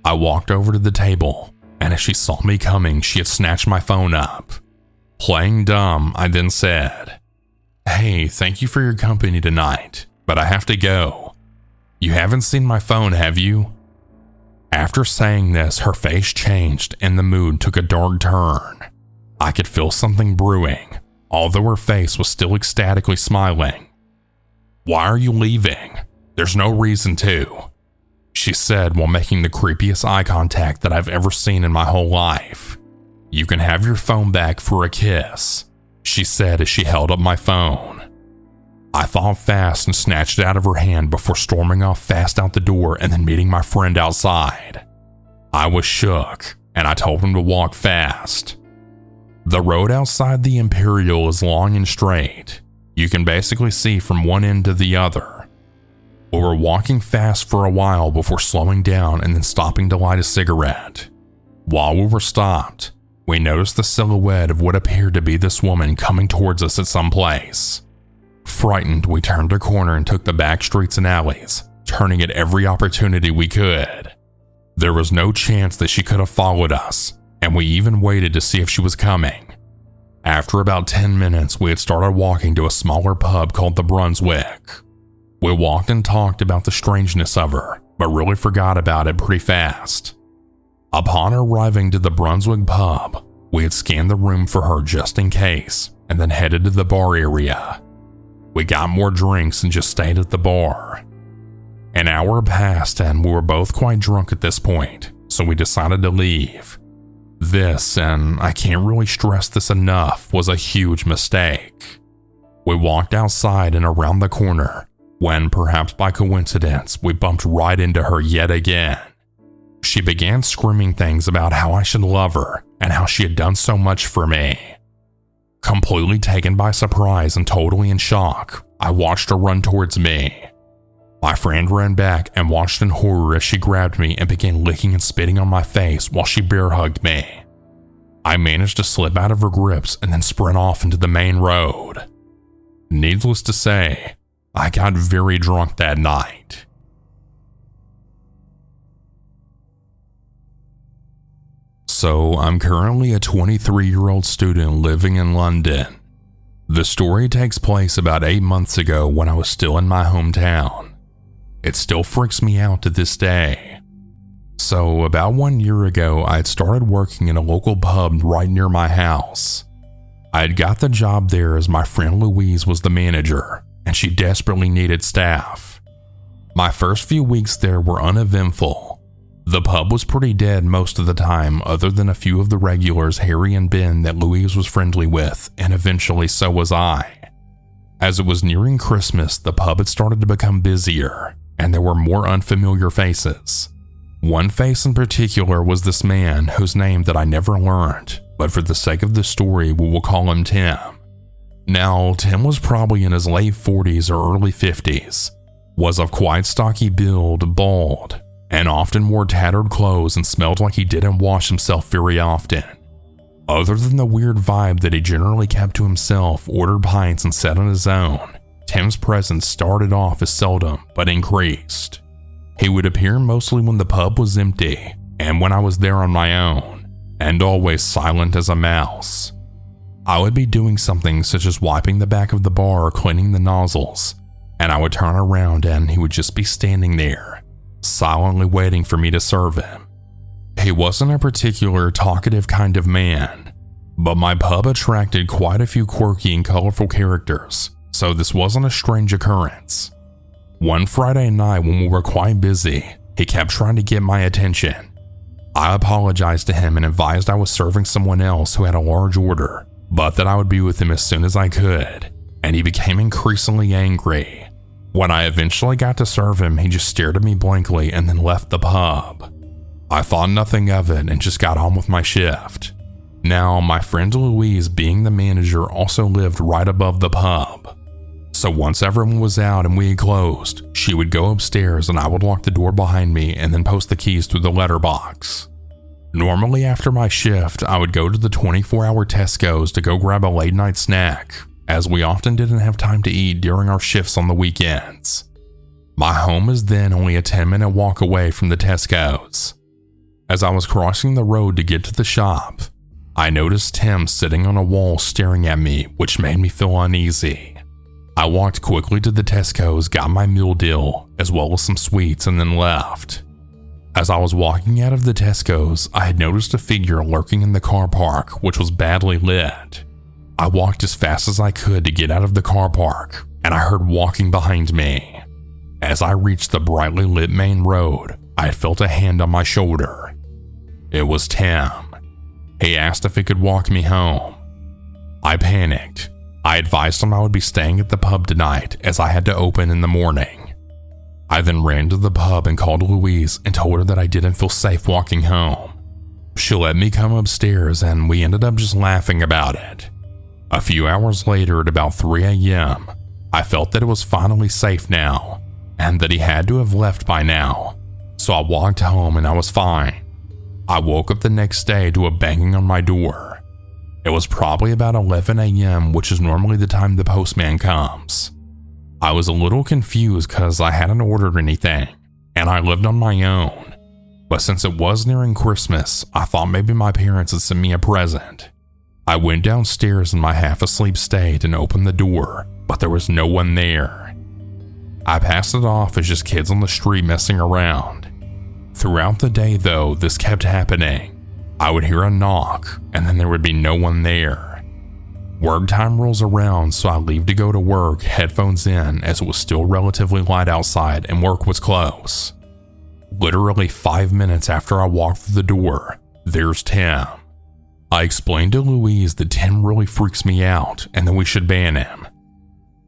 I walked over to the table, and as she saw me coming, she had snatched my phone up. Playing dumb, I then said, "Hey, thank you for your company tonight, but I have to go. You haven't seen my phone, have you?" After saying this, her face changed and the mood took a dark turn. I could feel something brewing, although her face was still ecstatically smiling. "Why are you leaving? There's no reason to," she said while making the creepiest eye contact that I've ever seen in my whole life. "You can have your phone back for a kiss," she said as she held up my phone. I thought fast and snatched it out of her hand before storming off fast out the door and then meeting my friend outside. I was shook, and I told him to walk fast. The road outside the Imperial is long and straight. You can basically see from one end to the other. We were walking fast for a while before slowing down and then stopping to light a cigarette. While we were stopped, we noticed the silhouette of what appeared to be this woman coming towards us at some place. Frightened, we turned a corner and took the back streets and alleys, turning at every opportunity we could. There was no chance that she could have followed us, and we even waited to see if she was coming. After about 10 minutes, we had started walking to a smaller pub called the Brunswick. We walked and talked about the strangeness of her, but really forgot about it pretty fast. Upon arriving to the Brunswick pub, we had scanned the room for her just in case, and then headed to the bar area. We got more drinks and just stayed at the bar. An hour passed and we were both quite drunk at this point, so we decided to leave. This, and I can't really stress this enough, was a huge mistake. We walked outside and around the corner when, perhaps by coincidence, we bumped right into her yet again. She began screaming things about how I should love her and how she had done so much for me. Completely taken by surprise and totally in shock, I watched her run towards me. My friend ran back and watched in horror as she grabbed me and began licking and spitting on my face while she bear hugged me. I managed to slip out of her grips and then sprint off into the main road. Needless to say, I got very drunk that night. So I'm currently a 23-year-old student living in London. The story takes place about 8 months ago when I was still in my hometown. It still freaks me out to this day. So about 1 year ago, I had started working in a local pub right near my house. I had got the job there as my friend Louise was the manager, and she desperately needed staff. My first few weeks there were uneventful. The pub was pretty dead most of the time, other than a few of the regulars, Harry and Ben, that Louise was friendly with, and eventually so was I. As it was nearing Christmas, the pub had started to become busier, and there were more unfamiliar faces. One face in particular was this man whose name that I never learned, but for the sake of the story, we will call him Tim. Now, Tim was probably in his late 40s or early 50s, was of quite stocky build, bald, and often wore tattered clothes and smelled like he didn't wash himself very often. Other than the weird vibe that he generally kept to himself, ordered pints and sat on his own, Tim's presence started off as seldom but increased. He would appear mostly when the pub was empty and when I was there on my own, and always silent as a mouse. I would be doing something such as wiping the back of the bar or cleaning the nozzles, and I would turn around and he would just be standing there, silently waiting for me to serve him. He wasn't a particular talkative kind of man, but my pub attracted quite a few quirky and colorful characters, so this wasn't a strange occurrence. One Friday night when we were quite busy, he kept trying to get my attention. I apologized to him and advised I was serving someone else who had a large order, but that I would be with him as soon as I could, and he became increasingly angry. When I eventually got to serve him, he just stared at me blankly and then left the pub. I thought nothing of it and just got on with my shift. Now, my friend Louise, being the manager, also lived right above the pub. So once everyone was out and we had closed, she would go upstairs and I would lock the door behind me and then post the keys through the letterbox. Normally after my shift, I would go to the 24-hour Tesco's to go grab a late night snack, as we often didn't have time to eat during our shifts on the weekends. My home is then only a 10-minute walk away from the Tesco's. As I was crossing the road to get to the shop, I noticed Tim sitting on a wall staring at me, which made me feel uneasy. I walked quickly to the Tesco's, got my meal deal, as well as some sweets, and then left. As I was walking out of the Tesco's, I had noticed a figure lurking in the car park, which was badly lit. I walked as fast as I could to get out of the car park, and I heard walking behind me. As I reached the brightly lit main road, I felt a hand on my shoulder. It was Tim. He asked if he could walk me home. I panicked. I advised him I would be staying at the pub tonight as I had to open in the morning. I then ran to the pub and called Louise and told her that I didn't feel safe walking home. She let me come upstairs and we ended up just laughing about it. A few hours later at about 3 a.m., I felt that it was finally safe now and that he had to have left by now, so I walked home and I was fine. I woke up the next day to a banging on my door. It was probably about 11 a.m., which is normally the time the postman comes. I was a little confused because I hadn't ordered anything, and I lived on my own. But since it was nearing Christmas, I thought maybe my parents had sent me a present. I went downstairs in my half-asleep state and opened the door, but there was no one there. I passed it off as just kids on the street messing around. Throughout the day, though, this kept happening. I would hear a knock, and then there would be no one there. Work time rolls around, so I leave to go to work, headphones in, as it was still relatively light outside and work was close. Literally 5 minutes after I walk through the door, there's Tim. I explained to Louise that Tim really freaks me out and that we should ban him.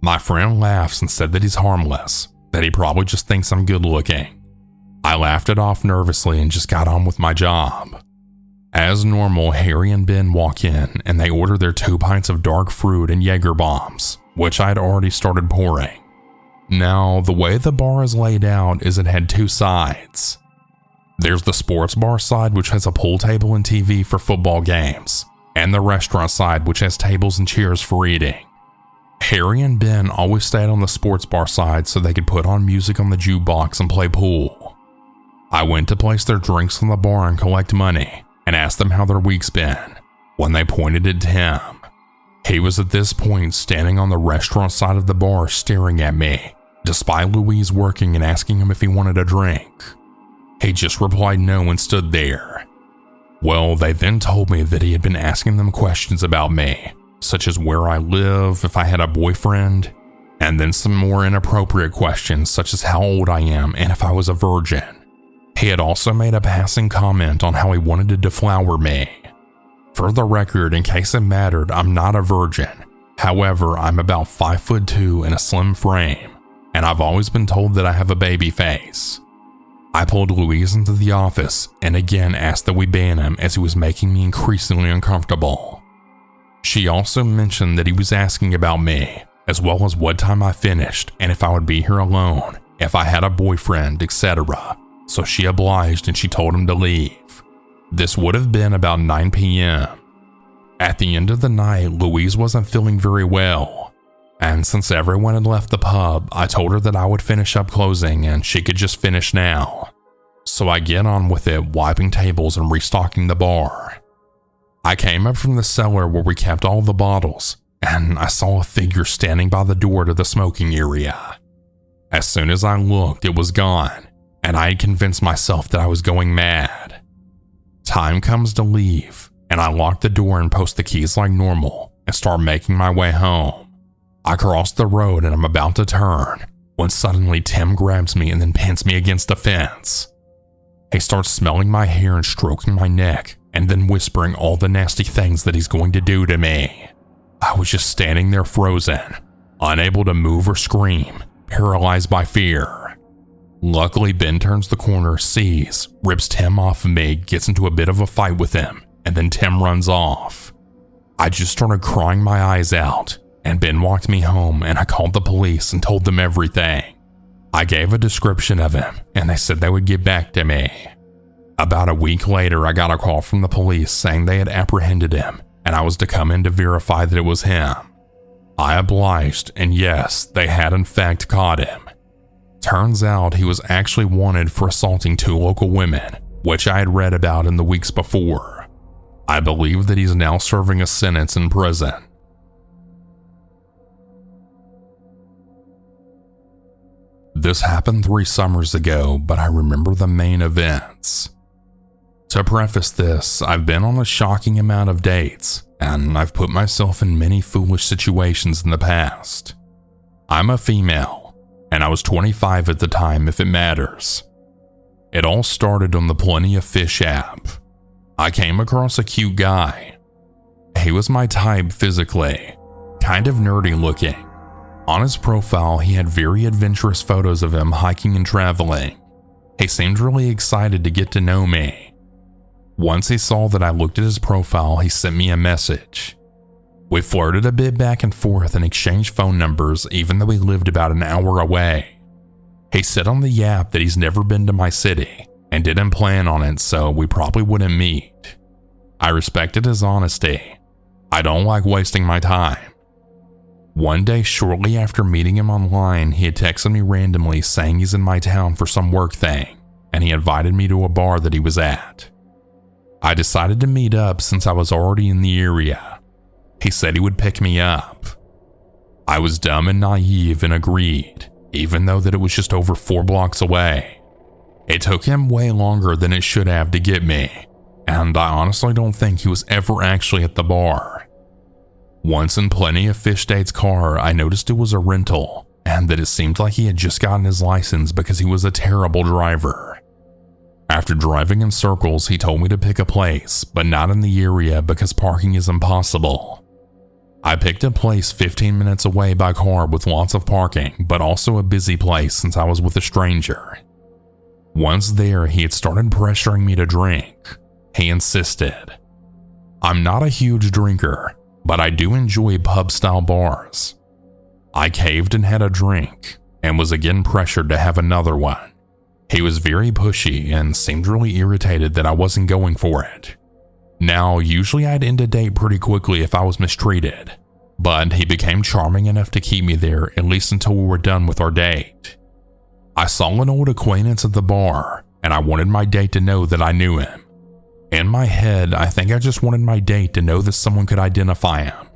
My friend laughs and said that he's harmless, that he probably just thinks I'm good looking. I laughed it off nervously and just got on with my job. As normal, Harry and Ben walk in and they order their 2 pints of dark fruit and Jaeger bombs, which I had already started pouring. Now, the way the bar is laid out is it had 2 sides. There's the sports bar side, which has a pool table and TV for football games, and the restaurant side, which has tables and chairs for eating. Harry and Ben always stayed on the sports bar side so they could put on music on the jukebox and play pool. I went to place their drinks on the bar and collect money, and asked them how their week's been, when they pointed at Tim. He was at this point standing on the restaurant side of the bar staring at me, despite Louise working and asking him if he wanted a drink. He just replied no and stood there. Well, they then told me that he had been asking them questions about me, such as where I live, if I had a boyfriend, and then some more inappropriate questions such as how old I am and if I was a virgin. He had also made a passing comment on how he wanted to deflower me. For the record, in case it mattered, I'm not a virgin. However, I'm about 5'2" in a slim frame, and I've always been told that I have a baby face. I pulled Louise into the office and again asked that we ban him as he was making me increasingly uncomfortable. She also mentioned that he was asking about me, as well as what time I finished and if I would be here alone, if I had a boyfriend, etc. So she obliged and she told him to leave. This would have been about 9 p.m. At the end of the night, Louise wasn't feeling very well, and since everyone had left the pub, I told her that I would finish up closing and she could just finish now. So I get on with it, wiping tables and restocking the bar. I came up from the cellar where we kept all the bottles, and I saw a figure standing by the door to the smoking area. As soon as I looked, it was gone, and I had convinced myself that I was going mad. Time comes to leave, and I lock the door and post the keys like normal and start making my way home. I cross the road and I'm about to turn when suddenly Tim grabs me and then pins me against the fence. He starts smelling my hair and stroking my neck and then whispering all the nasty things that he's going to do to me. I was just standing there frozen, unable to move or scream, paralyzed by fear. Luckily, Ben turns the corner, sees, rips Tim off of me, gets into a bit of a fight with him, and then Tim runs off. I just started crying my eyes out, and Ben walked me home and I called the police and told them everything. I gave a description of him and they said they would get back to me. About a week later, I got a call from the police saying they had apprehended him and I was to come in to verify that it was him. I obliged, and yes, they had in fact caught him. Turns out he was actually wanted for assaulting 2 local women, which I had read about in the weeks before. I believe that he's now serving a sentence in prison. This happened 3 summers ago, but I remember the main events. To preface this, I've been on a shocking amount of dates, and I've put myself in many foolish situations in the past. I'm a female, and I was 25 at the time if it matters. It all started on the Plenty of Fish app. I came across a cute guy. He was my type physically, kind of nerdy looking. On his profile, he had very adventurous photos of him hiking and traveling. He seemed really excited to get to know me. Once he saw that I looked at his profile, he sent me a message. We flirted a bit back and forth and exchanged phone numbers even though he lived about an hour away. He said on the app that he's never been to my city and didn't plan on it, so we probably wouldn't meet. I respected his honesty. I don't like wasting my time. One day shortly after meeting him online, he had texted me randomly saying he's in my town for some work thing, and he invited me to a bar that he was at. I decided to meet up since I was already in the area. He said he would pick me up. I was dumb and naive and agreed, even though that it was just over 4 blocks away. It took him way longer than it should have to get me, and I honestly don't think he was ever actually at the bar. Once in Plenty of Fish Date's car, I noticed it was a rental, and that it seemed like he had just gotten his license because he was a terrible driver. After driving in circles, he told me to pick a place, but not in the area because parking is impossible. I picked a place 15 minutes away by car with lots of parking, but also a busy place since I was with a stranger. Once there, he had started pressuring me to drink. He insisted. I'm not a huge drinker, but I do enjoy pub-style bars. I caved and had a drink, and was again pressured to have another one. He was very pushy and seemed really irritated that I wasn't going for it. Now, usually I'd end a date pretty quickly if I was mistreated, but he became charming enough to keep me there at least until we were done with our date. I saw an old acquaintance at the bar, and I wanted my date to know that I knew him. In my head, I think I just wanted my date to know that someone could identify him.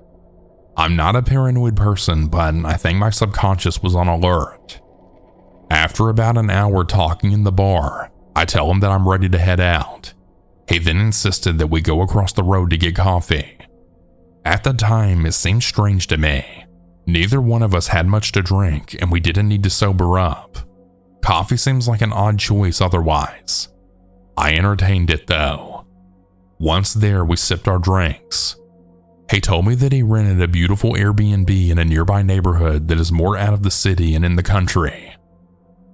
I'm not a paranoid person, but I think my subconscious was on alert. After about an hour talking in the bar, I tell him that I'm ready to head out. He then insisted that we go across the road to get coffee. At the time, it seemed strange to me. Neither one of us had much to drink, and we didn't need to sober up. Coffee seems like an odd choice otherwise. I entertained it though. Once there, we sipped our drinks. He told me that he rented a beautiful Airbnb in a nearby neighborhood that is more out of the city and in the country.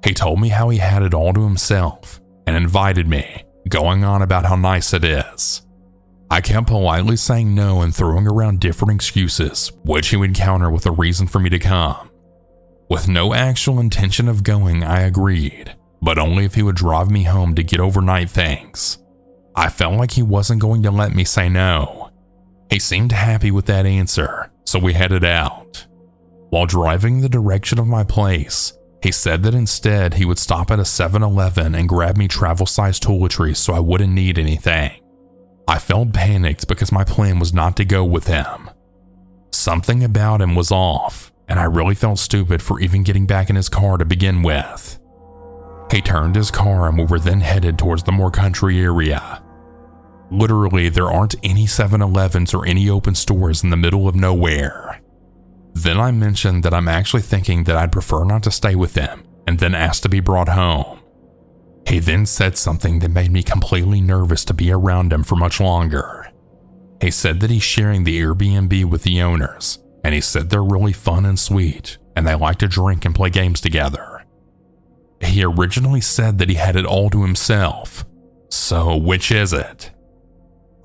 He told me how he had it all to himself and invited me, going on about how nice it is. I kept politely saying no and throwing around different excuses, which he would counter with a reason for me to come. With no actual intention of going, I agreed, but only if he would drive me home to get overnight things. I felt like he wasn't going to let me say no. He seemed happy with that answer, so we headed out. While driving the direction of my place, he said that instead he would stop at a 7-Eleven and grab me travel-sized toiletries so I wouldn't need anything. I felt panicked because my plan was not to go with him. Something about him was off, and I really felt stupid for even getting back in his car to begin with. He turned his car and we were then headed towards the more country area. Literally, there aren't any 7-Elevens or any open stores in the middle of nowhere. Then I mentioned that I'm actually thinking that I'd prefer not to stay with him, and then asked to be brought home. He then said something that made me completely nervous to be around him for much longer. He said that he's sharing the Airbnb with the owners, and he said they're really fun and sweet, and they like to drink and play games together. He originally said that he had it all to himself, so which is it?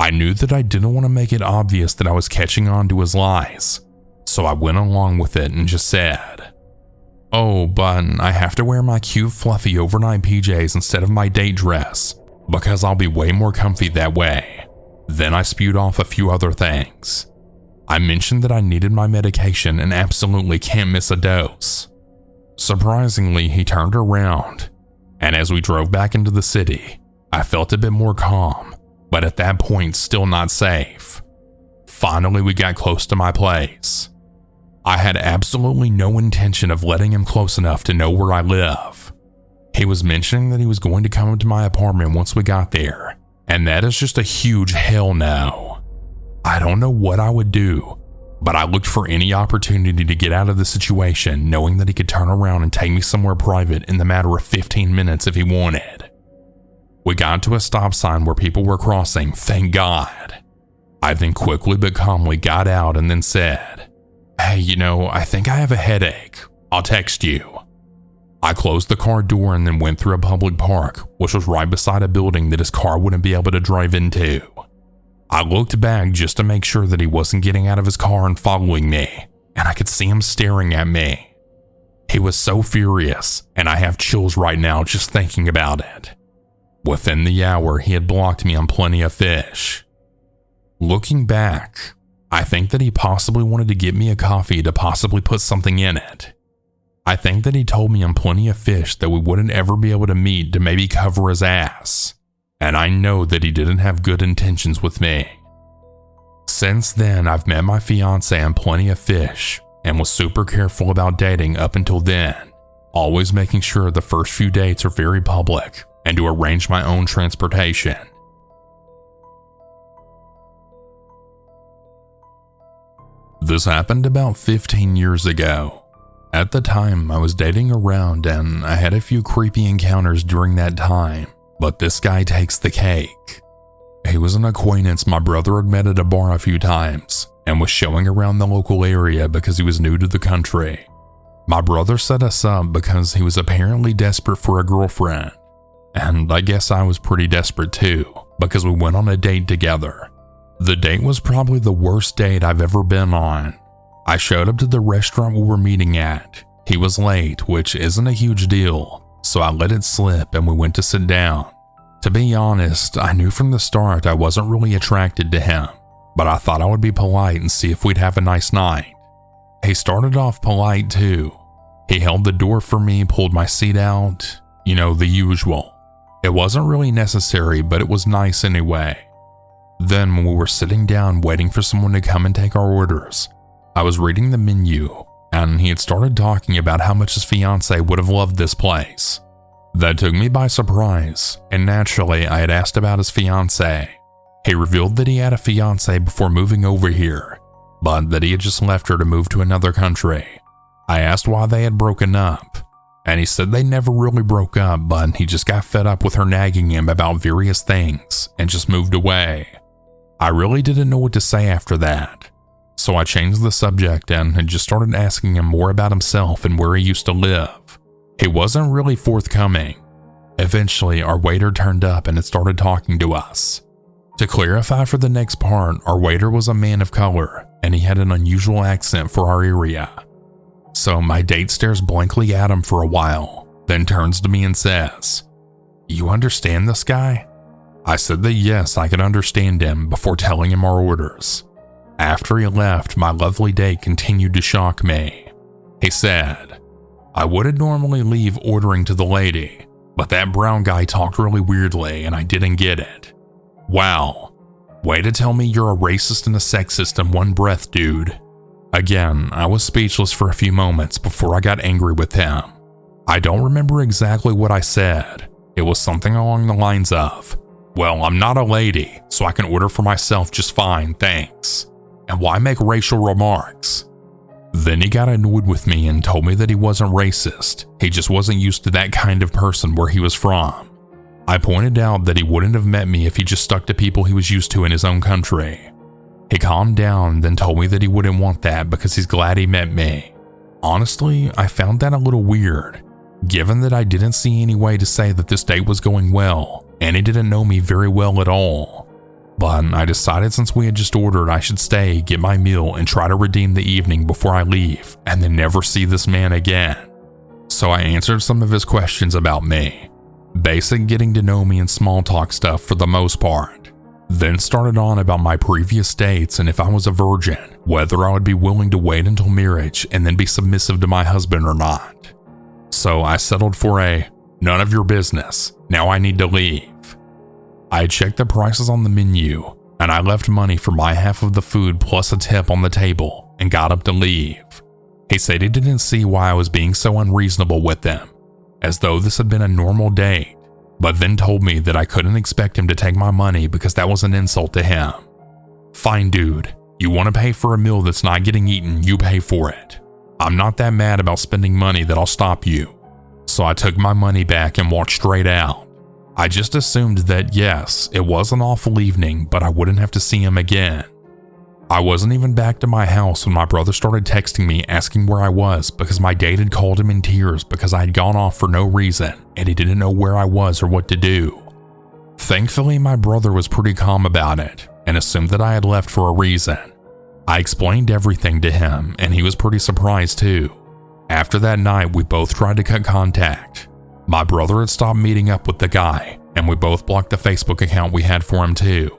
I knew that I didn't want to make it obvious that I was catching on to his lies, so I went along with it and just said, "Oh, but I have to wear my cute fluffy overnight PJs instead of my date dress, because I'll be way more comfy that way." Then I spewed off a few other things. I mentioned that I needed my medication and absolutely can't miss a dose. Surprisingly, he turned around, and as we drove back into the city, I felt a bit more calm, but at that point still not safe. Finally, we got close to my place. I had absolutely no intention of letting him close enough to know where I live. He was mentioning that he was going to come up to my apartment once we got there, and that is just a huge hell no. I don't know what I would do, but I looked for any opportunity to get out of the situation, knowing that he could turn around and take me somewhere private in the matter of 15 minutes if he wanted. We got to a stop sign where people were crossing, thank God. I then quickly but calmly got out and then said, "Hey, I think I have a headache. I'll text you." I closed the car door and then went through a public park, which was right beside a building that his car wouldn't be able to drive into. I looked back just to make sure that he wasn't getting out of his car and following me, and I could see him staring at me. He was so furious, and I have chills right now just thinking about it. Within the hour, he had blocked me on Plenty of Fish. Looking back, I think that he possibly wanted to get me a coffee to possibly put something in it. I think that he told me on Plenty of Fish that we wouldn't ever be able to meet to maybe cover his ass, and I know that he didn't have good intentions with me. Since then, I've met my fiance on Plenty of Fish and was super careful about dating up until then, always making sure the first few dates are very public and to arrange my own transportation. This happened about 15 years ago. At the time, I was dating around and I had a few creepy encounters during that time, but this guy takes the cake. He was an acquaintance my brother had met at a bar a few times and was showing around the local area because he was new to the country. My brother set us up because he was apparently desperate for a girlfriend, and I guess I was pretty desperate too because we went on a date together. The date was probably the worst date I've ever been on. I showed up to the restaurant we were meeting at. He was late, which isn't a huge deal, so I let it slip and we went to sit down. To be honest, I knew from the start I wasn't really attracted to him, but I thought I would be polite and see if we'd have a nice night. He started off polite too. He held the door for me, pulled my seat out, the usual. It wasn't really necessary, but it was nice anyway. Then when we were sitting down waiting for someone to come and take our orders, I was reading the menu and he had started talking about how much his fiancée would have loved this place. That took me by surprise, and naturally I had asked about his fiancée. He revealed that he had a fiancée before moving over here, but that he had just left her to move to another country. I asked why they had broken up, and he said they never really broke up, but he just got fed up with her nagging him about various things and just moved away. I really didn't know what to say after that, so I changed the subject and had just started asking him more about himself and where he used to live. He wasn't really forthcoming. Eventually, our waiter turned up and had started talking to us. To clarify for the next part, our waiter was a man of color, and he had an unusual accent for our area. So my date stares blankly at him for a while, then turns to me and says, "You understand this guy?" I said that yes, I could understand him before telling him our orders. After he left, my lovely date continued to shock me. He said, "I wouldn't normally leave ordering to the lady, but that brown guy talked really weirdly and I didn't get it." Wow, way to tell me you're a racist and a sexist in one breath, dude. Again, I was speechless for a few moments before I got angry with him. I don't remember exactly what I said. It was something along the lines of, "Well, I'm not a lady, so I can order for myself just fine, thanks. And why make racial remarks?" Then he got annoyed with me and told me that he wasn't racist. He just wasn't used to that kind of person where he was from. I pointed out that he wouldn't have met me if he just stuck to people he was used to in his own country. He calmed down and then told me that he wouldn't want that because he's glad he met me. Honestly, I found that a little weird, given that I didn't see any way to say that this date was going well, and he didn't know me very well at all. But I decided since we had just ordered, I should stay, get my meal, and try to redeem the evening before I leave, and then never see this man again. So I answered some of his questions about me. Basic getting to know me and small talk stuff for the most part. Then started on about my previous dates and if I was a virgin, whether I would be willing to wait until marriage and then be submissive to my husband or not. So I settled for a, "None of your business, now I need to leave." I had checked the prices on the menu, and I left money for my half of the food plus a tip on the table and got up to leave. He said he didn't see why I was being so unreasonable with them, as though this had been a normal date, but then told me that I couldn't expect him to take my money because that was an insult to him. "Fine, dude, you want to pay for a meal that's not getting eaten, you pay for it. I'm not that mad about spending money that I'll stop you." So I took my money back and walked straight out. I just assumed that yes, it was an awful evening, but I wouldn't have to see him again. I wasn't even back to my house when my brother started texting me asking where I was because my date had called him in tears because I had gone off for no reason and he didn't know where I was or what to do. Thankfully, my brother was pretty calm about it and assumed that I had left for a reason. I explained everything to him and he was pretty surprised too. After that night, we both tried to cut contact. My brother had stopped meeting up with the guy and we both blocked the Facebook account we had for him too.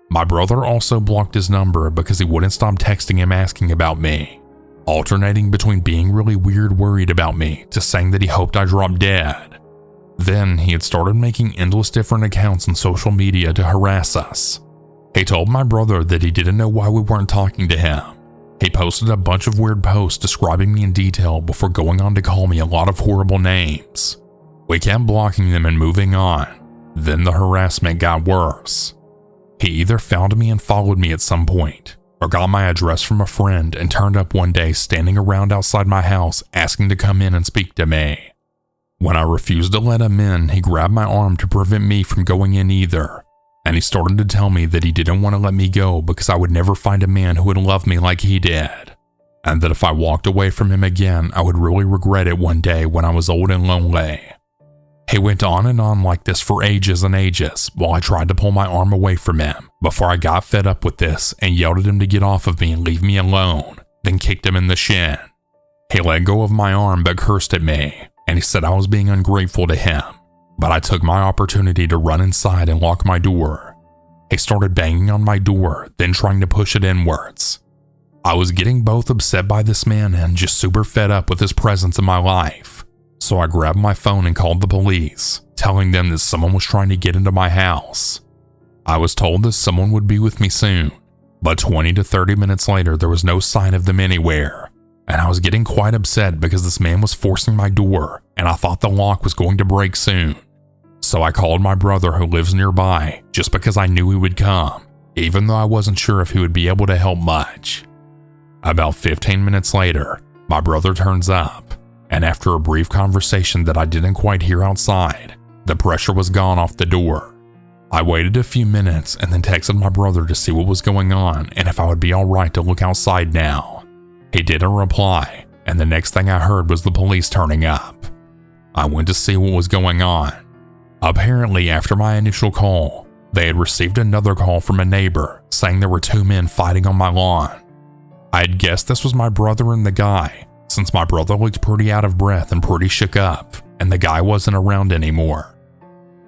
My brother also blocked his number because he wouldn't stop texting him asking about me, alternating between being really weird worried about me to saying that he hoped I dropped dead. Then he had started making endless different accounts on social media to harass us. He told my brother that he didn't know why we weren't talking to him. He posted a bunch of weird posts describing me in detail before going on to call me a lot of horrible names. We kept blocking them and moving on. Then the harassment got worse. He either found me and followed me at some point, or got my address from a friend and turned up one day standing around outside my house asking to come in and speak to me. When I refused to let him in, he grabbed my arm to prevent me from going in either, and he started to tell me that he didn't want to let me go because I would never find a man who would love me like he did, and that if I walked away from him again, I would really regret it one day when I was old and lonely. He went on and on like this for ages and ages while I tried to pull my arm away from him before I got fed up with this and yelled at him to get off of me and leave me alone, then kicked him in the shin. He let go of my arm but cursed at me, and he said I was being ungrateful to him, but I took my opportunity to run inside and lock my door. He started banging on my door, then trying to push it inwards. I was getting both upset by this man and just super fed up with his presence in my life. So I grabbed my phone and called the police, telling them that someone was trying to get into my house. I was told that someone would be with me soon, but 20 to 30 minutes later there was no sign of them anywhere, and I was getting quite upset because this man was forcing my door and I thought the lock was going to break soon. So I called my brother who lives nearby just because I knew he would come, even though I wasn't sure if he would be able to help much. About 15 minutes later, my brother turns up, and after a brief conversation that I didn't quite hear outside, the pressure was gone off the door. I waited a few minutes and then texted my brother to see what was going on and if I would be alright to look outside now. He didn't reply, and the next thing I heard was the police turning up. I went to see what was going on. Apparently, after my initial call, they had received another call from a neighbor saying there were two men fighting on my lawn. I had guessed this was my brother and the guy, since my brother looked pretty out of breath and pretty shook up, and the guy wasn't around anymore.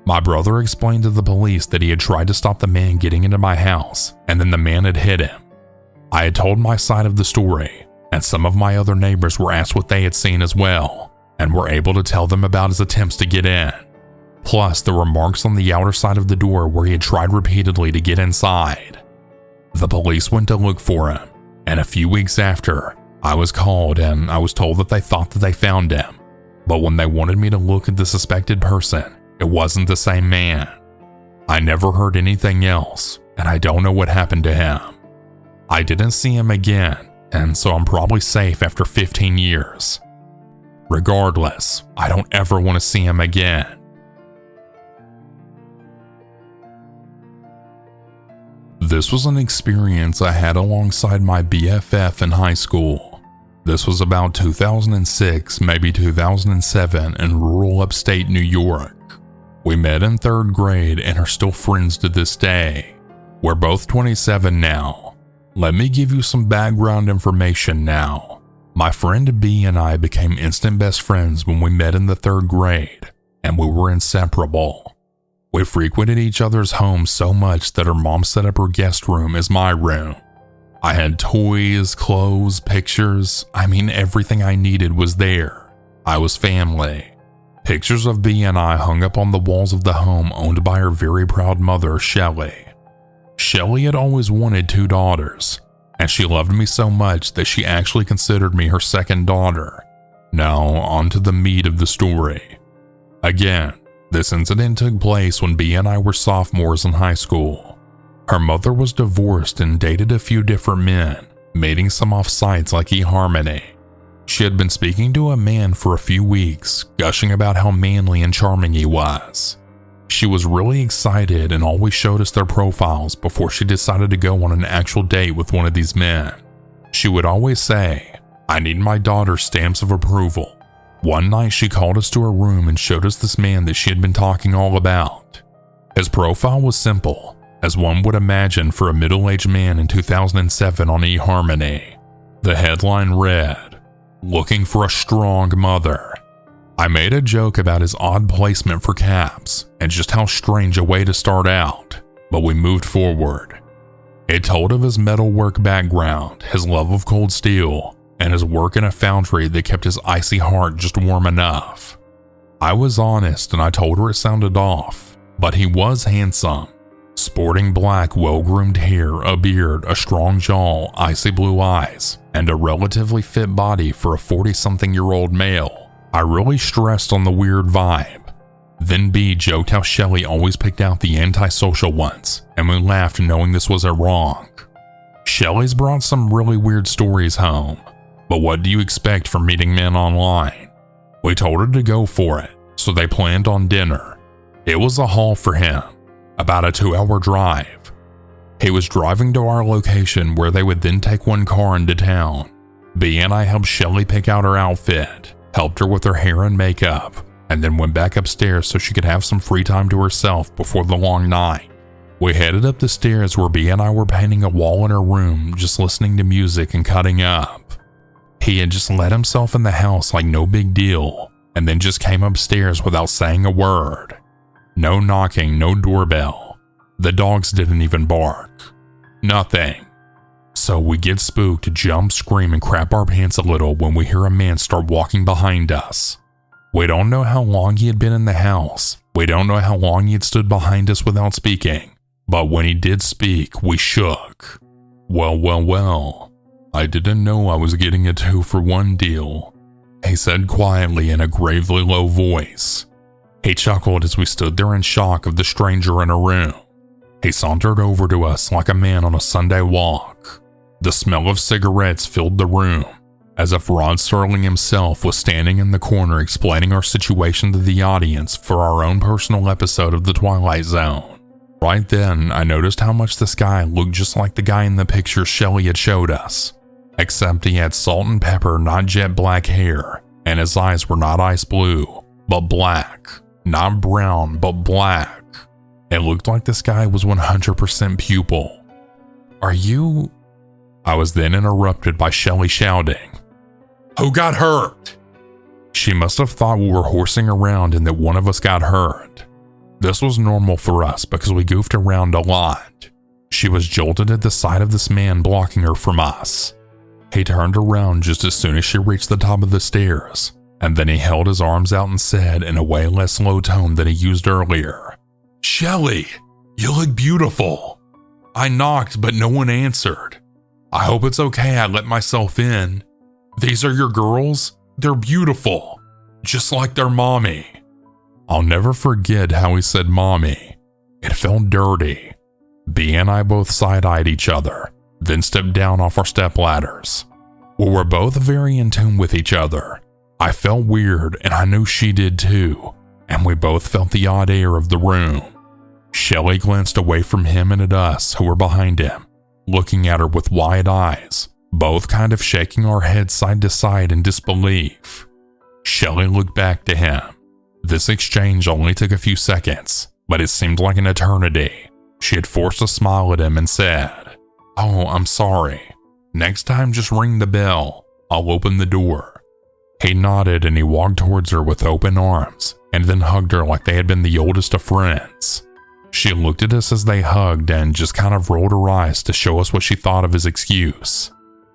My brother explained to the police that he had tried to stop the man getting into my house, and then the man had hit him. I had told my side of the story, and some of my other neighbors were asked what they had seen as well, and were able to tell them about his attempts to get in. Plus, there were marks on the outer side of the door where he had tried repeatedly to get inside. The police went to look for him, and a few weeks after, I was called and I was told that they thought that they found him, but when they wanted me to look at the suspected person, it wasn't the same man. I never heard anything else, and I don't know what happened to him. I didn't see him again, and so I'm probably safe after 15 years. Regardless, I don't ever want to see him again. This was an experience I had alongside my BFF in high school. This was about 2006, maybe 2007 in rural upstate New York. We met in 3rd grade and are still friends to this day. We're both 27 now. Let me give you some background information now. My friend B and I became instant best friends when we met in the 3rd grade, and we were inseparable. We frequented each other's homes so much that her mom set up her guest room as my room. I had toys, clothes, pictures. Everything I needed was there. I was family. Pictures of B and I hung up on the walls of the home owned by her very proud mother, Shelley. Shelley had always wanted 2 daughters, and she loved me so much that she actually considered me her second daughter. Now, on to the meat of the story. Again, this incident took place when B and I were sophomores in high school. Her mother was divorced and dated a few different men, meeting some off sites like eHarmony. She had been speaking to a man for a few weeks, gushing about how manly and charming he was. She was really excited and always showed us their profiles before she decided to go on an actual date with one of these men. She would always say, "I need my daughter's stamps of approval." One night she called us to her room and showed us this man that she had been talking all about. His profile was simple, as one would imagine for a middle-aged man in 2007 on eHarmony. The headline read, "Looking for a strong mother." I made a joke about his odd placement for caps and just how strange a way to start out, but we moved forward. It told of his metalwork background, his love of cold steel, and his work in a foundry that kept his icy heart just warm enough. I was honest and I told her it sounded off, but he was handsome. Sporting black, well-groomed hair, a beard, a strong jaw, icy blue eyes, and a relatively fit body for a 40-something-year-old male. I really stressed on the weird vibe. Then B joked how Shelley always picked out the antisocial ones, and we laughed knowing this wasn't wrong. Shelley's brought some really weird stories home, but what do you expect from meeting men online? We told her to go for it, so they planned on dinner. It was a haul for him, about a 2-hour drive. He was driving to our location where they would then take one car into town. B and I helped Shelley pick out her outfit, helped her with her hair and makeup, and then went back upstairs so she could have some free time to herself before the long night. We headed up the stairs where B and I were painting a wall in her room, just listening to music and cutting up. He had just let himself in the house like no big deal, and then just came upstairs without saying a word. No knocking, no doorbell. The dogs didn't even bark. Nothing. So we get spooked, jump, scream, and crap our pants a little when we hear a man start walking behind us. We don't know how long he had been in the house. We don't know how long he had stood behind us without speaking. But when he did speak, we shook. Well. I didn't know I was getting a 2-for-1 deal, he said quietly in a gravely low voice. He chuckled as we stood there in shock of the stranger in a room. He sauntered over to us like a man on a Sunday walk. The smell of cigarettes filled the room, as if Rod Serling himself was standing in the corner explaining our situation to the audience for our own personal episode of The Twilight Zone. Right then, I noticed how much this guy looked just like the guy in the picture Shelley had showed us, except he had salt and pepper, not jet black hair, and his eyes were not ice blue, but black, not brown, but black. It looked like this guy was 100% pupil. Are you? I was then interrupted by Shelley shouting, "Who got hurt?" She must have thought we were horsing around and that one of us got hurt. This was normal for us because we goofed around a lot. She was jolted at the sight of this man blocking her from us. He turned around just as soon as she reached the top of the stairs, and then he held his arms out and said in a way less low tone than he used earlier, "Shelley, you look beautiful. I knocked, but no one answered. I hope it's okay I let myself in. These are your girls? They're beautiful, just like their mommy." I'll never forget how he said mommy. It felt dirty. B and I both side-eyed each other, then stepped down off our stepladders. We were both very in tune with each other. I felt weird and I knew she did too, and we both felt the odd air of the room. Shelley glanced away from him and at us who were behind him, looking at her with wide eyes, both kind of shaking our heads side to side in disbelief. Shelley looked back to him. This exchange only took a few seconds, but it seemed like an eternity. She had forced a smile at him and said, "Oh, I'm sorry. Next time just ring the bell. I'll open the door." He nodded and he walked towards her with open arms and then hugged her like they had been the oldest of friends. She looked at us as they hugged and just kind of rolled her eyes to show us what she thought of his excuse.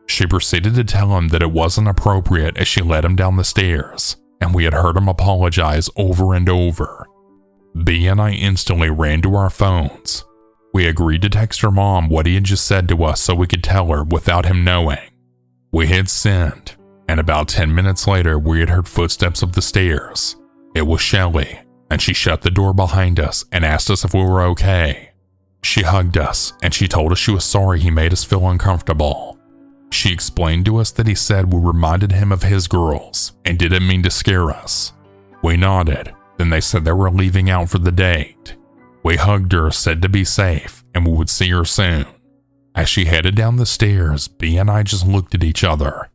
She proceeded to tell him that it wasn't appropriate as she led him down the stairs, and we had heard him apologize over and over. B and I instantly ran to our phones. We agreed to text her mom what he had just said to us so we could tell her without him knowing. We hit send, and about 10 minutes later we had heard footsteps up the stairs. It was Shelley, and she shut the door behind us and asked us if we were okay. She hugged us, and she told us she was sorry he made us feel uncomfortable. She explained to us that he said we reminded him of his girls and didn't mean to scare us. We nodded, then they said they were leaving out for the date. We hugged her, said to be safe, and we would see her soon. As she headed down the stairs, B and I just looked at each other.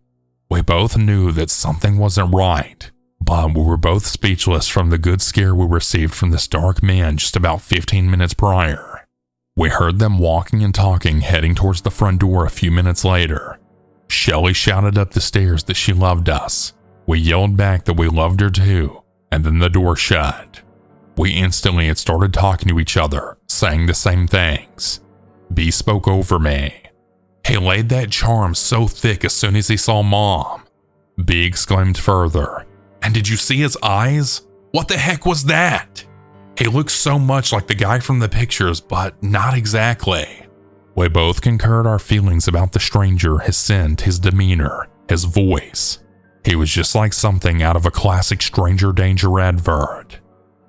We both knew that something wasn't right, but we were both speechless from the good scare we received from this dark man just about 15 minutes prior. We heard them walking and talking, heading towards the front door a few minutes later. Shelley shouted up the stairs that she loved us. We yelled back that we loved her too, and then the door shut. We instantly had started talking to each other, saying the same things. B spoke over me. "He laid that charm so thick as soon as he saw Mom." B exclaimed further, "And did you see his eyes? What the heck was that? He looks so much like the guy from the pictures, but not exactly." We both concurred our feelings about the stranger, his scent, his demeanor, his voice. He was just like something out of a classic stranger danger advert.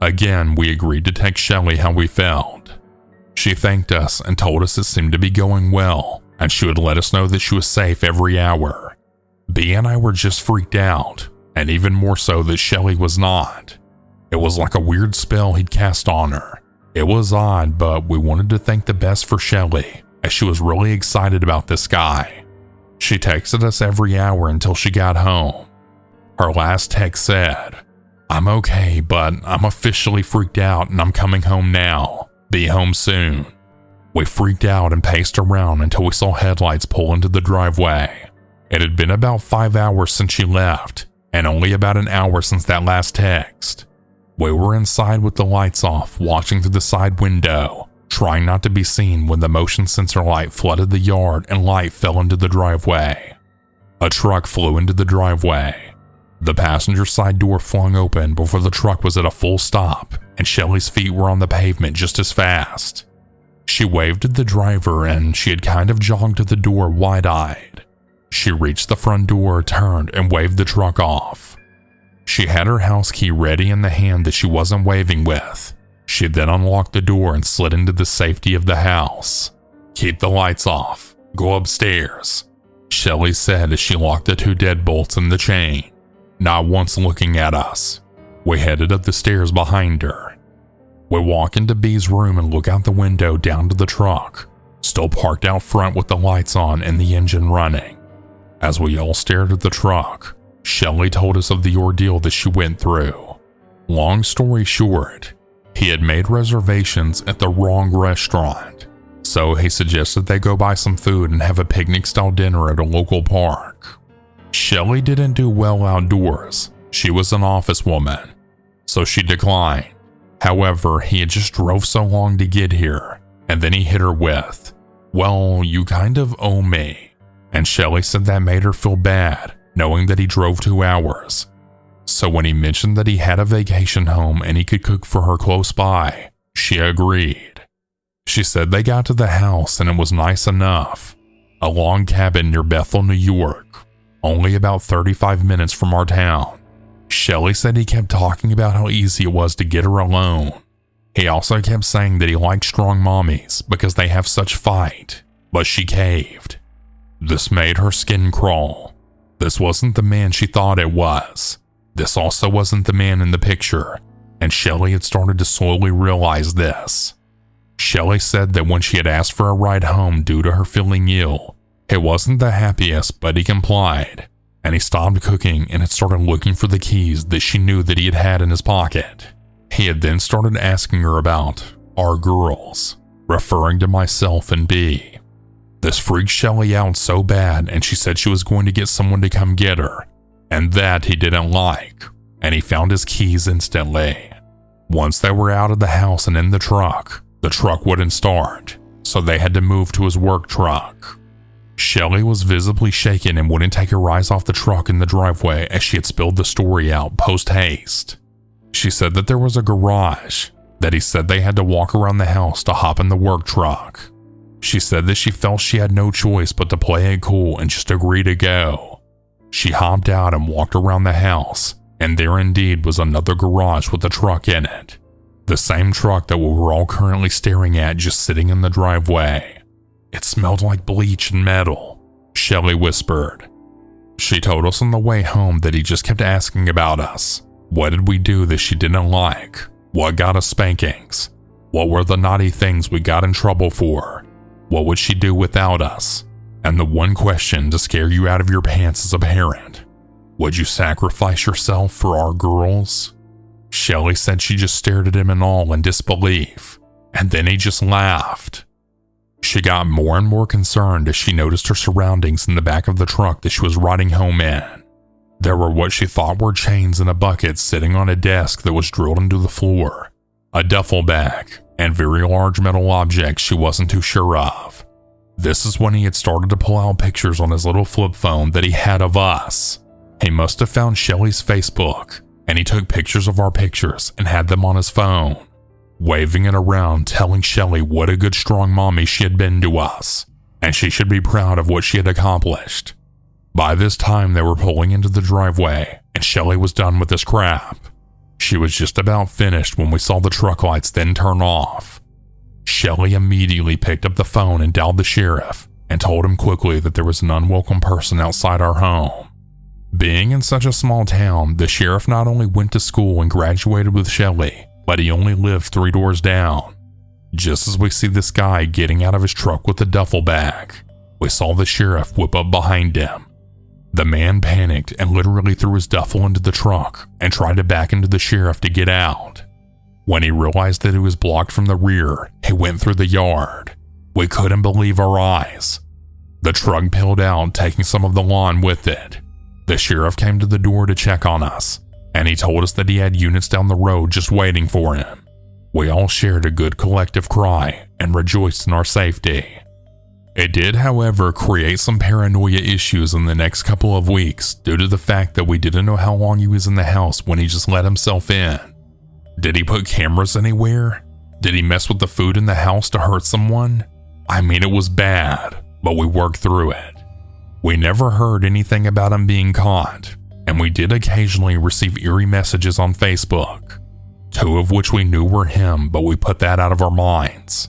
Again, we agreed to text Shelley how we felt. She thanked us and told us it seemed to be going well, and she would let us know that she was safe every hour. B and I were just freaked out, and even more so that Shelley was not. It was like a weird spell he'd cast on her. It was odd, but we wanted to think the best for Shelley, as she was really excited about this guy. She texted us every hour until she got home. Her last text said, "I'm okay, but I'm officially freaked out and I'm coming home now. Be home soon." We freaked out and paced around until we saw headlights pull into the driveway. It had been about 5 hours since she left, and only about an hour since that last text. We were inside with the lights off, watching through the side window, trying not to be seen when the motion sensor light flooded the yard and light fell into the driveway. A truck flew into the driveway. The passenger side door flung open before the truck was at a full stop, and Shelly's feet were on the pavement just as fast. She waved at the driver, and she had kind of jogged to the door wide-eyed. She reached the front door, turned, and waved the truck off. She had her house key ready in the hand that she wasn't waving with. She then unlocked the door and slid into the safety of the house. "Keep the lights off. Go upstairs," Shelly said as she locked the 2 deadbolts in the chain, not once looking at us. We headed up the stairs behind her. We walk into B's room and look out the window down to the truck, still parked out front with the lights on and the engine running. As we all stared at the truck, Shelly told us of the ordeal that she went through. Long story short, he had made reservations at the wrong restaurant, so he suggested they go buy some food and have a picnic-style dinner at a local park. Shelly didn't do well outdoors. She was an office woman, so she declined. However, he had just drove so long to get here, and then he hit her with, "Well, you kind of owe me." And Shelly said that made her feel bad, knowing that he drove 2 hours. So when he mentioned that he had a vacation home and he could cook for her close by, she agreed. She said they got to the house and it was nice enough. A log cabin near Bethel, New York, only about 35 minutes from our town. Shelly said he kept talking about how easy it was to get her alone. He also kept saying that he liked strong mommies because they have such fight, but she caved. This made her skin crawl. This wasn't the man she thought it was. This also wasn't the man in the picture, and Shelly had started to slowly realize this. Shelly said that when she had asked for a ride home due to her feeling ill, it wasn't the happiest, but he complied, and he stopped cooking and had started looking for the keys that she knew that he had in his pocket. He had then started asking her about our girls, referring to myself and B. This freaked Shelly out so bad, and she said she was going to get someone to come get her, and that he didn't like, and he found his keys instantly. Once they were out of the house and in the truck wouldn't start, so they had to move to his work truck. Shelly was visibly shaken and wouldn't take her eyes off the truck in the driveway as she had spilled the story out post-haste. She said that there was a garage, that he said they had to walk around the house to hop in the work truck. She said that she felt she had no choice but to play it cool and just agree to go. She hopped out and walked around the house, and there indeed was another garage with a truck in it. The same truck that we were all currently staring at just sitting in the driveway. It smelled like bleach and metal, Shelly whispered. She told us on the way home that he just kept asking about us. What did we do that she didn't like? What got us spankings? What were the naughty things we got in trouble for? What would she do without us? And the one question to scare you out of your pants as a parent: would you sacrifice yourself for our girls? Shelly said she just stared at him in awe and disbelief, and then he just laughed. She got more and more concerned as she noticed her surroundings in the back of the truck that she was riding home in. There were what she thought were chains and a bucket sitting on a desk that was drilled into the floor, a duffel bag, and very large metal objects she wasn't too sure of. This is when he had started to pull out pictures on his little flip phone that he had of us. He must have found Shelly's Facebook, and he took pictures of our pictures and had them on his phone, waving it around, telling Shelly what a good strong mommy she had been to us, and she should be proud of what she had accomplished. By this time they were pulling into the driveway, and Shelly was done with this crap. She was just about finished when we saw the truck lights then turn off. Shelly immediately picked up the phone and dialed the sheriff and told him quickly that there was an unwelcome person outside our home. Being in such a small town, the sheriff not only went to school and graduated with Shelly, but he only lived 3 doors down. Just as we see this guy getting out of his truck with a duffel bag, we saw the sheriff whip up behind him. The man panicked and literally threw his duffel into the truck and tried to back into the sheriff to get out. When he realized that he was blocked from the rear, he went through the yard. We couldn't believe our eyes. The truck peeled out, taking some of the lawn with it. The sheriff came to the door to check on us, and he told us that he had units down the road just waiting for him. We all shared a good collective cry and rejoiced in our safety. It did, however, create some paranoia issues in the next couple of weeks due to the fact that we didn't know how long he was in the house when he just let himself in. Did he put cameras anywhere? Did he mess with the food in the house to hurt someone? I mean, it was bad, but we worked through it. We never heard anything about him being caught, and we did occasionally receive eerie messages on Facebook, 2 of which we knew were him, but we put that out of our minds.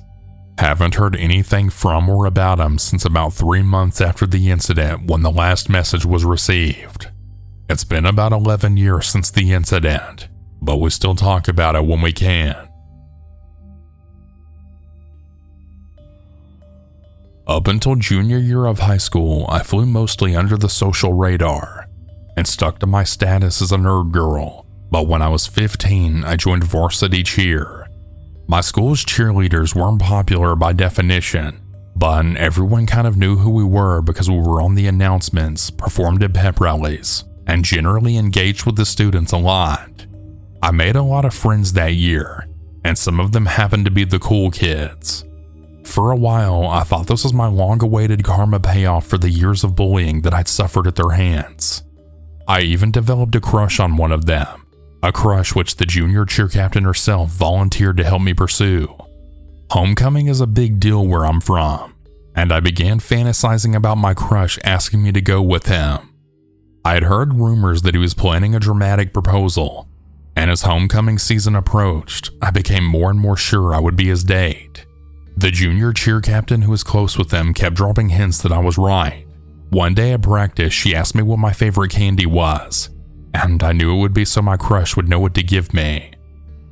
Haven't heard anything from or about him since about 3 months after the incident when the last message was received. It's been about 11 years since the incident, but we still talk about it when we can. Up until junior year of high school, I flew mostly under the social radar and stuck to my status as a nerd girl, but when I was 15, I joined varsity cheer. My school's cheerleaders weren't popular by definition, but everyone kind of knew who we were because we were on the announcements, performed at pep rallies, and generally engaged with the students a lot. I made a lot of friends that year, and some of them happened to be the cool kids. For a while, I thought this was my long-awaited karma payoff for the years of bullying that I'd suffered at their hands. I even developed a crush on one of them, a crush which the junior cheer captain herself volunteered to help me pursue. Homecoming is a big deal where I'm from, and I began fantasizing about my crush asking me to go with him. I had heard rumors that he was planning a dramatic proposal, and as homecoming season approached, I became more and more sure I would be his date. The junior cheer captain who was close with him kept dropping hints that I was right. One day at practice, she asked me what my favorite candy was, and I knew it would be so my crush would know what to give me.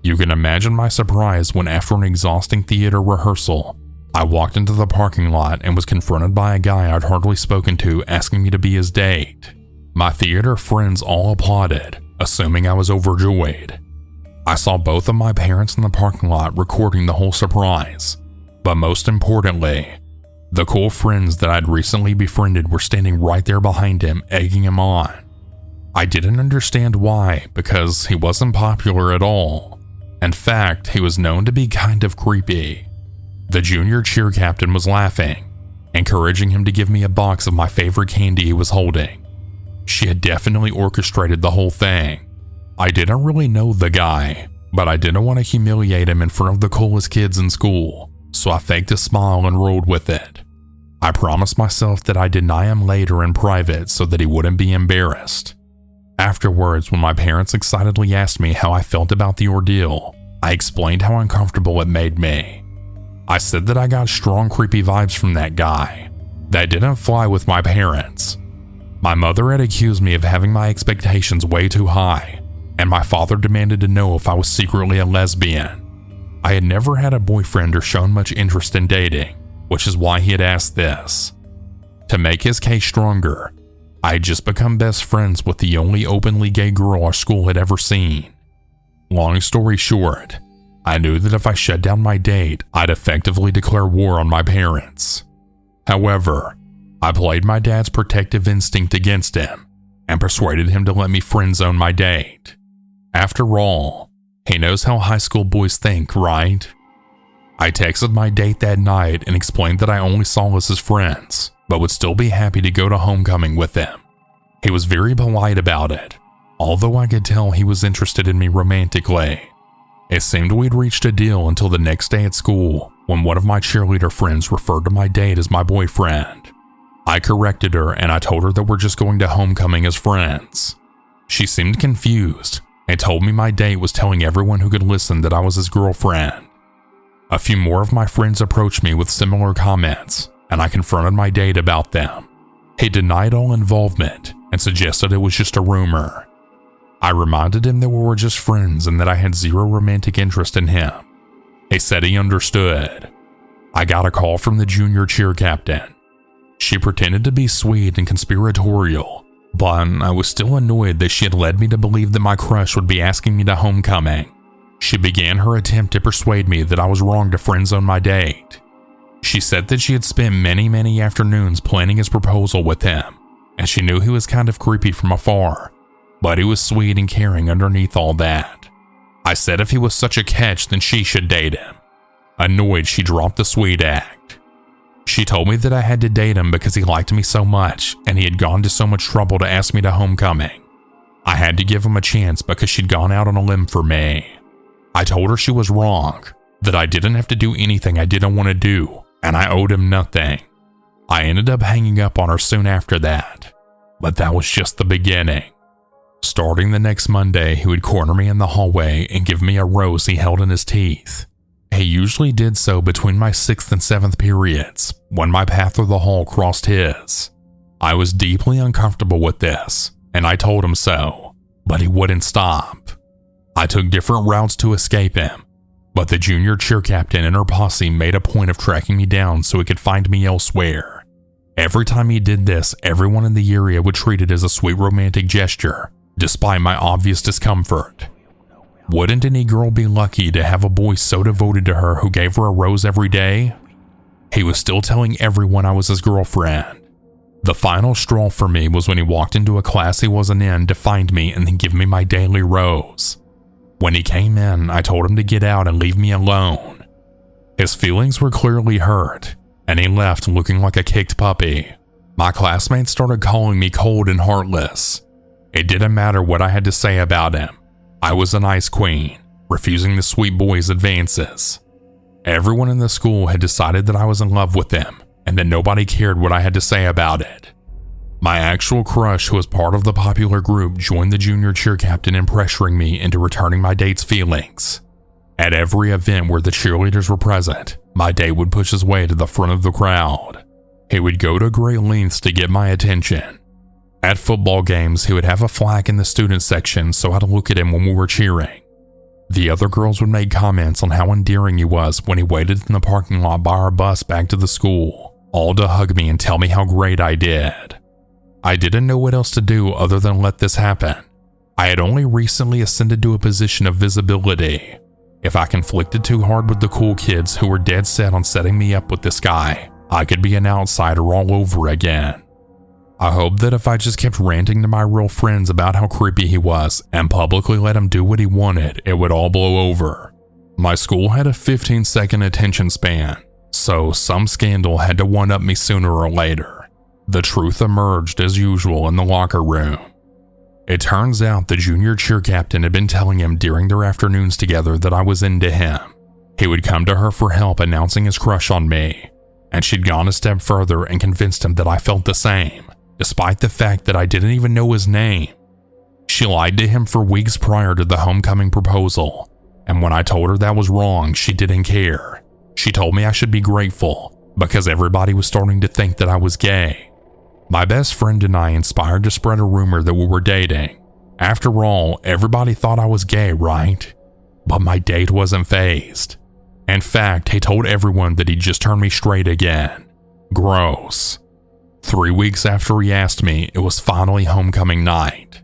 You can imagine my surprise when after an exhausting theater rehearsal, I walked into the parking lot and was confronted by a guy I'd hardly spoken to asking me to be his date. My theater friends all applauded, assuming I was overjoyed. I saw both of my parents in the parking lot recording the whole surprise. But most importantly, the cool friends that I'd recently befriended were standing right there behind him, egging him on. I didn't understand why, because he wasn't popular at all. In fact, he was known to be kind of creepy. The junior cheer captain was laughing, encouraging him to give me a box of my favorite candy he was holding. She had definitely orchestrated the whole thing. I didn't really know the guy, but I didn't want to humiliate him in front of the coolest kids in school. So I faked a smile and rolled with it. I promised myself that I'd deny him later in private so that he wouldn't be embarrassed. Afterwards, when my parents excitedly asked me how I felt about the ordeal, I explained how uncomfortable it made me. I said that I got strong creepy vibes from that guy. That didn't fly with my parents. My mother had accused me of having my expectations way too high, and my father demanded to know if I was secretly a lesbian. I had never had a boyfriend or shown much interest in dating, which is why he had asked this. To make his case stronger, I had just become best friends with the only openly gay girl our school had ever seen. Long story short, I knew that if I shut down my date, I'd effectively declare war on my parents. However, I played my dad's protective instinct against him and persuaded him to let me friend zone my date. After all, he knows how high school boys think, right? I texted my date that night and explained that I only saw us as friends, but would still be happy to go to homecoming with him. He was very polite about it, although I could tell he was interested in me romantically. It seemed we'd reached a deal until the next day at school when one of my cheerleader friends referred to my date as my boyfriend. I corrected her and I told her that we're just going to homecoming as friends. She seemed confused and told me my date was telling everyone who could listen that I was his girlfriend. A few more of my friends approached me with similar comments, and I confronted my date about them. He denied all involvement and suggested it was just a rumor. I reminded him that we were just friends and that I had zero romantic interest in him. He said he understood. I got a call from the junior cheer captain. She pretended to be sweet and conspiratorial, but I was still annoyed that she had led me to believe that my crush would be asking me to homecoming. She began her attempt to persuade me that I was wrong to friend zone my date. She said that she had spent many afternoons planning his proposal with him, and she knew he was kind of creepy from afar, but he was sweet and caring underneath all that. I said if he was such a catch, then she should date him. Annoyed, she dropped the sweet act. She told me that I had to date him because he liked me so much and he had gone to so much trouble to ask me to homecoming. I had to give him a chance because she'd gone out on a limb for me. I told her she was wrong, that I didn't have to do anything I didn't want to do, and I owed him nothing. I ended up hanging up on her soon after that, but that was just the beginning. Starting the next Monday, he would corner me in the hallway and give me a rose he held in his teeth. He usually did so between my 6th and 7th periods, when my path through the hall crossed his. I was deeply uncomfortable with this, and I told him so, but he wouldn't stop. I took different routes to escape him, but the junior cheer captain and her posse made a point of tracking me down so he could find me elsewhere. Every time he did this, everyone in the area would treat it as a sweet romantic gesture, despite my obvious discomfort. Wouldn't any girl be lucky to have a boy so devoted to her who gave her a rose every day? He was still telling everyone I was his girlfriend. The final straw for me was when he walked into a class he wasn't in to find me and then give me my daily rose. When he came in, I told him to get out and leave me alone. His feelings were clearly hurt, and he left looking like a kicked puppy. My classmates started calling me cold and heartless. It didn't matter what I had to say about him. I was an ice queen, refusing the sweet boy's advances. Everyone in the school had decided that I was in love with him, and that nobody cared what I had to say about it. My actual crush, who was part of the popular group, joined the junior cheer captain in pressuring me into returning my date's feelings. At every event where the cheerleaders were present, my date would push his way to the front of the crowd. He would go to great lengths to get my attention. At football games, he would have a flag in the student section so I'd look at him when we were cheering. The other girls would make comments on how endearing he was when he waited in the parking lot by our bus back to the school, all to hug me and tell me how great I did. I didn't know what else to do other than let this happen. I had only recently ascended to a position of visibility. If I conflicted too hard with the cool kids who were dead set on setting me up with this guy, I could be an outsider all over again. I hoped that if I just kept ranting to my real friends about how creepy he was and publicly let him do what he wanted, it would all blow over. My school had a 15-second attention span, so some scandal had to one-up me sooner or later. The truth emerged as usual in the locker room. It turns out the junior cheer captain had been telling him during their afternoons together that I was into him. He would come to her for help announcing his crush on me, and she'd gone a step further and convinced him that I felt the same, despite the fact that I didn't even know his name. She lied to him for weeks prior to the homecoming proposal, and when I told her that was wrong, she didn't care. She told me I should be grateful, because everybody was starting to think that I was gay. My best friend and I inspired to spread a rumor that we were dating. After all, everybody thought I was gay, right? But my date wasn't fazed. In fact, he told everyone that he'd just turned me straight again. Gross. 3 weeks after he asked me, it was finally homecoming night.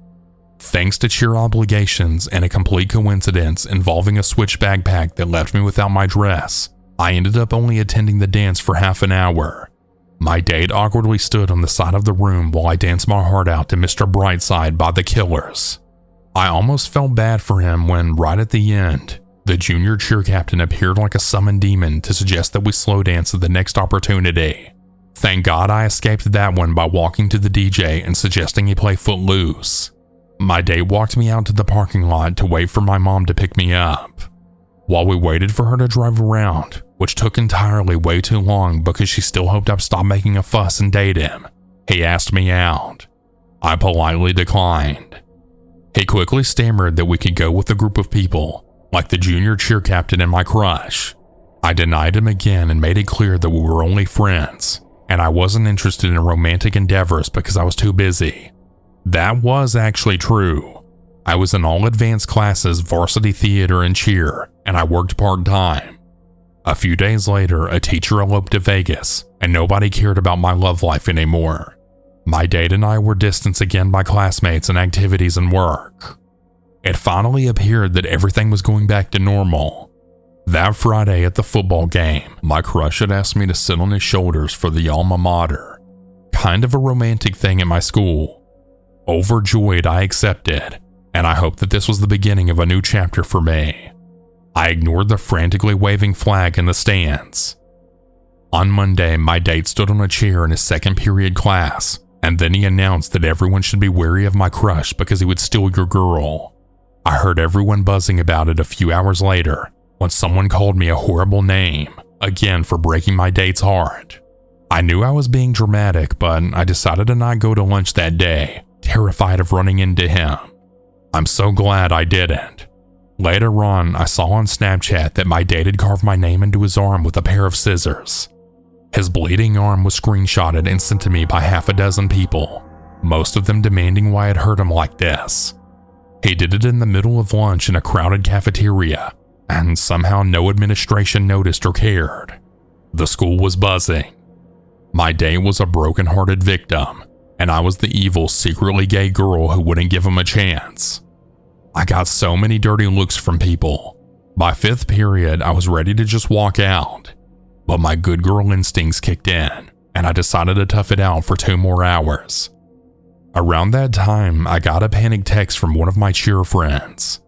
Thanks to cheer obligations and a complete coincidence involving a switch backpack that left me without my dress, I ended up only attending the dance for half an hour. My date awkwardly stood on the side of the room while I danced my heart out to Mr. Brightside by the Killers. I almost felt bad for him when, right at the end, the junior cheer captain appeared like a summoned demon to suggest that we slow dance at the next opportunity. Thank God I escaped that one by walking to the DJ and suggesting he play Footloose. My date walked me out to the parking lot to wait for my mom to pick me up. While we waited for her to drive around, which took entirely way too long because she still hoped I'd stop making a fuss and date him, he asked me out. I politely declined. He quickly stammered that we could go with a group of people, like the junior cheer captain and my crush. I denied him again and made it clear that we were only friends, and I wasn't interested in romantic endeavors because I was too busy. That was actually true. I was in all advanced classes, varsity theater, and cheer, and I worked part-time. A few days later, a teacher eloped to Vegas, and nobody cared about my love life anymore. My date and I were distanced again by classmates and activities and work. It finally appeared that everything was going back to normal. That Friday at the football game, my crush had asked me to sit on his shoulders for the alma mater. kind of a romantic thing at my school. Overjoyed, I accepted, and I hoped that this was the beginning of a new chapter for me. I ignored the frantically waving flag in the stands. On Monday, my date stood on a chair in his second period class, and then he announced that everyone should be wary of my crush because he would steal your girl. I heard everyone buzzing about it a few hours later when someone called me a horrible name, again for breaking my date's heart. I knew I was being dramatic, but I decided to not go to lunch that day, terrified of running into him. I'm so glad I didn't. Later on, I saw on Snapchat that my date had carved my name into his arm with a pair of scissors. His bleeding arm was screenshotted and sent to me by half a dozen people, most of them demanding why I'd hurt him like this. He did it in the middle of lunch in a crowded cafeteria, and somehow no administration noticed or cared. The school was buzzing. My date was a broken-hearted victim, and I was the evil, secretly gay girl who wouldn't give him a chance. I got so many dirty looks from people. By fifth period, I was ready to just walk out, but my good girl instincts kicked in, and I decided to tough it out for 2 more hours. Around that time, I got a panic text from one of my cheer friends.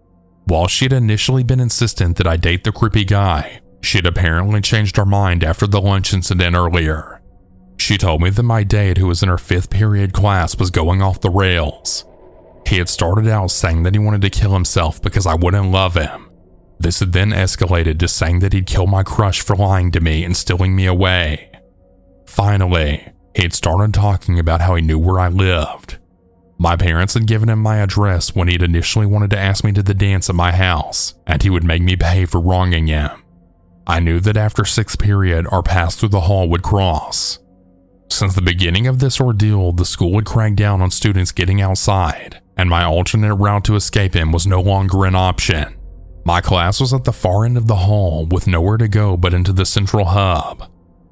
While she'd initially been insistent that I date the creepy guy, she'd apparently changed her mind after the lunch incident earlier. She told me that my date, who was in her 5th period class, was going off the rails. He had started out saying that he wanted to kill himself because I wouldn't love him. This had then escalated to saying that he'd kill my crush for lying to me and stealing me away. Finally, he'd started talking about how he knew where I lived. My parents had given him my address when he'd initially wanted to ask me to the dance at my house, and he would make me pay for wronging him. I knew that after 6th period, our paths through the hall would cross. Since the beginning of this ordeal, the school had cracked down on students getting outside, and my alternate route to escape him was no longer an option. My class was at the far end of the hall with nowhere to go but into the central hub,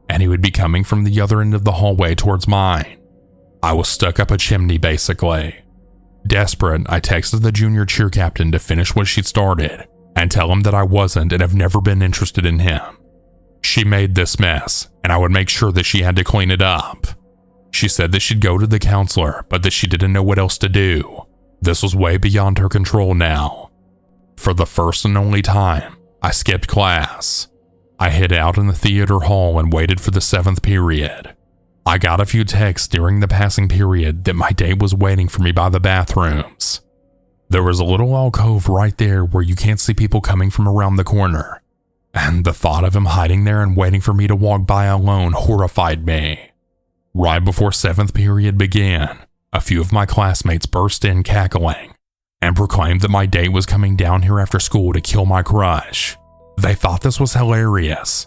and he would be coming from the other end of the hallway towards mine. I was stuck up a chimney basically. Desperate, I texted the junior cheer captain to finish what she'd started and tell him that I wasn't and have never been interested in him. She made this mess, and I would make sure that she had to clean it up. She said that she'd go to the counselor, but that she didn't know what else to do. This was way beyond her control now. For the first and only time, I skipped class. I hid out in the theater hall and waited for the 7th period. I got a few texts during the passing period that my date was waiting for me by the bathrooms. There was a little alcove right there where you can't see people coming from around the corner, and the thought of him hiding there and waiting for me to walk by alone horrified me. Right before 7th period began, a few of my classmates burst in cackling and proclaimed that my date was coming down here after school to kill my crush. They thought this was hilarious,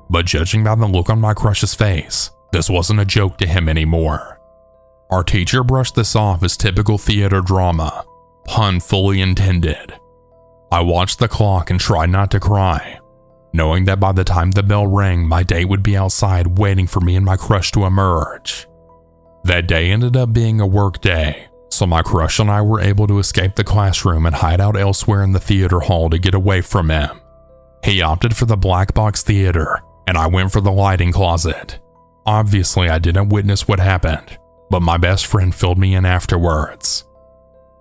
but judging by the look on my crush's face, this wasn't a joke to him anymore. Our teacher brushed this off as typical theater drama, pun fully intended. I watched the clock and tried not to cry, knowing that by the time the bell rang, my date would be outside waiting for me and my crush to emerge. That day ended up being a work day, so my crush and I were able to escape the classroom and hide out elsewhere in the theater hall to get away from him. He opted for the black box theater, and I went for the lighting closet. Obviously, I didn't witness what happened, but my best friend filled me in afterwards.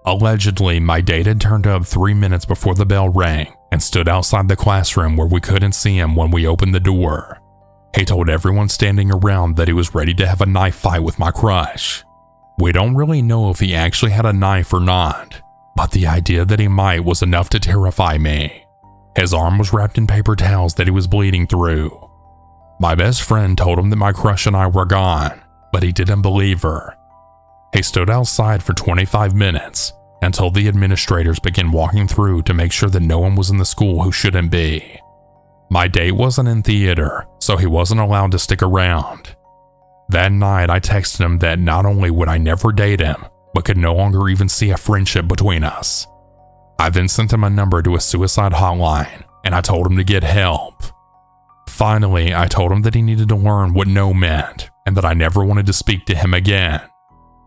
Allegedly, my date had turned up 3 minutes before the bell rang and stood outside the classroom where we couldn't see him when we opened the door. He told everyone standing around that he was ready to have a knife fight with my crush. We don't really know if he actually had a knife or not, but the idea that he might was enough to terrify me. His arm was wrapped in paper towels that he was bleeding through. My best friend told him that my crush and I were gone, but he didn't believe her. He stood outside for 25 minutes until the administrators began walking through to make sure that no one was in the school who shouldn't be. My date wasn't in theater, so he wasn't allowed to stick around. That night, I texted him that not only would I never date him, but could no longer even see a friendship between us. I then sent him a number to a suicide hotline, and I told him to get help. Finally, I told him that he needed to learn what no meant, and that I never wanted to speak to him again.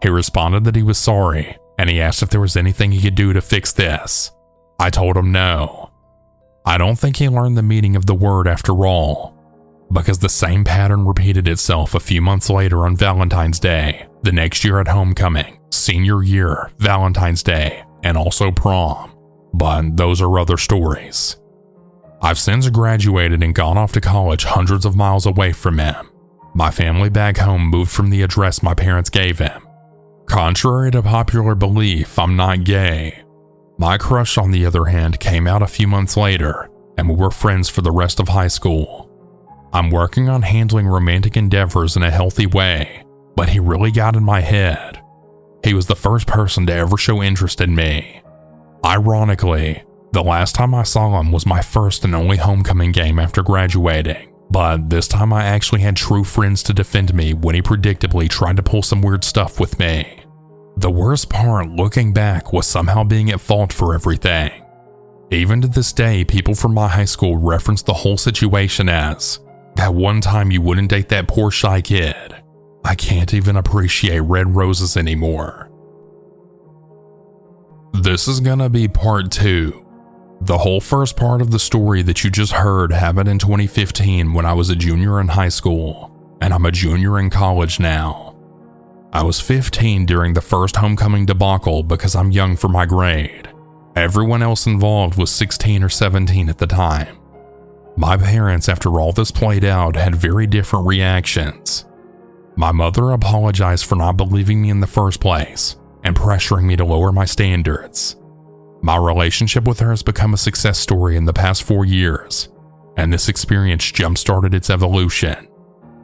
He responded that he was sorry, and he asked if there was anything he could do to fix this. I told him no. I don't think he learned the meaning of the word after all. because the same pattern repeated itself a few months later on Valentine's Day, the next year at homecoming, senior year, Valentine's Day, and also prom. But those are other stories. I've since graduated and gone off to college hundreds of miles away from him. My family back home moved from the address my parents gave him. Contrary to popular belief, I'm not gay. My crush, on the other hand, came out a few months later, and we were friends for the rest of high school. I'm working on handling romantic endeavors in a healthy way, but he really got in my head. He was the first person to ever show interest in me. Ironically, the last time I saw him was my first and only homecoming game after graduating, but this time I actually had true friends to defend me when he predictably tried to pull some weird stuff with me. The worst part, looking back, was somehow being at fault for everything. Even to this day, people from my high school reference the whole situation as, "That one time you wouldn't date that poor shy kid." I can't even appreciate red roses anymore. This is gonna be part 2. The whole first part of the story that you just heard happened in 2015 when I was a junior in high school, and I'm a junior in college now. I was 15 during the first homecoming debacle because I'm young for my grade. Everyone else involved was 16 or 17 at the time. My parents, after all this played out, had very different reactions. My mother apologized for not believing me in the first place and pressuring me to lower my standards. My relationship with her has become a success story in the past 4 years, and this experience jump-started its evolution.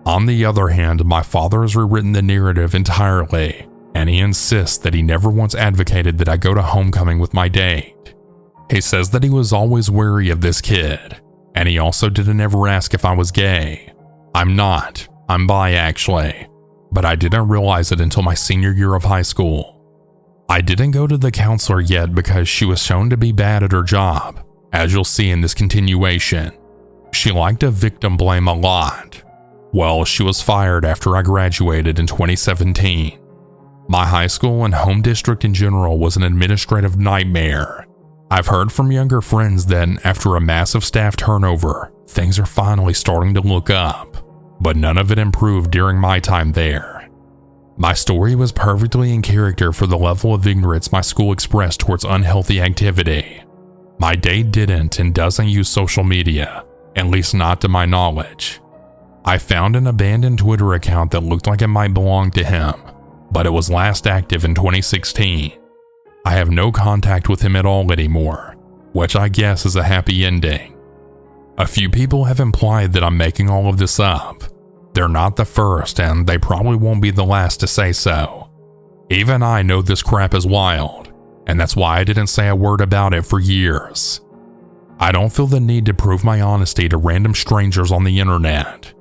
On the other hand, my father has rewritten the narrative entirely, and he insists that he never once advocated that I go to homecoming with my date. He says that he was always wary of this kid, and he also didn't ever ask if I was gay. I'm not. I'm bi actually, but I didn't realize it until my senior year of high school. I didn't go to the counselor yet because she was shown to be bad at her job, as you'll see in this continuation. She liked to victim blame a lot. Well, she was fired after I graduated in 2017. My high school and home district in general was an administrative nightmare. I've heard from younger friends that after a massive staff turnover, things are finally starting to look up, but none of it improved during my time there. My story was perfectly in character for the level of ignorance my school expressed towards unhealthy activity. My date didn't and doesn't use social media, at least not to my knowledge. I found an abandoned Twitter account that looked like it might belong to him, but it was last active in 2016. I have no contact with him at all anymore, which I guess is a happy ending. A few people have implied that I'm making all of this up. They're not the first, and they probably won't be the last to say so. Even I know this crap is wild, and that's why I didn't say a word about it for years. I don't feel the need to prove my honesty to random strangers on the internet.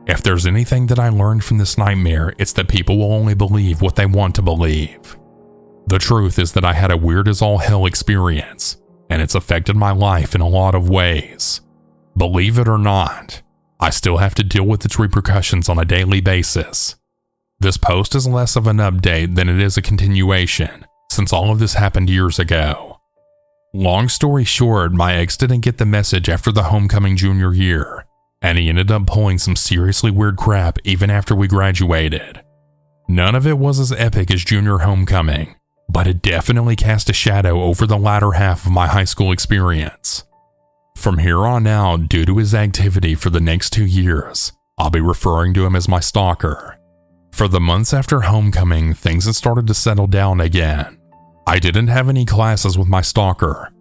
If there's anything that I learned from this nightmare, it's that people will only believe what they want to believe. The truth is that I had a weird as all hell experience, and it's affected my life in a lot of ways. Believe it or not, I still have to deal with its repercussions on a daily basis. This post is less of an update than it is a continuation, since all of this happened years ago. Long story short, my ex didn't get the message after the homecoming junior year, and he ended up pulling some seriously weird crap even after we graduated. None of it was as epic as junior homecoming, but it definitely cast a shadow over the latter half of my high school experience. From here on out, due to his activity for the next 2 years, I'll be referring to him as my stalker. For the months after homecoming, things had started to settle down again. I didn't have any classes with my stalker,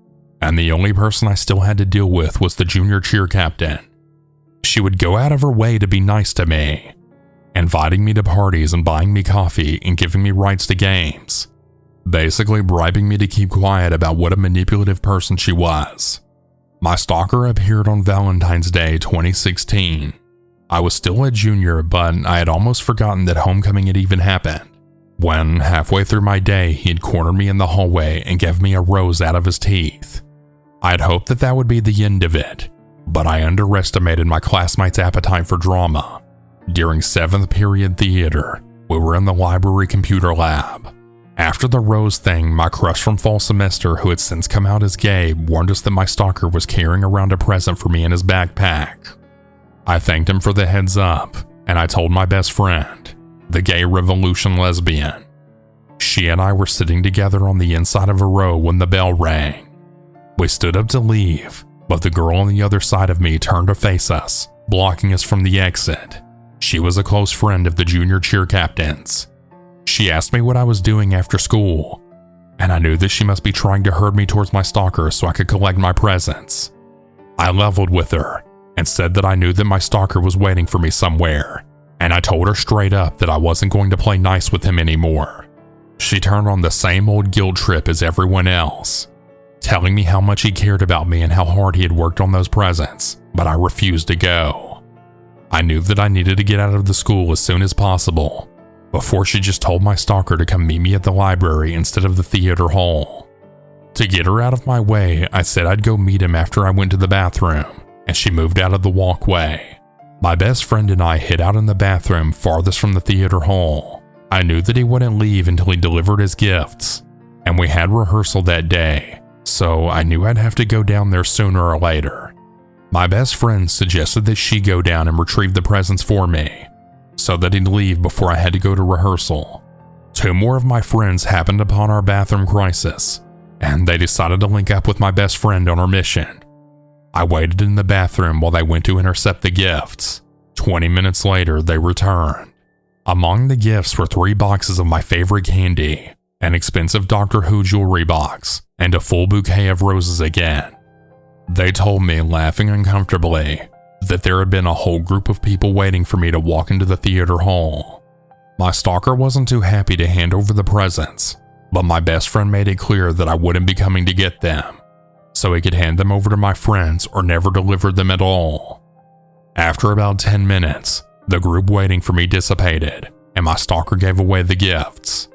and the only person I still had to deal with was the junior cheer captain. She would go out of her way to be nice to me, inviting me to parties and buying me coffee and giving me rights to games, basically bribing me to keep quiet about what a manipulative person she was. My stalker appeared on Valentine's Day 2016. I was still a junior, but I had almost forgotten that homecoming had even happened, when halfway through my day he had cornered me in the hallway and gave me a rose out of his teeth. I had hoped that that would be the end of it, but I underestimated my classmates' appetite for drama. During 7th period theater, we were in the library computer lab. After the rose thing, my crush from fall semester, who had since come out as gay, warned us that my stalker was carrying around a present for me in his backpack. I thanked him for the heads up, and I told my best friend, the gay revolution lesbian. She and I were sitting together on the inside of a row when the bell rang. We stood up to leave, but the girl on the other side of me turned to face us, blocking us from the exit. She was a close friend of the junior cheer captain's. She asked me what I was doing after school, and I knew that she must be trying to herd me towards my stalker so I could collect my presents. I leveled with her and said that I knew that my stalker was waiting for me somewhere, and I told her straight up that I wasn't going to play nice with him anymore. She turned on the same old guilt trip as everyone else, telling me how much he cared about me and how hard he had worked on those presents, but I refused to go. I knew that I needed to get out of the school as soon as possible, before she just told my stalker to come meet me at the library instead of the theater hall. To get her out of my way, I said I'd go meet him after I went to the bathroom, and she moved out of the walkway. My best friend and I hid out in the bathroom farthest from the theater hall. I knew that he wouldn't leave until he delivered his gifts, and we had rehearsal that day, so I knew I'd have to go down there sooner or later. My best friend suggested that she go down and retrieve the presents for me, so that he'd leave before I had to go to rehearsal. 2 more of my friends happened upon our bathroom crisis, and they decided to link up with my best friend on our mission. I waited in the bathroom while they went to intercept the gifts. 20 minutes later, they returned. Among the gifts were 3 boxes of my favorite candy, an expensive Doctor Who jewelry box, and a full bouquet of roses again. They told me, laughing uncomfortably, that there had been a whole group of people waiting for me to walk into the theater hall. My stalker wasn't too happy to hand over the presents, but my best friend made it clear that I wouldn't be coming to get them, so he could hand them over to my friends or never deliver them at all. After about 10 minutes, the group waiting for me dissipated, and my stalker gave away the gifts.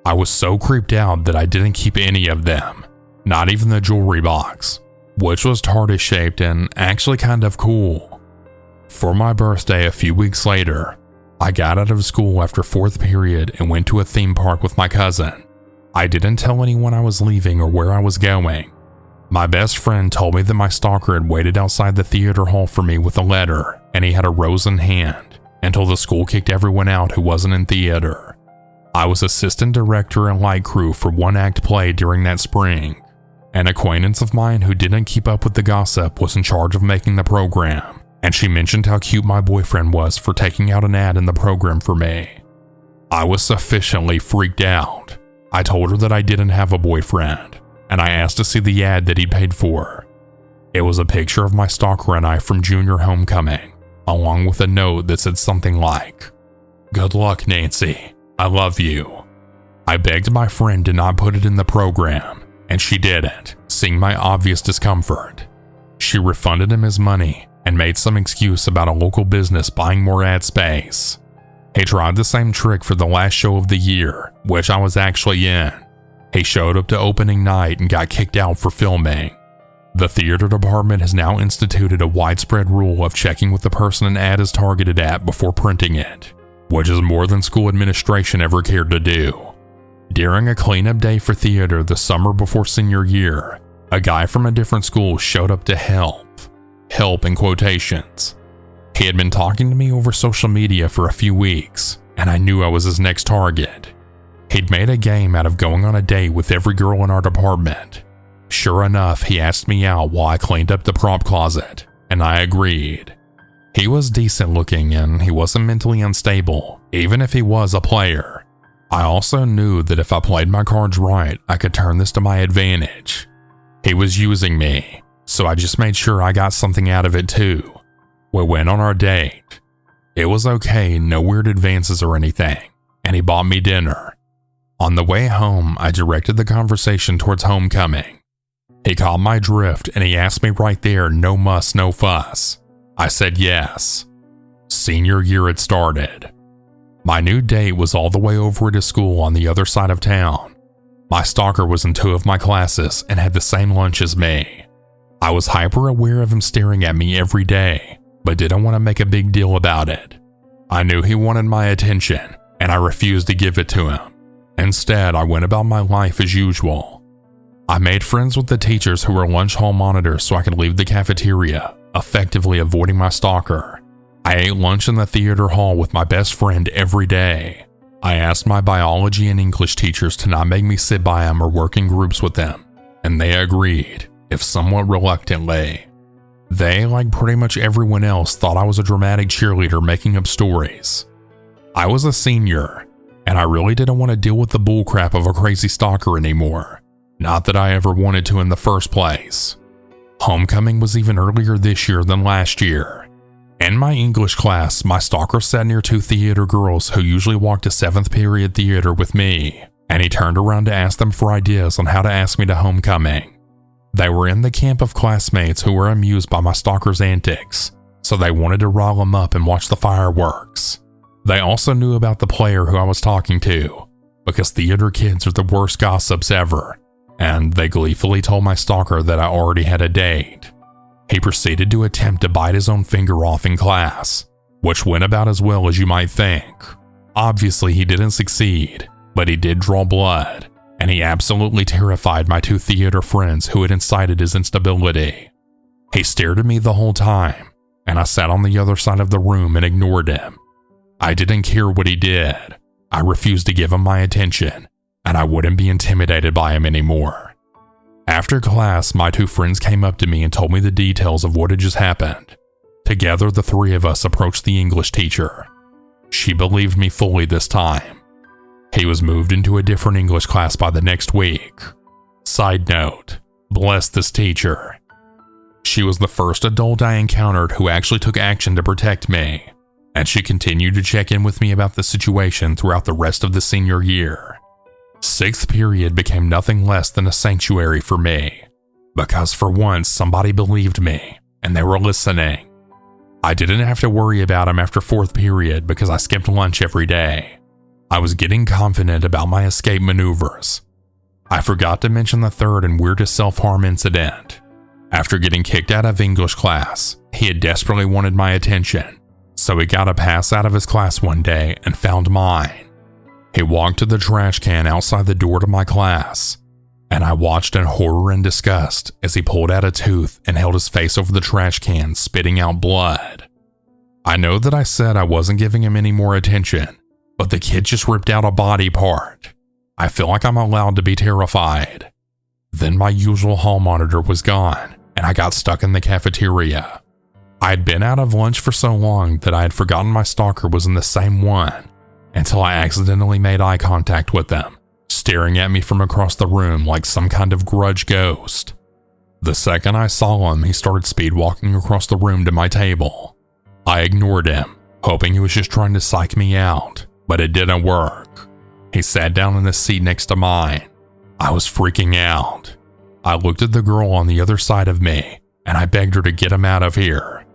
I was so creeped out that I didn't keep any of them, not even the jewelry box, which was TARDIS shaped and actually kind of cool. For my birthday a few weeks later, I got out of school after 4th period and went to a theme park with my cousin. I didn't tell anyone I was leaving or where I was going. My best friend told me that my stalker had waited outside the theater hall for me with a letter, and he had a rose in hand, until the school kicked everyone out who wasn't in theater. I was assistant director and light crew for one act play during that spring. An acquaintance of mine who didn't keep up with the gossip was in charge of making the program, and she mentioned how cute my boyfriend was for taking out an ad in the program for me. I was sufficiently freaked out. I told her that I didn't have a boyfriend, and I asked to see the ad that he'd paid for. It was a picture of my stalker and I from junior homecoming, along with a note that said something like, "Good luck, Nancy. I love you." I begged my friend to not put it in the program, and she didn't, seeing my obvious discomfort. She refunded him his money and made some excuse about a local business buying more ad space. He tried the same trick for the last show of the year, which I was actually in. He showed up to opening night and got kicked out for filming. The theater department has now instituted a widespread rule of checking what the person an ad is targeted at before printing it, which is more than school administration ever cared to do. During a cleanup day for theater the summer before senior year, a guy from a different school showed up to help. Help in quotations. He had been talking to me over social media for a few weeks, and I knew I was his next target. He'd made a game out of going on a date with every girl in our department. Sure enough, he asked me out while I cleaned up the prop closet, and I agreed. He was decent looking and he wasn't mentally unstable, even if he was a player. I also knew that if I played my cards right, I could turn this to my advantage. He was using me, so I just made sure I got something out of it too. We went on our date. It was okay, no weird advances or anything, and he bought me dinner. On the way home, I directed the conversation towards homecoming. He caught my drift and he asked me right there, no muss, no fuss. I said yes. Senior year had started. My new date was all the way over at his school on the other side of town. My stalker was in 2 of my classes and had the same lunch as me. I was hyper aware of him staring at me every day, but didn't want to make a big deal about it. I knew he wanted my attention, and I refused to give it to him. Instead, I went about my life as usual. I made friends with the teachers who were lunch hall monitors so I could leave the cafeteria, effectively avoiding my stalker, I ate lunch in the theater hall with my best friend every day. I asked my biology and English teachers to not make me sit by them or work in groups with them, and they agreed, if somewhat reluctantly. They, like pretty much everyone else, thought I was a dramatic cheerleader making up stories. I was a senior, and I really didn't want to deal with the bullcrap of a crazy stalker anymore. Not that I ever wanted to in the first place. Homecoming was even earlier this year than last year. In my English class, my stalker sat near two theater girls who usually walked to 7th period theater with me, and he turned around to ask them for ideas on how to ask me to homecoming. They were in the camp of classmates who were amused by my stalker's antics, so they wanted to rile him up and watch the fireworks. They also knew about the player who I was talking to, because theater kids are the worst gossips ever, and they gleefully told my stalker that I already had a date. He proceeded to attempt to bite his own finger off in class, which went about as well as you might think. Obviously, he didn't succeed, but he did draw blood, and he absolutely terrified my two theater friends who had incited his instability. He stared at me the whole time, and I sat on the other side of the room and ignored him. I didn't care what he did. I refused to give him my attention, and I wouldn't be intimidated by him anymore. After class, my two friends came up to me and told me the details of what had just happened. Together, the three of us approached the English teacher. She believed me fully this time. He was moved into a different English class by the next week. Side note, bless this teacher. She was the first adult I encountered who actually took action to protect me, and she continued to check in with me about the situation throughout the rest of the senior year. 6th period became nothing less than a sanctuary for me, because for once somebody believed me, and they were listening. I didn't have to worry about him after 4th period because I skipped lunch every day. I was getting confident about my escape maneuvers. I forgot to mention the third and weirdest self-harm incident. After getting kicked out of English class, he had desperately wanted my attention, so he got a pass out of his class one day and found mine. He walked to the trash can outside the door to my class, and I watched in horror and disgust as he pulled out a tooth and held his face over the trash can, spitting out blood. I know that I said I wasn't giving him any more attention, but the kid just ripped out a body part. I feel like I'm allowed to be terrified. Then my usual hall monitor was gone, and I got stuck in the cafeteria. I had been out of lunch for so long that I had forgotten my stalker was in the same one, until I accidentally made eye contact with them, staring at me from across the room like some kind of grudge ghost. The second I saw him, he started speed walking across the room to my table. I ignored him, hoping he was just trying to psych me out, but it didn't work. He sat down in the seat next to mine. I was freaking out. I looked at the girl on the other side of me, and I begged her to get him out of here.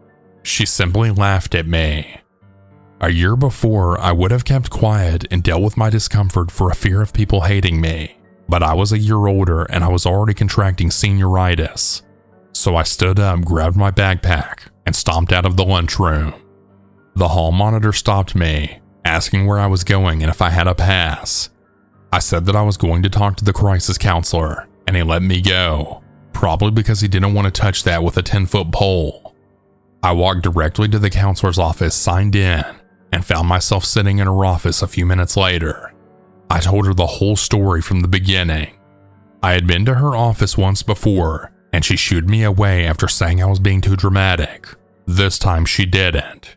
She simply laughed at me. A year before, I would have kept quiet and dealt with my discomfort for a fear of people hating me, but I was a year older and I was already contracting senioritis. So I stood up, grabbed my backpack, and stomped out of the lunchroom. The hall monitor stopped me, asking where I was going and if I had a pass. I said that I was going to talk to the crisis counselor, and he let me go, probably because he didn't want to touch that with a 10-foot pole. I walked directly to the counselor's office, signed in, and found myself sitting in her office a few minutes later. I told her the whole story from the beginning. I had been to her office once before, and she shooed me away after saying I was being too dramatic. This time she didn't.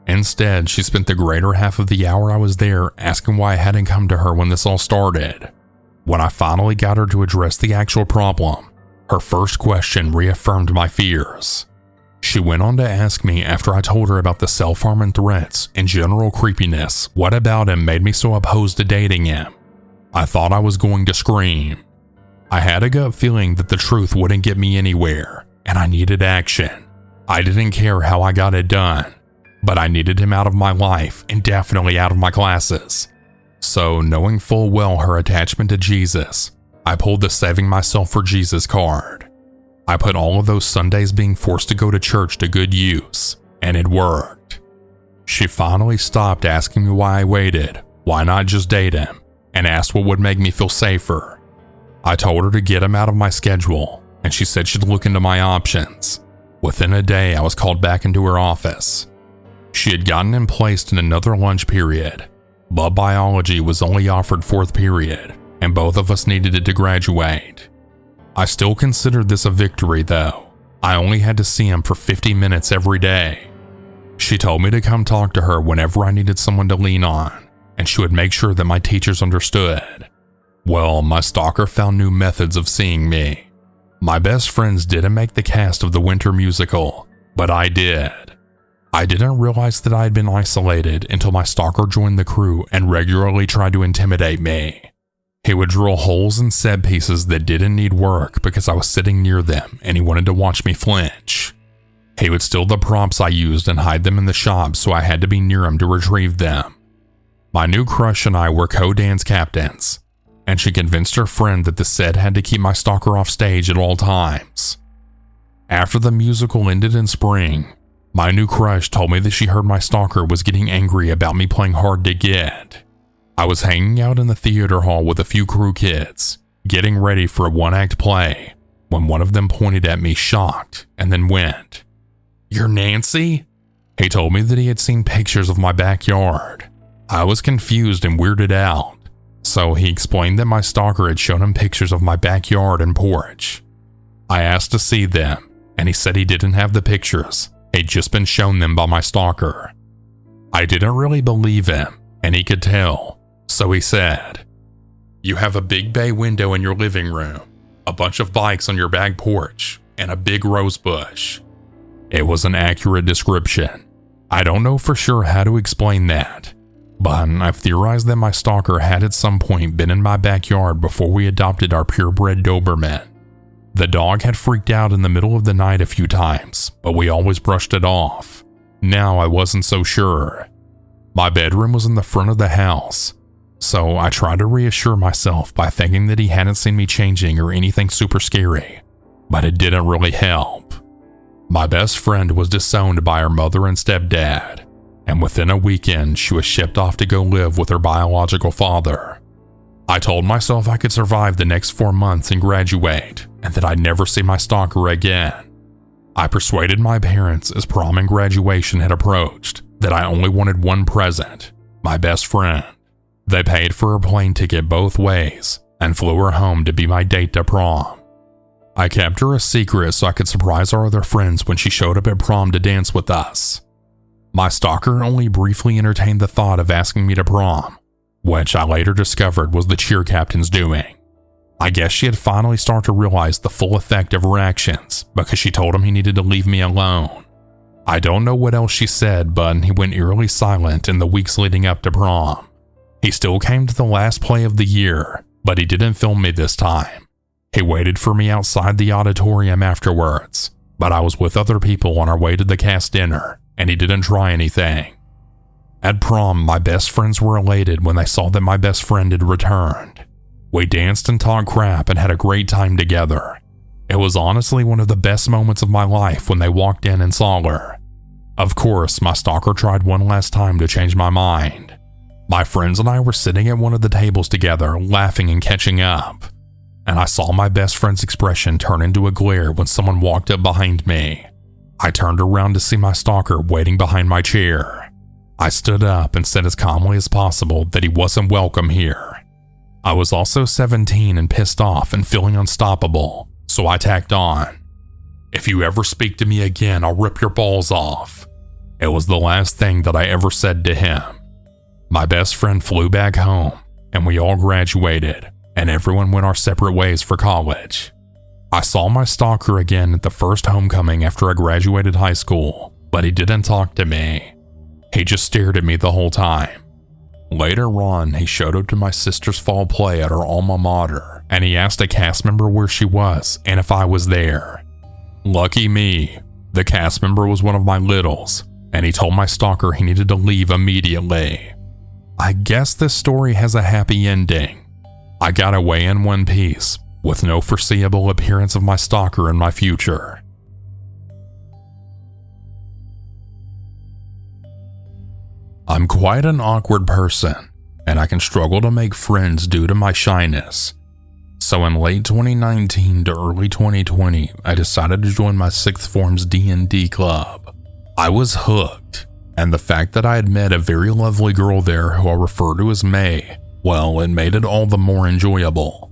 Instead, she spent the greater half of the hour I was there asking why I hadn't come to her when this all started. When I finally got her to address the actual problem, her first question reaffirmed my fears. She went on to ask me after I told her about the self-harm and threats and general creepiness, what about him made me so opposed to dating him. I thought I was going to scream. I had a gut feeling that the truth wouldn't get me anywhere, and I needed action. I didn't care how I got it done, but I needed him out of my life and definitely out of my classes. So, knowing full well her attachment to Jesus, I pulled the Saving Myself for Jesus card. I put all of those Sundays being forced to go to church to good use, and it worked. She finally stopped asking me why I waited, why not just date him, and asked what would make me feel safer. I told her to get him out of my schedule, and she said she'd look into my options. Within a day, I was called back into her office. She had gotten him placed in another lunch period, but biology was only offered 4th period, and both of us needed it to graduate. I still considered this a victory though. I only had to see him for 50 minutes every day. She told me to come talk to her whenever I needed someone to lean on, and she would make sure that my teachers understood. Well, my stalker found new methods of seeing me. My best friends didn't make the cast of the winter musical, but I did. I didn't realize that I had been isolated until my stalker joined the crew and regularly tried to intimidate me. He would drill holes in set pieces that didn't need work because I was sitting near them and he wanted to watch me flinch. He would steal the props I used and hide them in the shop, so I had to be near him to retrieve them. My new crush and I were co-dance captains, and she convinced her friend that the set had to keep my stalker off stage at all times. After the musical ended in spring, my new crush told me that she heard my stalker was getting angry about me playing hard to get. I was hanging out in the theater hall with a few crew kids, getting ready for a one-act play, when one of them pointed at me shocked and then went, "You're Nancy?" He told me that he had seen pictures of my backyard. I was confused and weirded out, so he explained that my stalker had shown him pictures of my backyard and porch. I asked to see them, and he said he didn't have the pictures. He'd just been shown them by my stalker. I didn't really believe him, and he could tell, so he said, "You have a big bay window in your living room, a bunch of bikes on your back porch, and a big rose bush." It was an accurate description. I don't know for sure how to explain that, but I've theorized that my stalker had at some point been in my backyard before we adopted our purebred Doberman. The dog had freaked out in the middle of the night a few times, but we always brushed it off. Now I wasn't so sure. My bedroom was in the front of the house, so I tried to reassure myself by thinking that he hadn't seen me changing or anything super scary, but it didn't really help. My best friend was disowned by her mother and stepdad, and within a weekend she was shipped off to go live with her biological father. I told myself I could survive the next 4 months and graduate, and that I'd never see my stalker again. I persuaded my parents as prom and graduation had approached that I only wanted one present, my best friend. They paid for her plane ticket both ways and flew her home to be my date to prom. I kept her a secret so I could surprise our other friends when she showed up at prom to dance with us. My stalker only briefly entertained the thought of asking me to prom, which I later discovered was the cheer captain's doing. I guess she had finally started to realize the full effect of her actions because she told him he needed to leave me alone. I don't know what else she said, but he went eerily silent in the weeks leading up to prom. He still came to the last play of the year, but he didn't film me this time. He waited for me outside the auditorium afterwards, but I was with other people on our way to the cast dinner, and he didn't try anything. At prom, my best friends were elated when they saw that my best friend had returned. We danced and talked crap and had a great time together. It was honestly one of the best moments of my life when they walked in and saw her. Of course, my stalker tried one last time to change my mind. My friends and I were sitting at one of the tables together, laughing and catching up, and I saw my best friend's expression turn into a glare when someone walked up behind me. I turned around to see my stalker waiting behind my chair. I stood up and said as calmly as possible that he wasn't welcome here. I was also 17 and pissed off and feeling unstoppable, so I tacked on, "If you ever speak to me again, I'll rip your balls off." It was the last thing that I ever said to him. My best friend flew back home, and we all graduated, and everyone went our separate ways for college. I saw my stalker again at the first homecoming after I graduated high school, but he didn't talk to me. He just stared at me the whole time. Later on, he showed up to my sister's fall play at her alma mater, and he asked a cast member where she was and if I was there. Lucky me, the cast member was one of my littles, and he told my stalker he needed to leave immediately. I guess this story has a happy ending. I got away in one piece, with no foreseeable appearance of my stalker in my future. I'm quite an awkward person, and I can struggle to make friends due to my shyness. So in late 2019 to early 2020, I decided to join my 6th form's D&D club. I was hooked. And the fact that I had met a very lovely girl there who I'll refer to as May, well, it made it all the more enjoyable.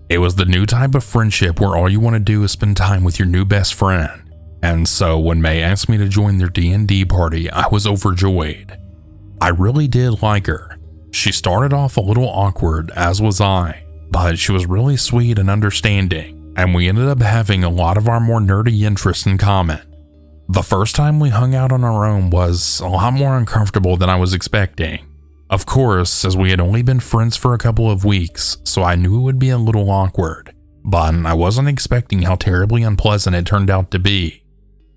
It was the new type of friendship where all you want to do is spend time with your new best friend. And so when May asked me to join their D&D party, I was overjoyed. I really did like her. She started off a little awkward, as was I, but she was really sweet and understanding, and we ended up having a lot of our more nerdy interests in common. The first time we hung out on our own was a lot more uncomfortable than I was expecting. Of course, as we had only been friends for a couple of weeks, so I knew it would be a little awkward, but I wasn't expecting how terribly unpleasant it turned out to be.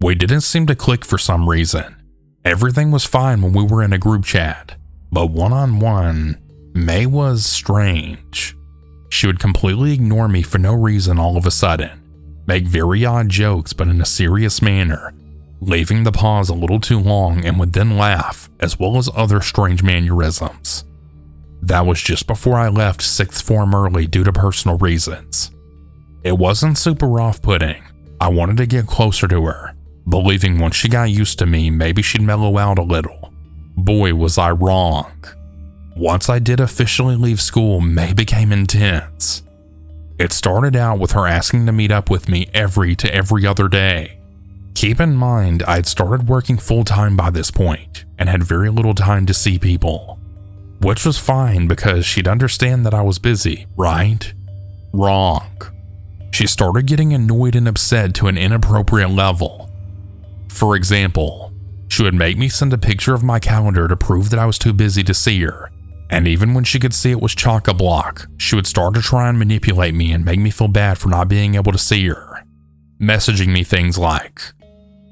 We didn't seem to click for some reason. Everything was fine when we were in a group chat, but one-on-one, May was strange. She would completely ignore me for no reason all of a sudden, make very odd jokes but in a serious manner, leaving the pause a little too long, and would then laugh, as well as other strange mannerisms. That was just before I left 6th form early due to personal reasons. It wasn't super off-putting. I wanted to get closer to her, believing once she got used to me, maybe she'd mellow out a little. Boy, was I wrong. Once I did officially leave school, May became intense. It started out with her asking to meet up with me every other day. Keep in mind, I'd started working full-time by this point and had very little time to see people, which was fine because she'd understand that I was busy, right? Wrong. She started getting annoyed and upset to an inappropriate level. For example, she would make me send a picture of my calendar to prove that I was too busy to see her, and even when she could see it was chock-a-block, she would start to try and manipulate me and make me feel bad for not being able to see her, messaging me things like,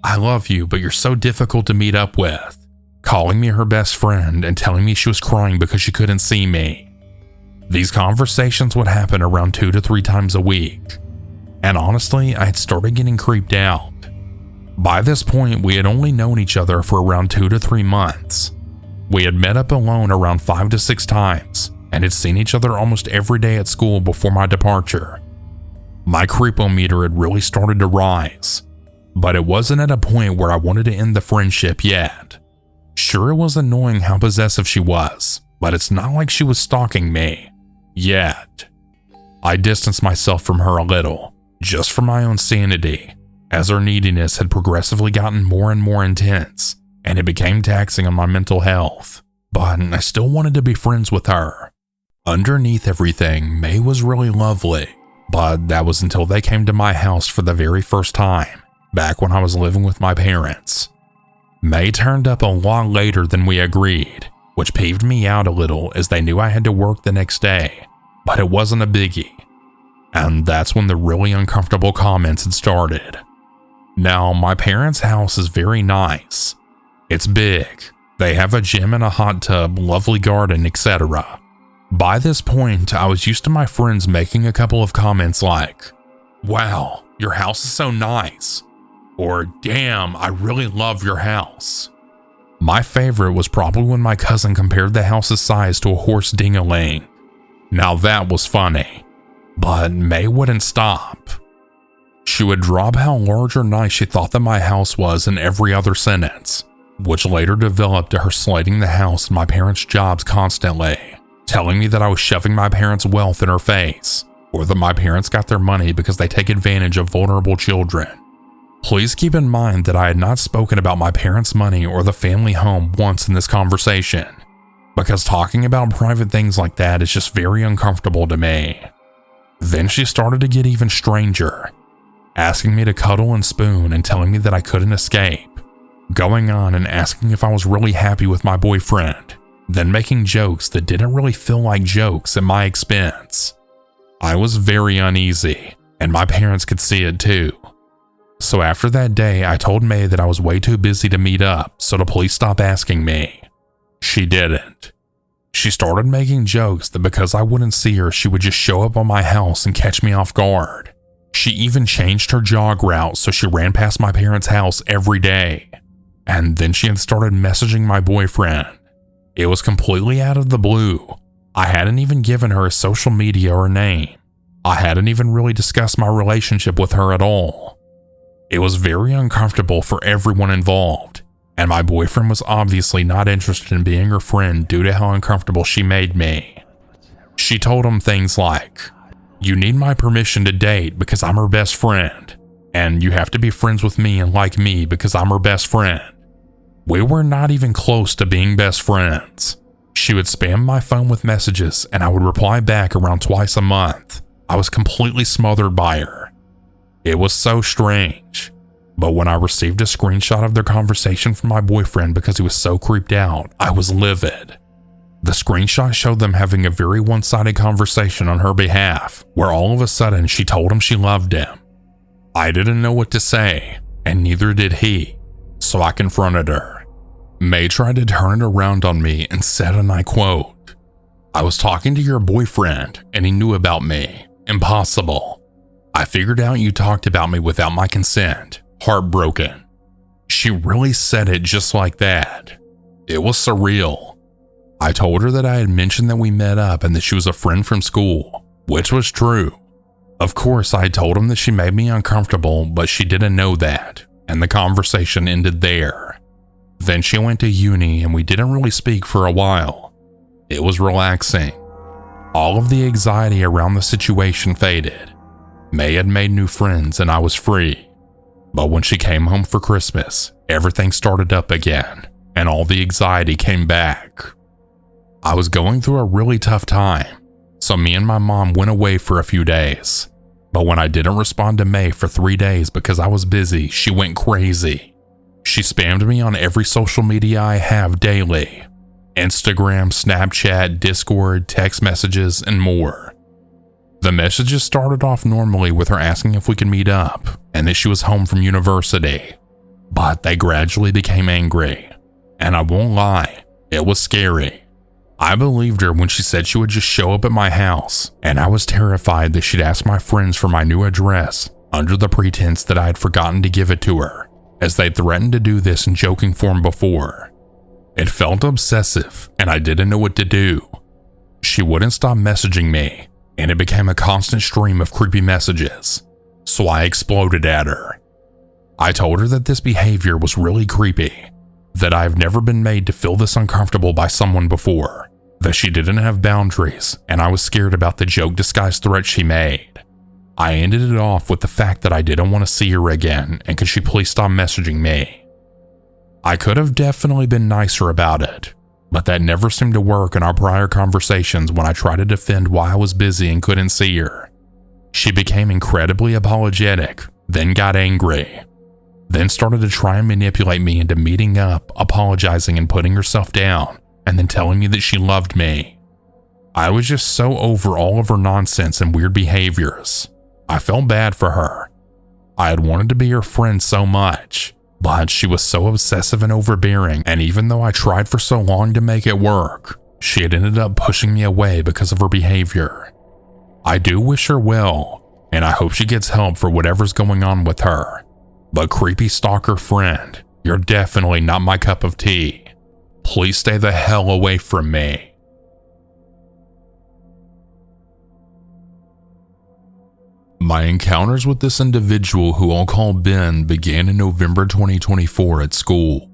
"I love you, but you're so difficult to meet up with," calling me her best friend and telling me she was crying because she couldn't see me. These conversations would happen around 2 to 3 times a week, and honestly, I had started getting creeped out. By this point, we had only known each other for around 2 to 3 months. We had met up alone around 5 to 6 times, and had seen each other almost every day at school before my departure. My creepometer had really started to rise, but it wasn't at a point where I wanted to end the friendship yet. Sure, it was annoying how possessive she was, but it's not like she was stalking me. Yet. I distanced myself from her a little, just for my own sanity, as her neediness had progressively gotten more and more intense, and it became taxing on my mental health, but I still wanted to be friends with her. Underneath everything, May was really lovely, but that was until they came to my house for the very first time, back when I was living with my parents. May turned up a lot later than we agreed, which peeved me out a little as they knew I had to work the next day, but it wasn't a biggie. And that's when the really uncomfortable comments had started. Now, my parents' house is very nice. It's big. They have a gym and a hot tub, lovely garden, etc. By this point, I was used to my friends making a couple of comments like, "Wow, your house is so nice," or "Damn, I really love your house." My favorite was probably when my cousin compared the house's size to a horse ding-a-ling. Now that was funny, but May wouldn't stop. She would drop how large or nice she thought that my house was in every other sentence, which later developed to her slating the house and my parents' jobs constantly, telling me that I was shoving my parents' wealth in her face, or that my parents got their money because they take advantage of vulnerable children. Please keep in mind that I had not spoken about my parents' money or the family home once in this conversation, because talking about private things like that is just very uncomfortable to me. Then she started to get even stranger, asking me to cuddle and spoon and telling me that I couldn't escape, going on and asking if I was really happy with my boyfriend, then making jokes that didn't really feel like jokes at my expense. I was very uneasy, and my parents could see it too. So after that day, I told May that I was way too busy to meet up, so to please stop asking me. She didn't. She started making jokes that because I wouldn't see her, she would just show up on my house and catch me off guard. She even changed her jog route so she ran past my parents' house every day. And then she had started messaging my boyfriend. It was completely out of the blue. I hadn't even given her a social media or name. I hadn't even really discussed my relationship with her at all. It was very uncomfortable for everyone involved, and my boyfriend was obviously not interested in being her friend due to how uncomfortable she made me. She told him things like, "You need my permission to date because I'm her best friend, and you have to be friends with me and like me because I'm her best friend." We were not even close to being best friends. She would spam my phone with messages and I would reply back around twice a month. I was completely smothered by her. It was so strange. But when I received a screenshot of their conversation from my boyfriend because he was so creeped out, I was livid. The screenshot showed them having a very one-sided conversation on her behalf, where all of a sudden she told him she loved him. I didn't know what to say, and neither did he, so I confronted her. May tried to turn it around on me and said, and I quote, "I was talking to your boyfriend and he knew about me. Impossible. I figured out you talked about me without my consent. Heartbroken." She really said it just like that. It was surreal. I told her that I had mentioned that we met up and that she was a friend from school, which was true. Of course, I told him that she made me uncomfortable, but she didn't know that, and the conversation ended there. Then she went to uni and we didn't really speak for a while. It was relaxing. All of the anxiety around the situation faded. May had made new friends and I was free. But when she came home for Christmas, everything started up again, and all the anxiety came back. I was going through a really tough time, so me and my mom went away for a few days. But when I didn't respond to May for 3 days because I was busy, she went crazy. She spammed me on every social media I have daily: Instagram, Snapchat, Discord, text messages, and more. The messages started off normally with her asking if we could meet up and that she was home from university, but they gradually became angry. And I won't lie, it was scary. I believed her when she said she would just show up at my house, and I was terrified that she'd ask my friends for my new address under the pretense that I had forgotten to give it to her, as they'd threatened to do this in joking form before. It felt obsessive, and I didn't know what to do. She wouldn't stop messaging me, and it became a constant stream of creepy messages, so I exploded at her. I told her that this behavior was really creepy, that I've never been made to feel this uncomfortable by someone before, that she didn't have boundaries, and I was scared about the joke-disguised threat she made. I ended it off with the fact that I didn't want to see her again, and could she please stop messaging me. I could have definitely been nicer about it, but that never seemed to work in our prior conversations when I tried to defend why I was busy and couldn't see her. She became incredibly apologetic, then got angry, then started to try and manipulate me into meeting up, apologizing and putting herself down, and then telling me that she loved me. I was just so over all of her nonsense and weird behaviors. I felt bad for her. I had wanted to be her friend so much, but she was so obsessive and overbearing, and even though I tried for so long to make it work, she had ended up pushing me away because of her behavior. I do wish her well, and I hope she gets help for whatever's going on with her. But creepy stalker friend, you're definitely not my cup of tea. Please stay the hell away from me. My encounters with this individual, who I'll call Ben, began in November 2024 at school.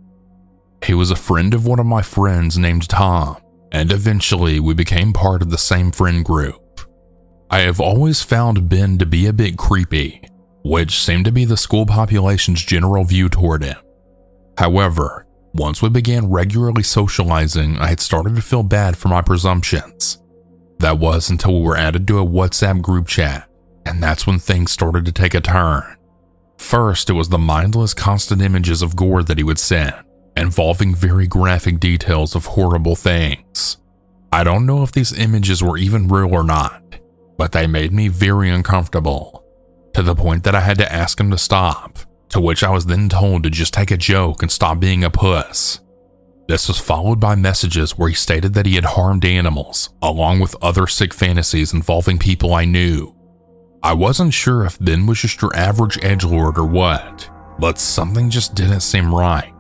He was a friend of one of my friends named Tom, and eventually we became part of the same friend group. I have always found Ben to be a bit creepy, which seemed to be the school population's general view toward him. However, once we began regularly socializing, I had started to feel bad for my presumptions. That was until we were added to a WhatsApp group chat, and that's when things started to take a turn. First, it was the mindless constant images of gore that he would send, involving very graphic details of horrible things. I don't know if these images were even real or not, but they made me very uncomfortable, to the point that I had to ask him to stop, to which I was then told to just take a joke and stop being a puss. This was followed by messages where he stated that he had harmed animals, along with other sick fantasies involving people I knew. I wasn't sure if Ben was just your average edgelord or what, but something just didn't seem right.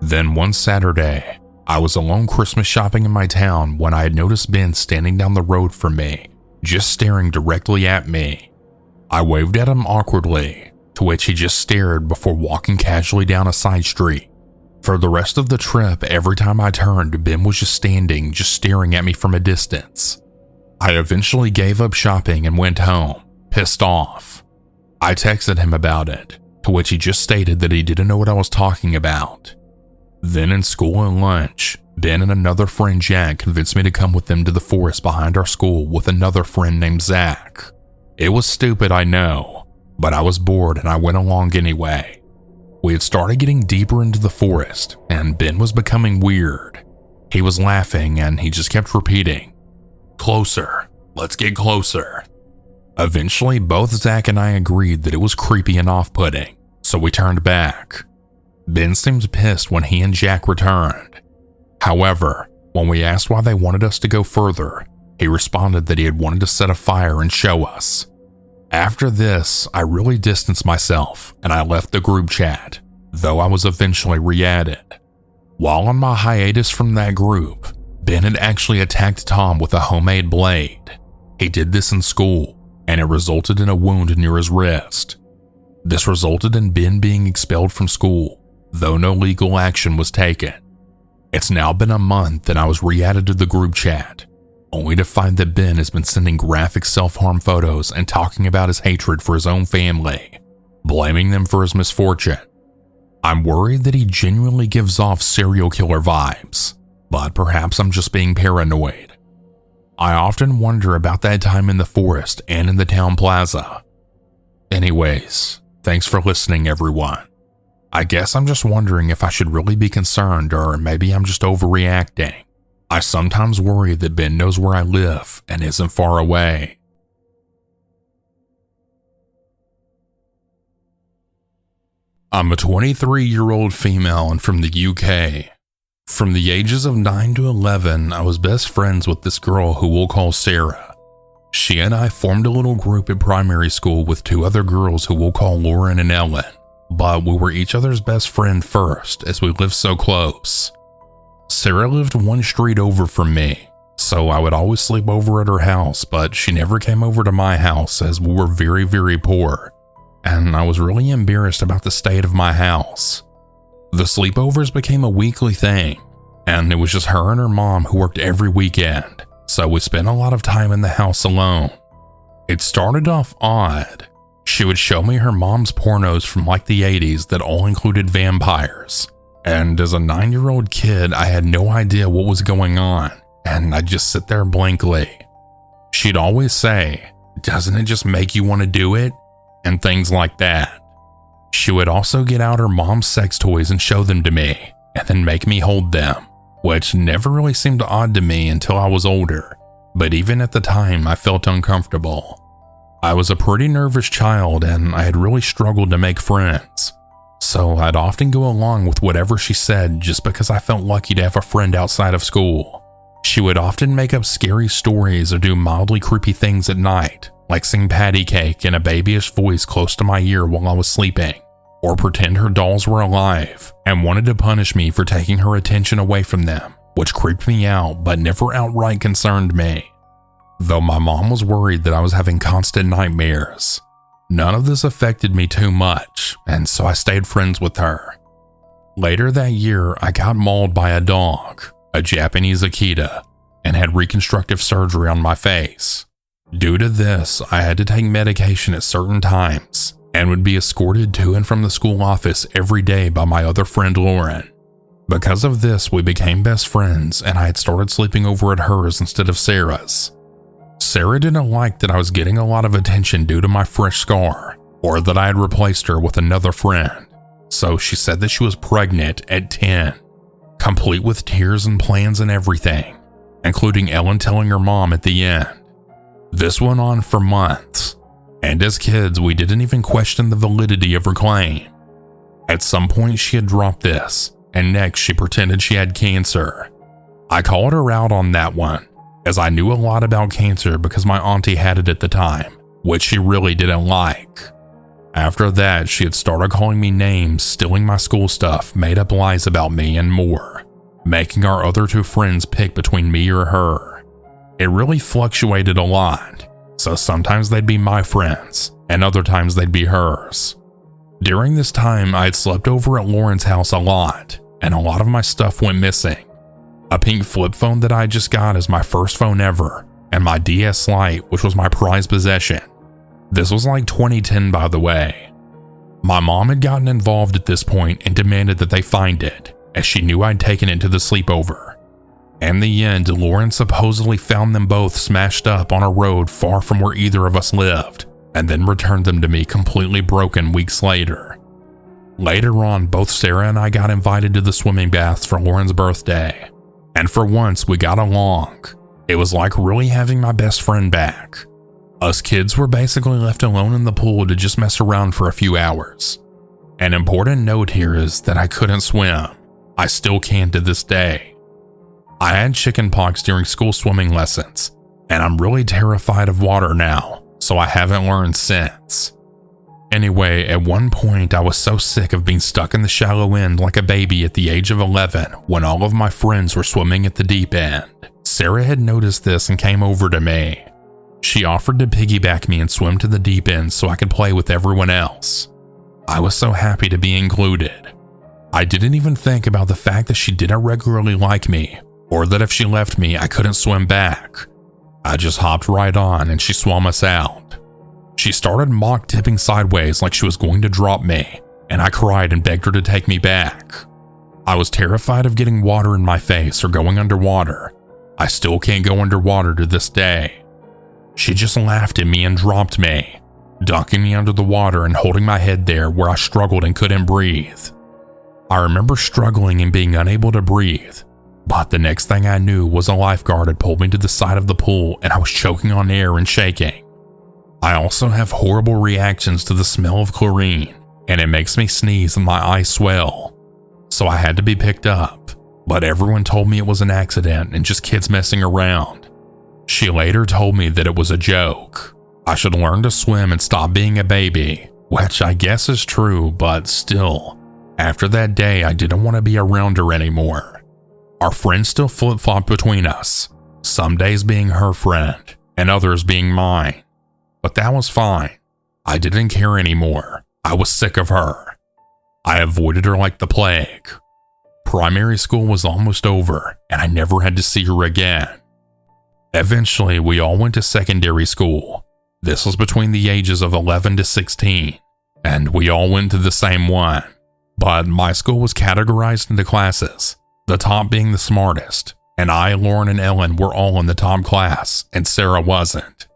Then one Saturday, I was alone Christmas shopping in my town when I had noticed Ben standing down the road from me, just staring directly at me. I waved at him awkwardly, to which he just stared before walking casually down a side street. For the rest of the trip, every time I turned, Ben was just standing, just staring at me from a distance. I eventually gave up shopping and went home, pissed off. I texted him about it, to which he just stated that he didn't know what I was talking about. Then in school and lunch, Ben and another friend Jack convinced me to come with them to the forest behind our school with another friend named Zach. It was stupid, I know, but I was bored and I went along anyway. We had started getting deeper into the forest, and Ben was becoming weird. He was laughing, and he just kept repeating, "Closer, let's get closer." Eventually, both Zach and I agreed that it was creepy and off-putting, so we turned back. Ben seemed pissed when he and Jack returned. However, when we asked why they wanted us to go further, he responded that he had wanted to set a fire and show us. After this, I really distanced myself and I left the group chat, though I was eventually re-added. While on my hiatus from that group, Ben had actually attacked Tom with a homemade blade. He did this in school, and it resulted in a wound near his wrist. This resulted in Ben being expelled from school, though no legal action was taken. It's now been a month and I was re-added to the group chat, only to find that Ben has been sending graphic self-harm photos and talking about his hatred for his own family, blaming them for his misfortune. I'm worried that he genuinely gives off serial killer vibes, but perhaps I'm just being paranoid. I often wonder about that time in the forest and in the town plaza. Anyways, thanks for listening, everyone. I guess I'm just wondering if I should really be concerned, or maybe I'm just overreacting. I sometimes worry that Ben knows where I live and isn't far away. I'm a 23-year-old female and from the UK. From the ages of 9 to 11, I was best friends with this girl who we'll call Sarah. She and I formed a little group at primary school with two other girls who we'll call Lauren and Ellen, but we were each other's best friend first as we lived so close. Sarah lived one street over from me, so I would always sleep over at her house, but she never came over to my house as we were very, very poor, and I was really embarrassed about the state of my house. The sleepovers became a weekly thing, and it was just her and her mom who worked every weekend, so we spent a lot of time in the house alone. It started off odd. She would show me her mom's pornos from like the 80s that all included vampires. And as a 9-year-old kid, I had no idea what was going on, and I'd just sit there blankly. She'd always say, "Doesn't it just make you want to do it?" and things like that. She would also get out her mom's sex toys and show them to me, and then make me hold them, which never really seemed odd to me until I was older, but even at the time I felt uncomfortable. I was a pretty nervous child and I had really struggled to make friends. So I'd often go along with whatever she said just because I felt lucky to have a friend outside of school. She would often make up scary stories or do mildly creepy things at night, like sing patty cake in a babyish voice close to my ear while I was sleeping, or pretend her dolls were alive and wanted to punish me for taking her attention away from them, which creeped me out but never outright concerned me. Though my mom was worried that I was having constant nightmares, none of this affected me too much, and so I stayed friends with her. Later that year, I got mauled by a dog, a Japanese Akita, and had reconstructive surgery on my face. Due to this, I had to take medication at certain times and would be escorted to and from the school office every day by my other friend Lauren. Because of this, we became best friends and I had started sleeping over at hers instead of Sarah's. Sarah didn't like that I was getting a lot of attention due to my fresh scar, or that I had replaced her with another friend, so she said that she was pregnant at 10, complete with tears and plans and everything, including Ellen telling her mom at the end. This went on for months, and as kids we didn't even question the validity of her claim. At some point she had dropped this, and next she pretended she had cancer. I called her out on that one, as I knew a lot about cancer because my auntie had it at the time, which she really didn't like. After that, she had started calling me names, stealing my school stuff, made up lies about me, and more, making our other two friends pick between me or her. It really fluctuated a lot, so sometimes they'd be my friends, and other times they'd be hers. During this time, I had slept over at Lauren's house a lot, and a lot of my stuff went missing. A pink flip phone that I just got is my first phone ever, and my DS Lite, which was my prized possession. This was like 2010, by the way. My mom had gotten involved at this point and demanded that they find it, as she knew I'd taken it to the sleepover. In the end, Lauren supposedly found them both smashed up on a road far from where either of us lived, and then returned them to me completely broken weeks later. Later on, both Sarah and I got invited to the swimming baths for Lauren's birthday, and for once we got along. It was like really having my best friend back. Us kids were basically left alone in the pool to just mess around for a few hours. An important note here is that I couldn't swim. I still can't to this day. I had chickenpox during school swimming lessons, and I'm really terrified of water now, so I haven't learned since. Anyway, at one point I was so sick of being stuck in the shallow end like a baby at the age of 11 when all of my friends were swimming at the deep end. Sarah had noticed this and came over to me. She offered to piggyback me and swim to the deep end so I could play with everyone else. I was so happy to be included. I didn't even think about the fact that she didn't regularly like me, or that if she left me, I couldn't swim back. I just hopped right on and she swam us out. She started mock tipping sideways like she was going to drop me, and I cried and begged her to take me back. I was terrified of getting water in my face or going underwater. I still can't go underwater to this day. She just laughed at me and dropped me, ducking me under the water and holding my head there where I struggled and couldn't breathe. I remember struggling and being unable to breathe, but the next thing I knew was a lifeguard had pulled me to the side of the pool and I was choking on air and shaking. I also have horrible reactions to the smell of chlorine, and it makes me sneeze and my eyes swell. So I had to be picked up, but everyone told me it was an accident and just kids messing around. She later told me that it was a joke. I should learn to swim and stop being a baby, which I guess is true, but still, after that day I didn't want to be around her anymore. Our friends still flip-flopped between us, some days being her friend and others being mine. But that was fine. I didn't care anymore. I was sick of her. I avoided her like the plague. Primary school was almost over, and I never had to see her again. Eventually, we all went to secondary school. This was between the ages of 11 to 16, and we all went to the same one. But my school was categorized into classes, the top being the smartest, and I, Lauren, and Ellen were all in the top class, and Sarah wasn't.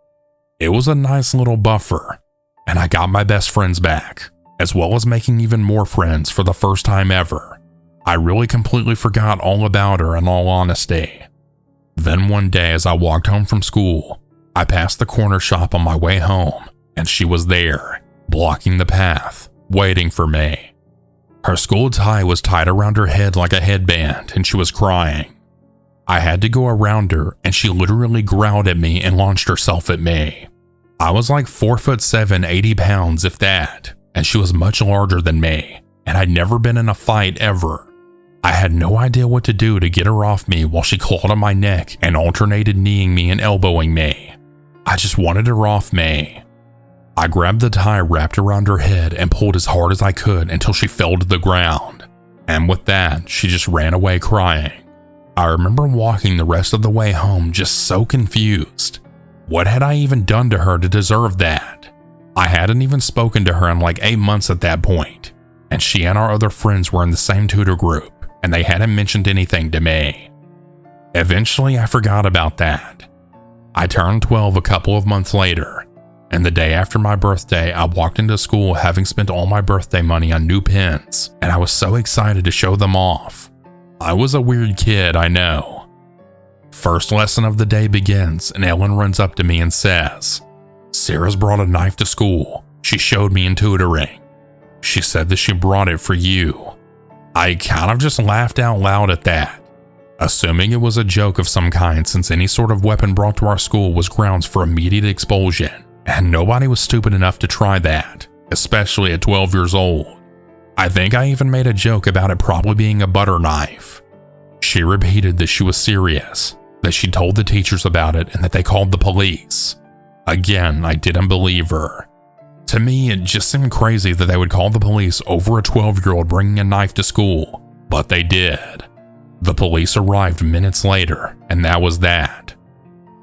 It was a nice little buffer, and I got my best friends back, as well as making even more friends for the first time ever. I really completely forgot all about her in all honesty. Then one day as I walked home from school, I passed the corner shop on my way home, and she was there, blocking the path, waiting for me. Her school tie was tied around her head like a headband, and she was crying. I had to go around her, and she literally growled at me and launched herself at me. I was like 4'7", 80 pounds if that, and she was much larger than me, and I'd never been in a fight ever. I had no idea what to do to get her off me while she clawed on my neck and alternated kneeing me and elbowing me. I just wanted her off me. I grabbed the tie wrapped around her head and pulled as hard as I could until she fell to the ground, and with that, she just ran away crying. I remember walking the rest of the way home just so confused. What had I even done to her to deserve that? I hadn't even spoken to her in like 8 months at that point, and she and our other friends were in the same tutor group, and they hadn't mentioned anything to me. Eventually, I forgot about that. I turned 12 a couple of months later, and the day after my birthday, I walked into school having spent all my birthday money on new pens, and I was so excited to show them off. I was a weird kid, I know. First lesson of the day begins, and Ellen runs up to me and says, "Sarah's brought a knife to school. She showed me in tutoring. She said that she brought it for you." I kind of just laughed out loud at that, assuming it was a joke of some kind since any sort of weapon brought to our school was grounds for immediate expulsion, and nobody was stupid enough to try that, especially at 12 years old. I think I even made a joke about it probably being a butter knife. She repeated that she was serious, that she told the teachers about it and that they called the police. Again, I didn't believe her. To me, it just seemed crazy that they would call the police over a 12-year-old bringing a knife to school, But they did. The police arrived minutes later, and that was that.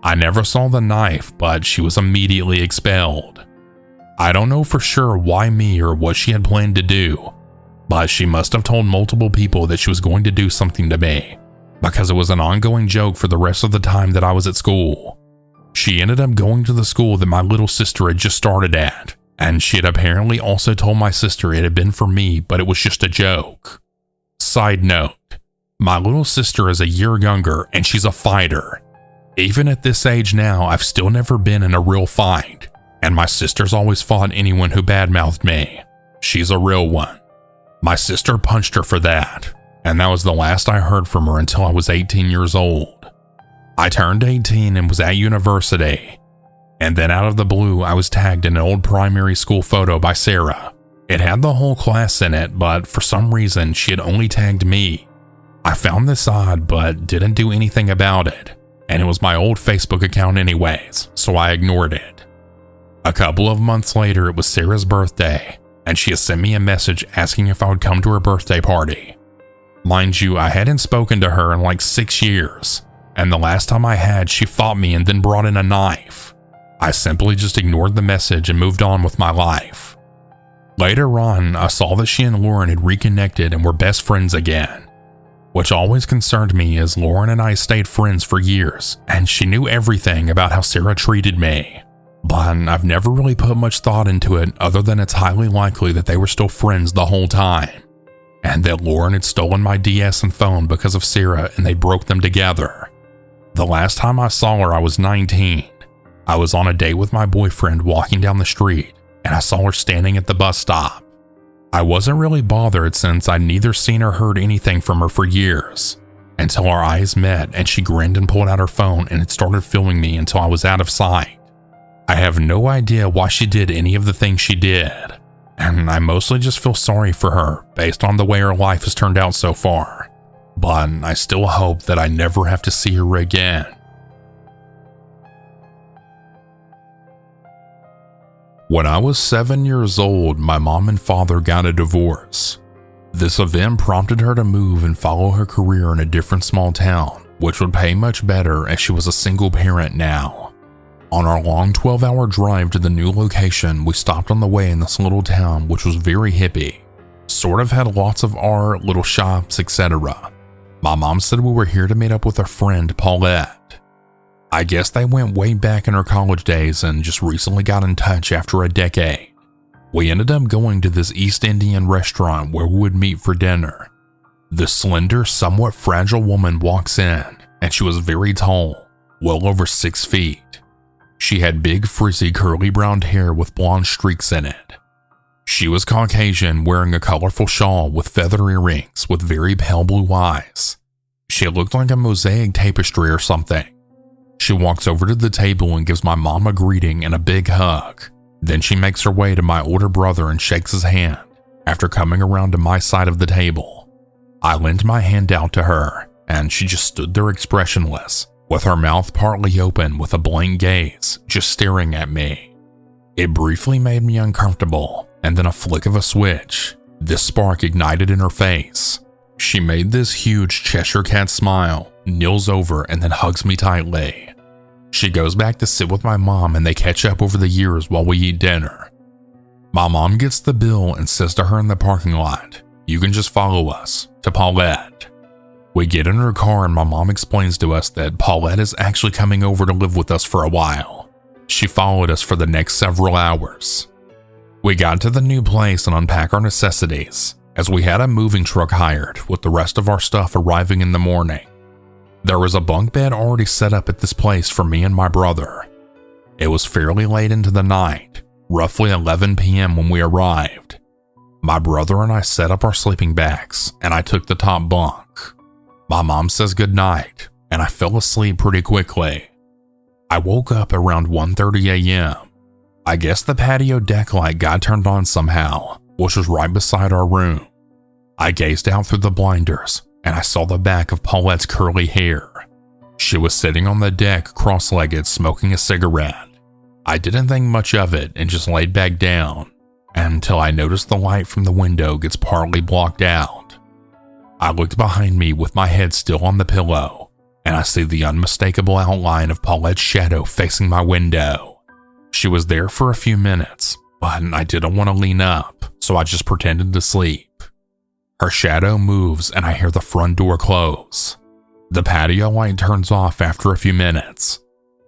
I never saw the knife, but she was immediately expelled. I don't know for sure why me or what she had planned to do, but she must have told multiple people that she was going to do something to me, because it was an ongoing joke for the rest of the time that I was at school. She ended up going to the school that my little sister had just started at, and she had apparently also told my sister it had been for me, but it was just a joke. Side note, my little sister is a year younger and she's a fighter. Even at this age now, I've still never been in a real fight, and my sister's always fought anyone who badmouthed me. She's a real one. My sister punched her for that, and that was the last I heard from her until I was 18 years old. I turned 18 and was at university, and then out of the blue I was tagged in an old primary school photo by Sarah. It had the whole class in it, but for some reason she had only tagged me. I found this odd but didn't do anything about it, and it was my old Facebook account anyways, so I ignored it. A couple of months later, it was Sarah's birthday, and she had sent me a message asking if I would come to her birthday party. Mind you, I hadn't spoken to her in like 6 years, and the last time I had, she fought me and then brought in a knife. I simply just ignored the message and moved on with my life. Later on, I saw that she and Lauren had reconnected and were best friends again, which always concerned me as Lauren and I stayed friends for years, and she knew everything about how Sarah treated me. But I've never really put much thought into it other than it's highly likely that they were still friends the whole time, and that Lauren had stolen my DS and phone because of Sarah and they broke them together. The last time I saw her, I was 19. I was on a date with my boyfriend walking down the street, and I saw her standing at the bus stop. I wasn't really bothered since I'd neither seen or heard anything from her for years, until our eyes met and she grinned and pulled out her phone and it started filming me until I was out of sight. I have no idea why she did any of the things she did, and I mostly just feel sorry for her based on the way her life has turned out so far, but I still hope that I never have to see her again. When I was 7 years old, my mom and father got a divorce. This event prompted her to move and follow her career in a different small town, which would pay much better as she was a single parent now. On our long 12-hour drive to the new location, we stopped on the way in this little town which was very hippie. Sort of had lots of art, little shops, etc. My mom said we were here to meet up with our friend Paulette. I guess they went way back in her college days and just recently got in touch after a decade. We ended up going to this East Indian restaurant where we would meet for dinner. This slender, somewhat fragile woman walks in, and she was very tall, well over 6 feet. She had big, frizzy, curly brown hair with blonde streaks in it. She was Caucasian, wearing a colorful shawl with feather earrings with very pale blue eyes. She looked like a mosaic tapestry or something. She walks over to the table and gives my mom a greeting and a big hug. Then she makes her way to my older brother and shakes his hand after coming around to my side of the table. I lent my hand out to her, and she just stood there expressionless, with her mouth partly open with a blank gaze, just staring at me. It briefly made me uncomfortable, and then a flick of a switch, this spark ignited in her face. She made this huge Cheshire cat smile, kneels over, and then hugs me tightly. She goes back to sit with my mom and they catch up over the years while we eat dinner. My mom gets the bill and says to her in the parking lot, "You can just follow us," to Paulette. We get in her car and my mom explains to us that Paulette is actually coming over to live with us for a while. She followed us for the next several hours. We got to the new place and unpack our necessities, as we had a moving truck hired with the rest of our stuff arriving in the morning. There was a bunk bed already set up at this place for me and my brother. It was fairly late into the night, roughly 11 p.m. when we arrived. My brother and I set up our sleeping bags and I took the top bunk. My mom says goodnight and I fell asleep pretty quickly. I woke up around 1:30 a.m. I guess the patio deck light got turned on somehow, which was right beside our room. I gazed out through the blinders and I saw the back of Paulette's curly hair. She was sitting on the deck cross-legged smoking a cigarette. I didn't think much of it and just laid back down until I noticed the light from the window gets partly blocked out. I looked behind me with my head still on the pillow, and I see the unmistakable outline of Paulette's shadow facing my window. She was there for a few minutes, but I didn't want to lean up, so I just pretended to sleep. Her shadow moves and I hear the front door close. The patio light turns off after a few minutes.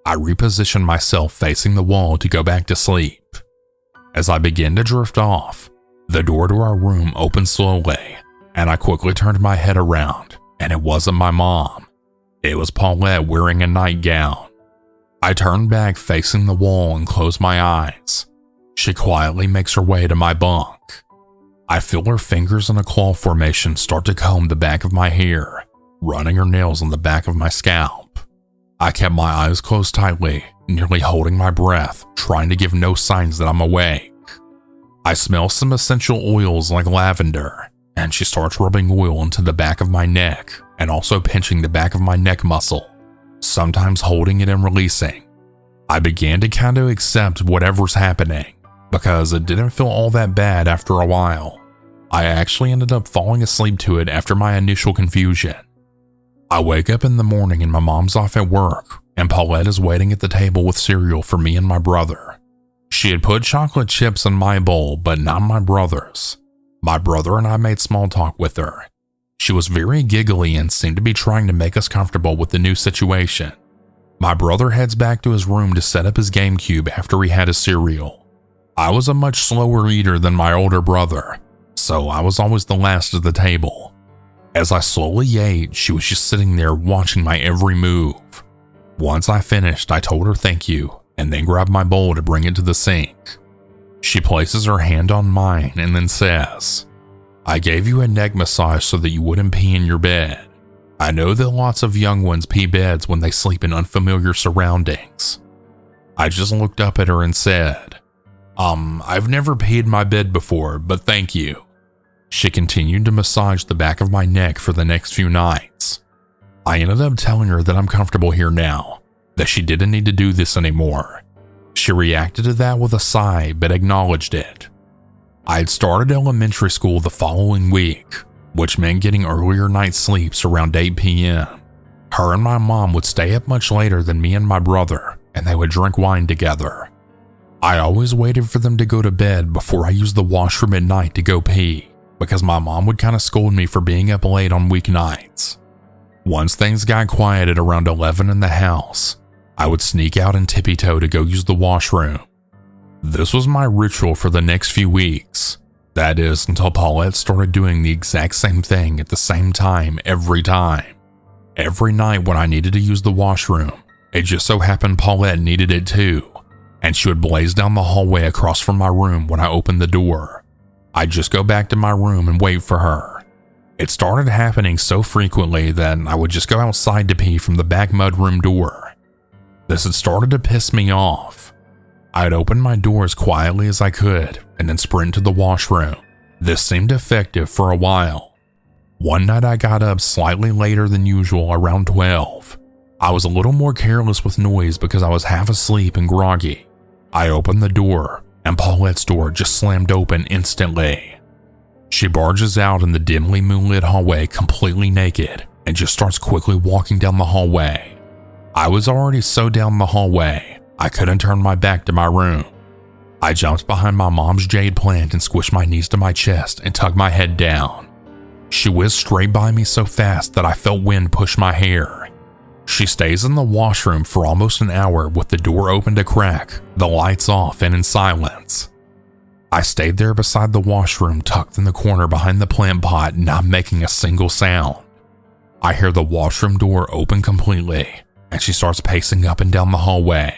I reposition myself facing the wall to go back to sleep. As I begin to drift off, the door to our room opens slowly, and I quickly turned my head around, and it wasn't my mom. It was Paulette wearing a nightgown. I turned back facing the wall and closed my eyes. She quietly makes her way to my bunk. I feel her fingers in a claw formation start to comb the back of my hair, running her nails on the back of my scalp. I kept my eyes closed tightly, nearly holding my breath, trying to give no signs that I'm awake. I smell some essential oils like lavender, and she starts rubbing oil into the back of my neck and also pinching the back of my neck muscle, sometimes holding it and releasing. I began to kind of accept whatever's happening because it didn't feel all that bad after a while. I actually ended up falling asleep to it after my initial confusion. I wake up in the morning and my mom's off at work, and Paulette is waiting at the table with cereal for me and my brother. She had put chocolate chips in my bowl, but not my brother's. My brother and I made small talk with her. She was very giggly and seemed to be trying to make us comfortable with the new situation. My brother heads back to his room to set up his GameCube after he had his cereal. I was a much slower eater than my older brother, so I was always the last at the table. As I slowly ate, she was just sitting there watching my every move. Once I finished, I told her thank you and then grabbed my bowl to bring it to the sink. She places her hand on mine and then says, "I gave you a neck massage so that you wouldn't pee in your bed. I know that lots of young ones pee beds when they sleep in unfamiliar surroundings." I just looked up at her and said, I've never peed my bed before, but thank you." She continued to massage the back of my neck for the next few nights. I ended up telling her that I'm comfortable here now, that she didn't need to do this anymore. She reacted to that with a sigh, but acknowledged it. I had started elementary school the following week, which meant getting earlier night sleeps around 8 p.m. Her and my mom would stay up much later than me and my brother, and they would drink wine together. I always waited for them to go to bed before I used the washroom at night to go pee, because my mom would kind of scold me for being up late on weeknights. Once things got quiet at around 11 in the house, I would sneak out and tippy-toe to go use the washroom. This was my ritual for the next few weeks. That is, until Paulette started doing the exact same thing at the same time every time. Every night when I needed to use the washroom, it just so happened Paulette needed it too, and she would blaze down the hallway across from my room when I opened the door. I'd just go back to my room and wait for her. It started happening so frequently that I would just go outside to pee from the back mudroom door. This had started to piss me off. I'd open my door as quietly as I could and then sprint to the washroom. This seemed effective for a while. One night I got up slightly later than usual, around 12. I was a little more careless with noise because I was half asleep and groggy. I opened the door and Paulette's door just slammed open instantly. She barges out in the dimly moonlit hallway completely naked and just starts quickly walking down the hallway. I was already so down the hallway, I couldn't turn my back to my room. I jumped behind my mom's jade plant and squished my knees to my chest and tugged my head down. She whizzed straight by me so fast that I felt wind push my hair. She stays in the washroom for almost an hour with the door open to crack, the lights off, and in silence. I stayed there beside the washroom, tucked in the corner behind the plant pot, not making a single sound. I hear the washroom door open completely, and she starts pacing up and down the hallway.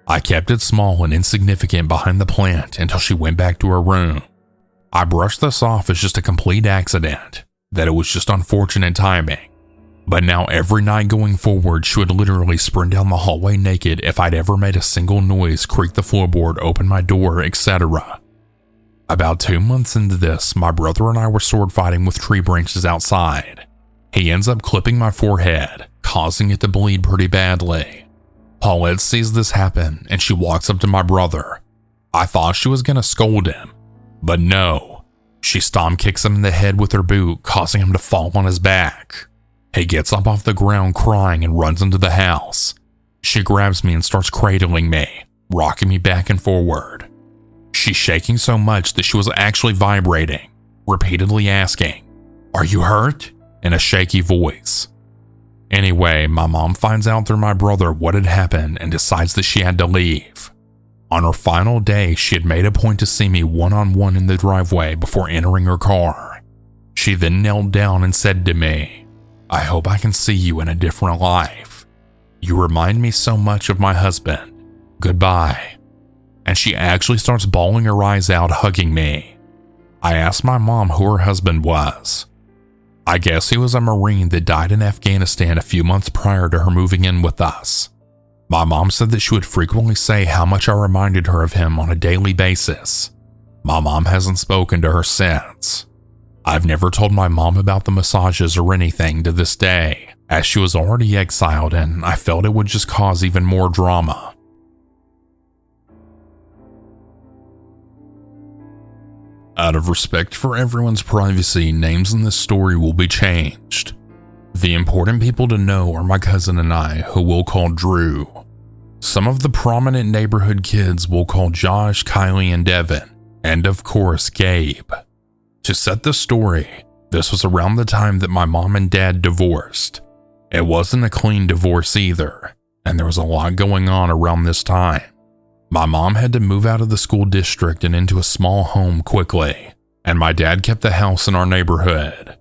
I kept it small and insignificant behind the plant until she went back to her room. I brushed this off as just a complete accident, that it was just unfortunate timing. But now every night going forward, she would literally sprint down the hallway naked if I'd ever made a single noise, creak the floorboard, open my door, etc. About 2 months into this, my brother and I were sword fighting with tree branches outside. He ends up clipping my forehead, causing it to bleed pretty badly. Paulette sees this happen and she walks up to my brother. I thought she was going to scold him, but no. She stomp kicks him in the head with her boot, causing him to fall on his back. He gets up off the ground crying and runs into the house. She grabs me and starts cradling me, rocking me back and forward. She's shaking so much that she was actually vibrating, repeatedly asking, "Are you hurt?" in a shaky voice. Anyway, my mom finds out through my brother what had happened and decides that she had to leave. On her final day, she had made a point to see me one-on-one in the driveway before entering her car. She then knelt down and said to me, "I hope I can see you in a different life. You remind me so much of my husband. Goodbye." And she actually starts bawling her eyes out, hugging me. I asked my mom who her husband was. I guess he was a Marine that died in Afghanistan a few months prior to her moving in with us. My mom said that she would frequently say how much I reminded her of him on a daily basis. My mom hasn't spoken to her since. I've never told my mom about the massages or anything to this day, as she was already exiled and I felt it would just cause even more drama. Out of respect for everyone's privacy, names in this story will be changed. The important people to know are my cousin and I, who we'll call Drew. Some of the prominent neighborhood kids we'll call Josh, Kylie, and Devin, and of course, Gabe. To set the story, this was around the time that my mom and dad divorced. It wasn't a clean divorce either, and there was a lot going on around this time. My mom had to move out of the school district and into a small home quickly, and my dad kept the house in our neighborhood.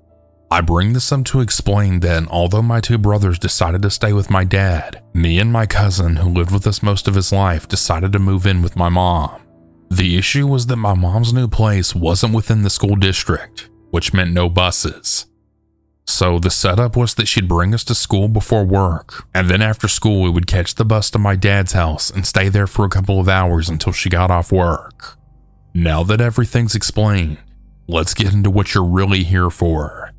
I bring this up to explain that although my two brothers decided to stay with my dad, me and my cousin, who lived with us most of his life, decided to move in with my mom. The issue was that my mom's new place wasn't within the school district, which meant no buses. So the setup was that she'd bring us to school before work, and then after school we would catch the bus to my dad's house and stay there for a couple of hours until she got off work. Now that everything's explained, let's get into what you're really here for.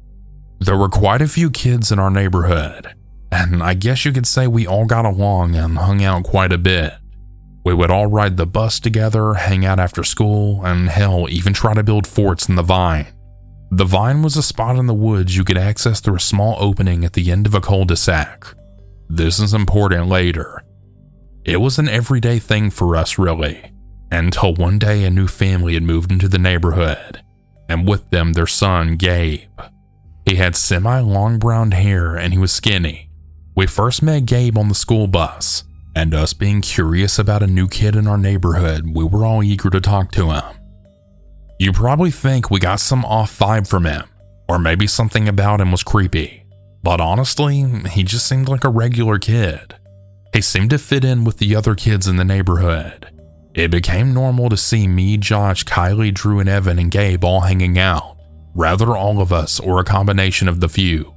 There were quite a few kids in our neighborhood, and I guess you could say we all got along and hung out quite a bit. We would all ride the bus together, hang out after school, and hell, even try to build forts in the Vine. The Vine was a spot in the woods you could access through a small opening at the end of a cul-de-sac. This is important later. It was an everyday thing for us, really, until one day a new family had moved into the neighborhood, and with them their son, Gabe. He had semi-long brown hair and he was skinny. We first met Gabe on the school bus, and us being curious about a new kid in our neighborhood, we were all eager to talk to him. You probably think we got some off vibe from him, or maybe something about him was creepy, but honestly, he just seemed like a regular kid. He seemed to fit in with the other kids in the neighborhood. It became normal to see me, Josh, Kylie, Drew, and Evan and Gabe all hanging out, rather all of us or a combination of the few.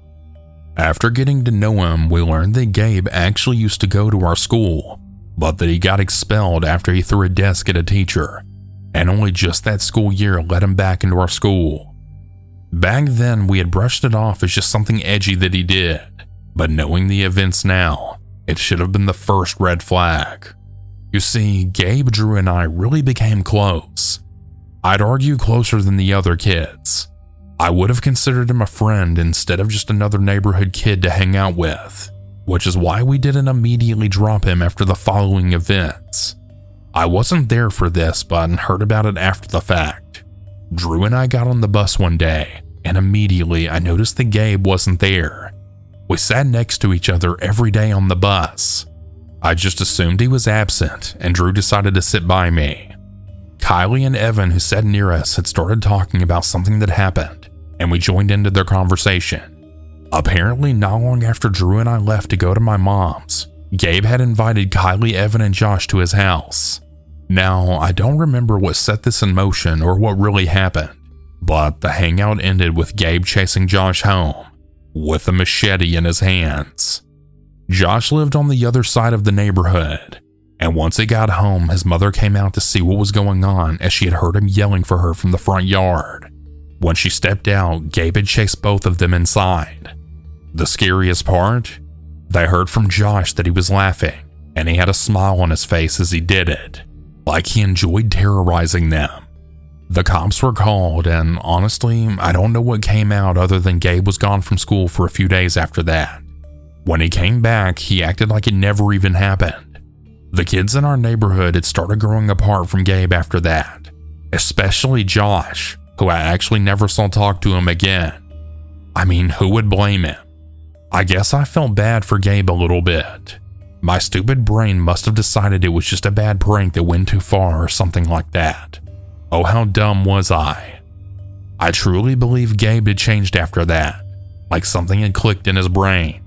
After getting to know him, we learned that Gabe actually used to go to our school, but that he got expelled after he threw a desk at a teacher, and only just that school year let him back into our school. Back then, we had brushed it off as just something edgy that he did, but knowing the events now, it should have been the first red flag. You see, Gabe, Drew, and I really became close. I'd argue closer than the other kids. I would have considered him a friend instead of just another neighborhood kid to hang out with, which is why we didn't immediately drop him after the following events. I wasn't there for this, but heard about it after the fact. Drew and I got on the bus one day, and immediately I noticed that Gabe wasn't there. We sat next to each other every day on the bus. I just assumed he was absent, and Drew decided to sit by me. Kylie and Evan, who sat near us, had started talking about something that happened, and we joined into their conversation. Apparently, not long after Drew and I left to go to my mom's, Gabe had invited Kylie, Evan, and Josh to his house. Now, I don't remember what set this in motion or what really happened, but the hangout ended with Gabe chasing Josh home with a machete in his hands. Josh lived on the other side of the neighborhood, and once he got home, his mother came out to see what was going on as she had heard him yelling for her from the front yard. When she stepped out, Gabe had chased both of them inside. The scariest part? They heard from Josh that he was laughing, and he had a smile on his face as he did it, like he enjoyed terrorizing them. The cops were called, and honestly, I don't know what came out other than Gabe was gone from school for a few days after that. When he came back, he acted like it never even happened. The kids in our neighborhood had started growing apart from Gabe after that, especially Josh, who I actually never saw talk to him again. I mean, who would blame him? I guess I felt bad for Gabe a little bit. My stupid brain must have decided it was just a bad prank that went too far or something like that. Oh, how dumb was I? I truly believe Gabe had changed after that, like something had clicked in his brain.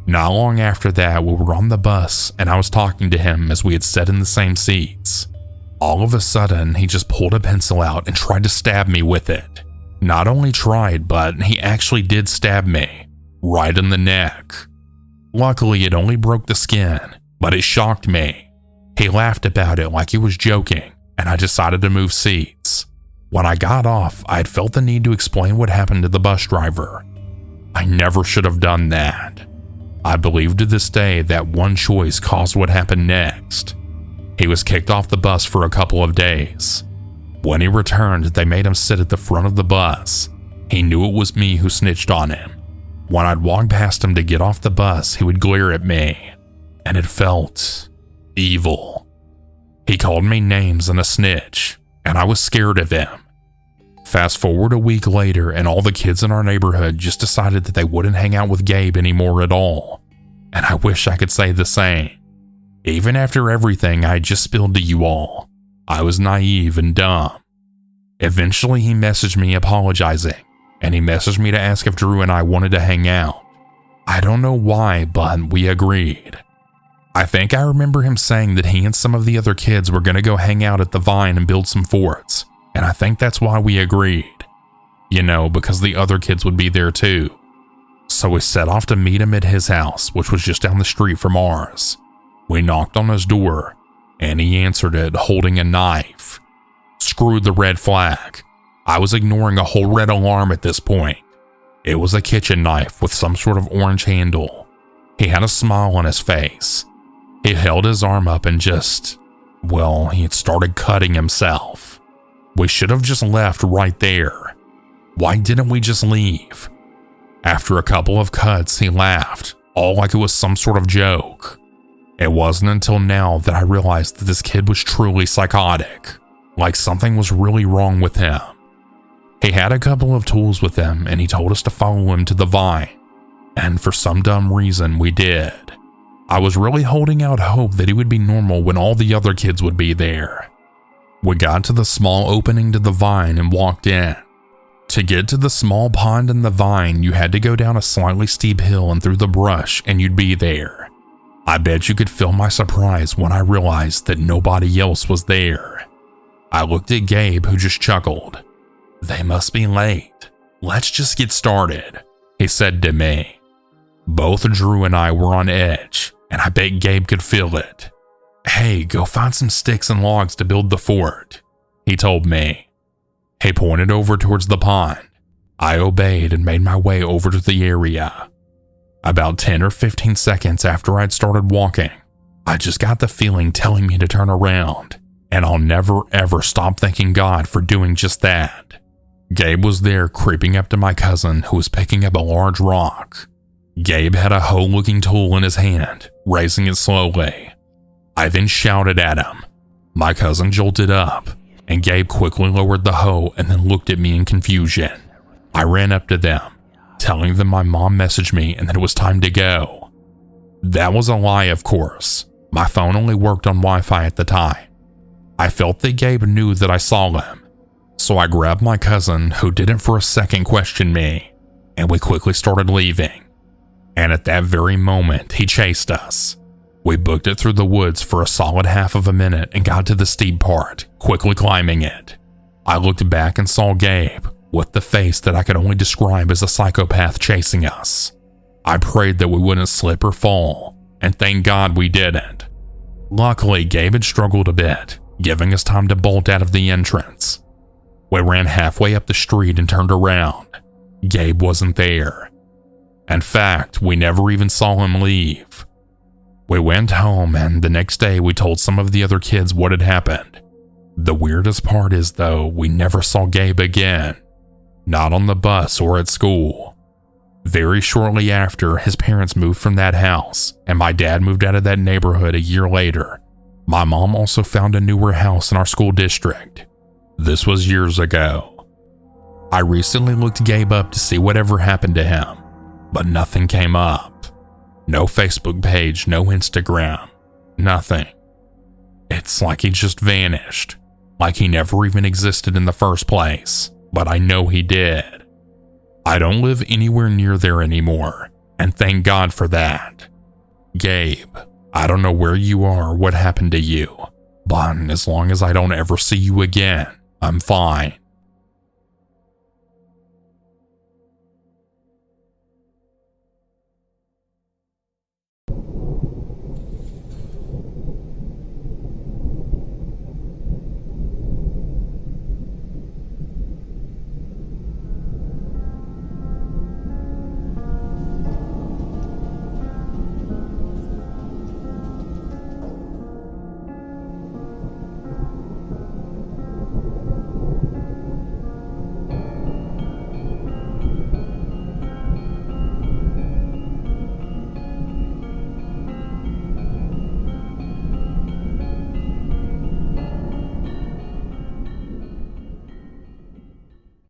Not long after that, we were on the bus and I was talking to him as we had sat in the same seats. All of a sudden, he just pulled a pencil out and tried to stab me with it. Not only tried, but he actually did stab me, right in the neck. Luckily, it only broke the skin, but it shocked me. He laughed about it like he was joking, and I decided to move seats. When I got off, I had felt the need to explain what happened to the bus driver. I never should have done that. I believe to this day that one choice caused what happened next. He was kicked off the bus for a couple of days. When he returned, they made him sit at the front of the bus. He knew it was me who snitched on him. When I'd walk past him to get off the bus, he would glare at me, and it felt evil. He called me names and a snitch, and I was scared of him. Fast forward a week later, and all the kids in our neighborhood just decided that they wouldn't hang out with Gabe anymore at all, and I wish I could say the same. Even after everything I just spilled to you all, I was naive and dumb. Eventually, he messaged me apologizing, and he messaged me to ask if Drew and I wanted to hang out. I don't know why, but we agreed. I think I remember him saying that he and some of the other kids were going to go hang out at the Vine and build some forts, and I think that's why we agreed. You know, because the other kids would be there too. So we set off to meet him at his house, which was just down the street from ours. We knocked on his door, and he answered it holding a knife. Screw the red flag. I was ignoring a whole red alarm at this point. It was a kitchen knife with some sort of orange handle. He had a smile on his face. He held his arm up and he had started cutting himself. We should have just left right there. Why didn't we just leave? After a couple of cuts, he laughed, all like it was some sort of joke. It wasn't until now that I realized that this kid was truly psychotic, like something was really wrong with him. He had a couple of tools with him and he told us to follow him to the Vine, and for some dumb reason we did. I was really holding out hope that he would be normal when all the other kids would be there. We got to the small opening to the Vine and walked in. To get to the small pond in the Vine, you had to go down a slightly steep hill and through the brush and you'd be there. I bet you could feel my surprise when I realized that nobody else was there. I looked at Gabe, who just chuckled. "They must be late. Let's just get started," he said to me. Both Drew and I were on edge, and I bet Gabe could feel it. "Hey, go find some sticks and logs to build the fort," he told me. He pointed over towards the pond. I obeyed and made my way over to the area. About 10 or 15 seconds after I'd started walking, I just got the feeling telling me to turn around, and I'll never ever stop thanking God for doing just that. Gabe was there creeping up to my cousin who was picking up a large rock. Gabe had a hoe-looking tool in his hand, raising it slowly. I then shouted at him. My cousin jolted up, and Gabe quickly lowered the hoe and then looked at me in confusion. I ran up to them, telling them my mom messaged me and that it was time to go. That was a lie, of course. My phone only worked on Wi-Fi at the time. I felt that Gabe knew that I saw him, so I grabbed my cousin, who didn't for a second question me, and we quickly started leaving. And at that very moment, he chased us. We booked it through the woods for a solid half of a minute and got to the steep part, quickly climbing it. I looked back and saw Gabe, with the face that I could only describe as a psychopath, chasing us. I prayed that we wouldn't slip or fall, and thank God we didn't. Luckily, Gabe had struggled a bit, giving us time to bolt out of the entrance. We ran halfway up the street and turned around. Gabe wasn't there. In fact, we never even saw him leave. We went home, and the next day we told some of the other kids what had happened. The weirdest part is, though, we never saw Gabe again. Not on the bus or at school. Very shortly after, his parents moved from that house, and my dad moved out of that neighborhood a year later. My mom also found a newer house in our school district. This was years ago. I recently looked Gabe up to see whatever happened to him, but nothing came up. No Facebook page, no Instagram, nothing. It's like he just vanished, like he never even existed in the first place, but I know he did. I don't live anywhere near there anymore, and thank God for that. Gabe, I don't know where you are or what happened to you, but as long as I don't ever see you again, I'm fine.